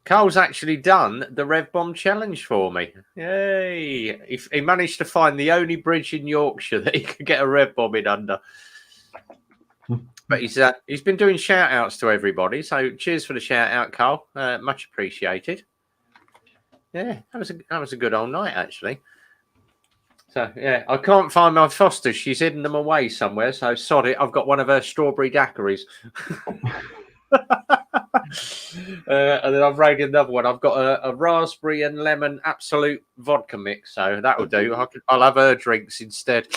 Carl's actually done the Rev Bomb Challenge for me. Yay. He managed to find the only bridge in Yorkshire that he could get a Rev Bomb in under. But he's been doing shout outs to everybody. So cheers for the shout out, Carl. Much appreciated. Yeah, that was a good old night, actually. So yeah, I can't find my Foster's. She's hidden them away somewhere. So sorry, I've got one of her strawberry daiquiris. And then I've raided another one. I've got a raspberry and lemon absolute vodka mix. So that'll do. I'll have her drinks instead.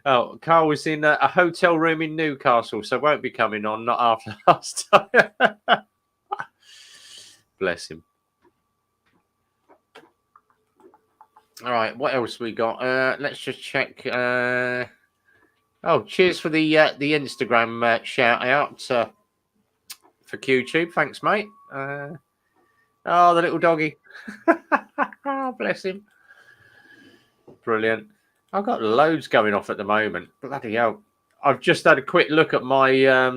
Oh, Carl was in a hotel room in Newcastle, so won't be coming on, not after last time. Bless him. All right, what else we got? Let's just check. Oh, cheers for the Instagram shout out for QTube. Thanks, mate. Oh, the little doggy. Bless him. Brilliant. I've got loads going off at the moment. Bloody hell. I've just had a quick look at my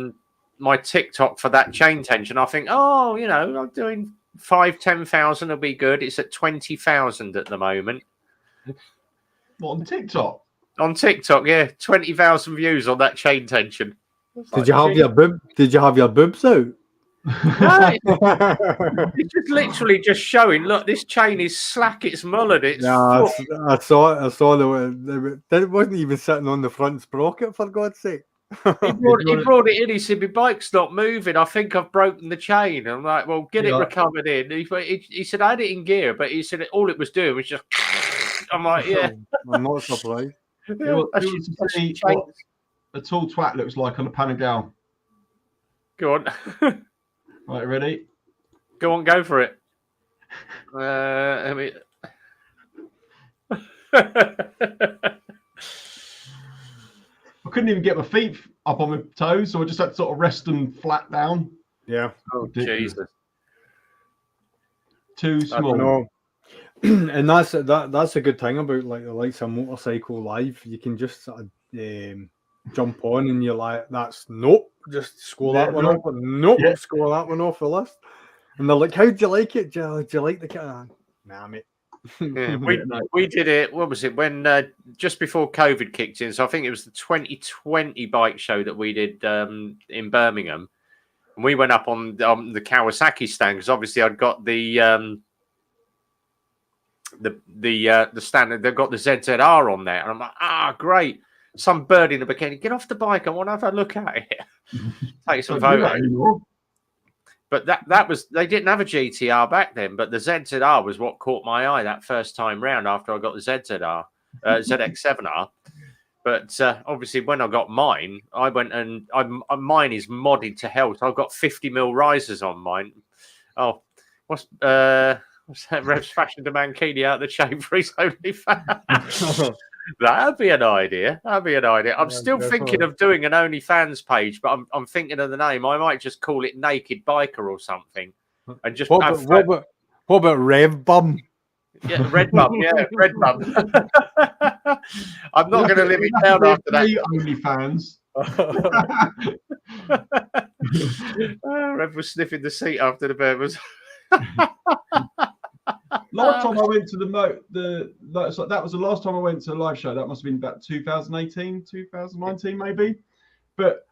my TikTok for that chain tension. I think, oh, you know, I'm doing 5,000-10,000 will be good. It's at 20,000 at the moment. What, on TikTok? On TikTok, yeah. 20,000 views on that chain tension. Did you have your boobs out? No, it's just literally just showing. Look, this chain is slack. It's mullered. It's I saw it wasn't even sitting on the front sprocket, for God's sake. He brought it in. He said, my bike's not moving. I think I've broken the chain. I'm like, well, get it recovered in. He said, I had it in gear, but he said all it was doing was just. I'm like, yeah. I'm not surprised. What a tall twat looks like on a Piaggio. Go on. Right, ready? Go on, go for it. I mean... I couldn't even get my feet up on my toes, so I just had to sort of rest them flat down. Yeah. Oh, Jesus. Too small. And that's a good thing about like the likes of Motorcycle Live. You can just sort of jump on and you're like, that's nope, just score that one off. Nope, score that one off the list. And they're like, how do you like it? Do you like the car? Nah, mate. Yeah, we did it. What was it when just before COVID kicked in? So I think it was the 2020 bike show that we did in Birmingham, and we went up on the Kawasaki stand because obviously I'd got the standard. They've got the ZZR on there, and I'm like, great. Some bird in a bikini, get off the bike. I want to have a look at it. Take some photos. But that was, they didn't have a GTR back then, but the ZZR was what caught my eye that first time round after I got the ZZR, ZX7R. But obviously when I got mine, I went and mine is modded to hell. So I've got 50mm risers on mine. Oh, what's that? Rev's fashioned a mankini out of the chain for his OnlyFans. That'd be an idea. I'm still thinking of doing an OnlyFans page, but I'm thinking of the name. I might just call it Naked Biker or something. And just what about Rev Bum? Yeah, Red Bum. Yeah, Red Bum. I'm not going to live it down after that. OnlyFans. Rev was sniffing the seat after the bird was. Last time I went to that was the last time I went to a live show. That must have been about 2018, 2019 maybe. But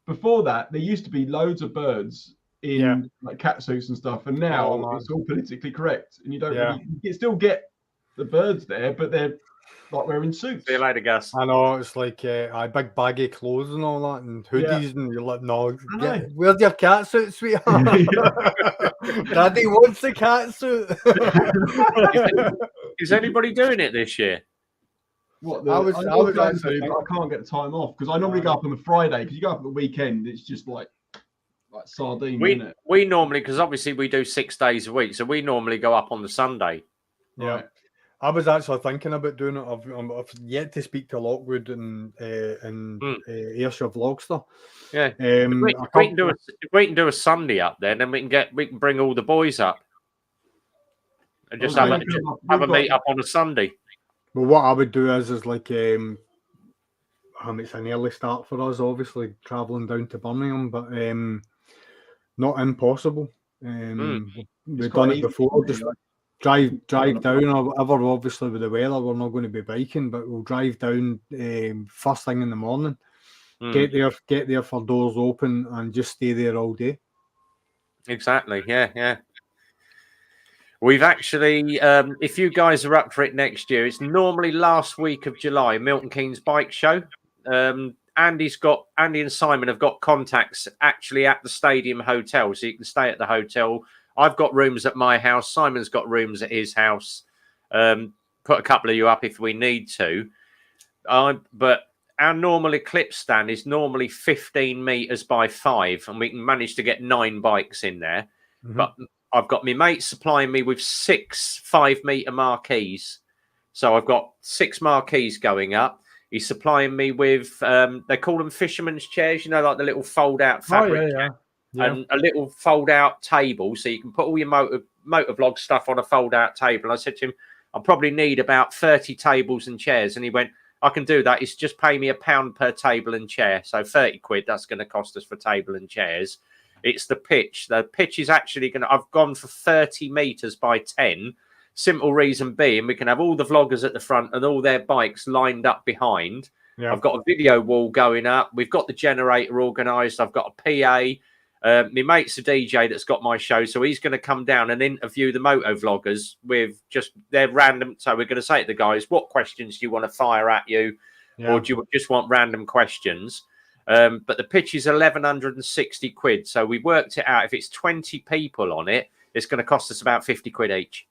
before that, there used to be loads of birds in like cat suits and stuff, and now it's all politically correct, and you don't you can still get the birds there, but they're like wearing suits. See you later, Gus. I know, it's like a big baggy clothes and all that, and hoodies, and you're like, no, where's your cat suit, sweetheart? Daddy wants a cat suit. Is anybody doing it this year? What I was going actually to, but I can't get the time off because I normally go up on the Friday. Because you go up at the weekend, it's just like sardine, isn't it? We normally, because obviously we do 6 days a week, so we normally go up on the Sunday. Yeah. Right. I was actually thinking about doing it. I've yet to speak to Lockwood and Ayrshire Vlogster. Yeah, if we can do a Sunday up there, then we can bring all the boys up and just have a meet up on a Sunday. Well, what I would do is like it's an early start for us, obviously travelling down to Birmingham, but not impossible. We've done it before. Just drive down, or whatever. Obviously, with the weather, we're not going to be biking, but we'll drive down first thing in the morning. Get there for doors open, and just stay there all day. Exactly. Yeah. We've actually, if you guys are up for it next year, it's normally last week of July, Milton Keynes Bike Show. Andy and Simon have got contacts actually at the Stadium Hotel, so you can stay at the hotel. I've got rooms at my house. Simon's got rooms at his house. Put a couple of you up if we need to. But our normal eclipse stand is normally 15 meters by 5, and we can manage to get 9 bikes in there. Mm-hmm. But I've got my mate supplying me with 6 5-meter marquees. So I've got 6 marquees going up. He's supplying me with, they call them fisherman's chairs, you know, like the little fold-out fabric chair. And a little fold-out table, so you can put all your motovlog stuff on a fold-out table. And I said to him, I'll probably need about 30 tables and chairs. And he went, I can do that. It's just pay me £1 per table and chair. So 30 quid, that's going to cost us for table and chairs. It's the pitch. The pitch is actually going to, I've gone for 30 meters by 10. Simple reason being, we can have all the vloggers at the front and all their bikes lined up behind. Yeah. I've got a video wall going up. We've got the generator organised. I've got a PA. My mate's a DJ that's got my show, so he's going to come down and interview the moto vloggers with just their random. So we're going to say to the guys, what questions do you want to fire at you? Yeah. Or do you just want random questions? But the pitch is 1,160 quid. So we worked it out. If it's 20 people on it, it's going to cost us about 50 quid each.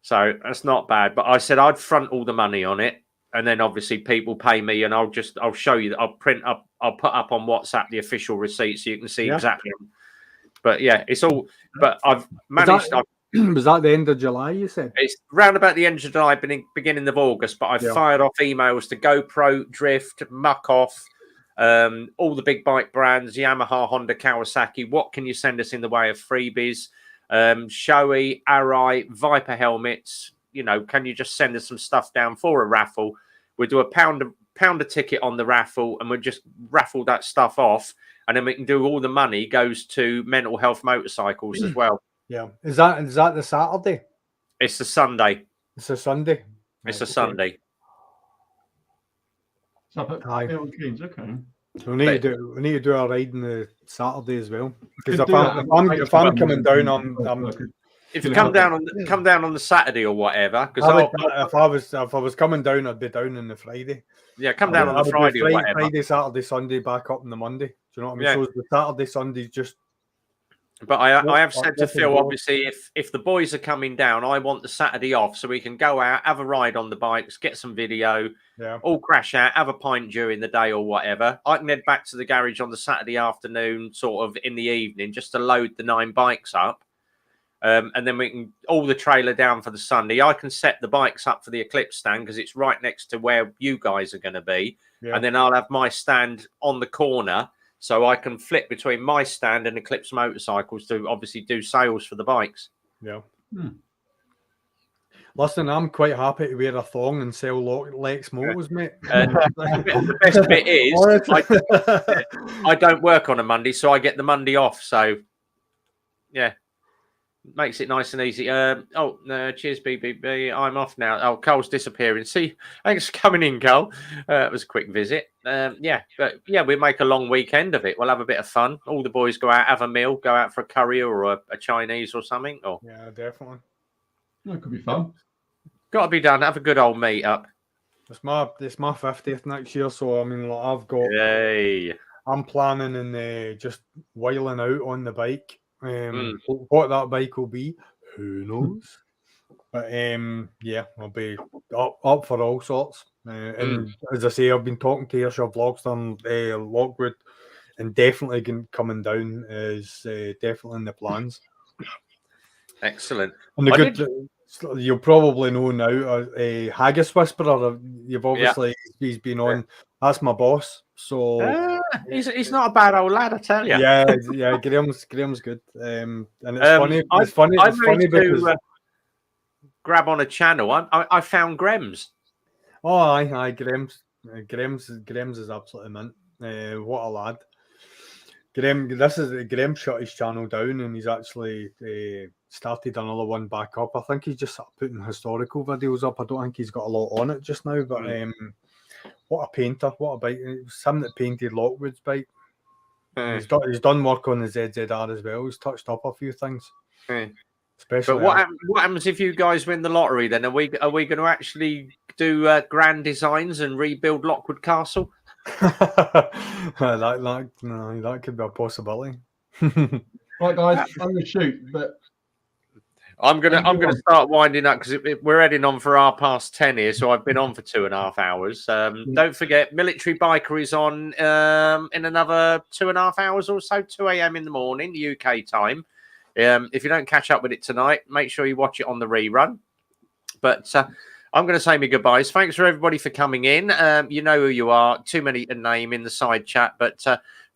So that's not bad. But I said I'd front all the money on it. And then obviously people pay me, and I'll show you that I'll put up on WhatsApp the official receipt so you can see exactly. But yeah, it's all. But I've managed. Was that the end of July? You said it's round about the end of July, beginning of August. But I've fired off emails to GoPro, Drift, Muck Off, all the big bike brands, Yamaha, Honda, Kawasaki. What can you send us in the way of freebies? Shoei, Arai, Viper helmets. You know, can you just send us some stuff down for a raffle? We'll do a pound a ticket on the raffle, and we'll just raffle that stuff off, and then we can do all the money goes to mental health motorcycles as well. Yeah, is that the Saturday? It's the Sunday. It's a Sunday. It's a Sunday. Okay. So we need to do a ride on the Saturday as well. Because if I'm coming down, I'm if you come down on the Saturday or whatever, because if I was coming down, I'd be down on the Friday. Yeah, come down on the Friday or whatever. Friday, Saturday, Sunday, back up on the Monday. Do you know what I mean? Yeah. So the Saturday, Sunday, just. But I have said to Phil, obviously, if the boys are coming down, I want the Saturday off so we can go out, have a ride on the bikes, get some video, all crash out, have a pint during the day or whatever. I can head back to the garage on the Saturday afternoon, sort of in the evening, just to load the 9 bikes up. And then we can all the trailer down for the Sunday. I can set the bikes up for the Eclipse stand because it's right next to where you guys are going to be. Yeah. And then I'll have my stand on the corner so I can flip between my stand and Eclipse motorcycles to obviously do sales for the bikes. Yeah. Listen, I'm quite happy to wear a thong and sell Lex motors, mate. The best bit is I don't work on a Monday, so I get the Monday off. So, yeah. Makes it nice and easy. No, cheers, BBB. I'm off now. Oh, Cole's disappearing. See, thanks for coming in, Cole. It was a quick visit. But we make a long weekend of it. We'll have a bit of fun. All the boys go out, have a meal, go out for a curry or a Chinese or something. Or yeah, definitely. That could be fun. Got to be done. Have a good old meet up. It's my 50th next year, so I mean, like, I've got. Yay. I'm planning and just whiling out on the bike. What that bike will be, who knows? But yeah, I'll be up for all sorts. And as I say, I've been talking to Ayrshire Vlogston, Lockwood, and definitely coming down is definitely in the plans. Excellent. And you'll probably know now, Haggis Whisperer. You've obviously he's been on. That's my boss. So he's not a bad old lad, I tell you. Yeah. Graham's good. And it's funny. It's funny because grab on a channel. I found Grems. Oh, aye, Graham's is absolutely mint. What a lad. Graham shut his channel down and he's actually started another one back up. I think he's just putting historical videos up. I don't think he's got a lot on it just now, but what a painter, what a bike. It was him that painted Lockwood's bike. He's done work on the ZZR as well. He's touched up a few things. Especially but what happens if you guys win the lottery then? Are we going to actually do grand designs and rebuild Lockwood Castle? that could be a possibility. Right, guys, I'm gonna shoot, but I'm gonna start winding up because we're heading on for 10:30 here, so I've been on for 2.5 hours. Don't forget, Military Biker is on in another 2.5 hours or so, 2 a.m. in the morning, UK time. If you don't catch up with it tonight, make sure you watch it on the rerun. But I'm going to say my goodbyes. Thanks for everybody for coming in. You know who you are. Too many to name in the side chat, but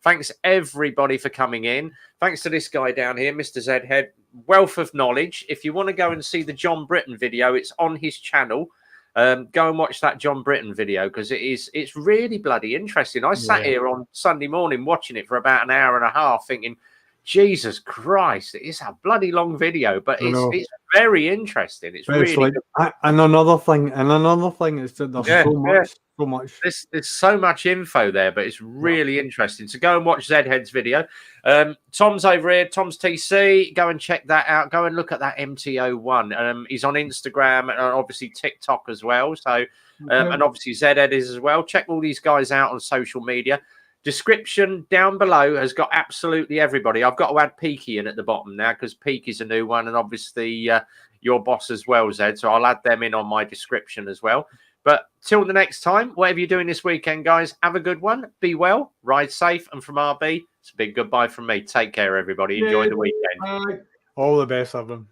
thanks everybody for coming in. Thanks to this guy down here, Mr. Zhead. Wealth of knowledge. If you want to go and see the John Britton video, it's on his channel. Go and watch that John Britton video because it's really bloody interesting. I sat here on Sunday morning watching it for about an hour and a half thinking, Jesus Christ, it's a bloody long video, but it's very interesting. It's really like, and another thing is that there's so much. There's so much info there, but it's really interesting. So go and watch Zhead's video. Tom's over here, Tom's TC. Go and check that out. Go and look at that MT01. He's on Instagram and obviously TikTok as well. So and obviously Zhead is as well. Check all these guys out on social media. Description down below has got absolutely everybody. I've got to add Peaky in at the bottom now because Peaky's a new one and obviously your boss as well, Zed. So I'll add them in on my description as well. But till the next time, whatever you're doing this weekend, guys, have a good one. Be well, ride safe. And from RB, it's a big goodbye from me. Take care, everybody. Enjoy the weekend. All the best of them.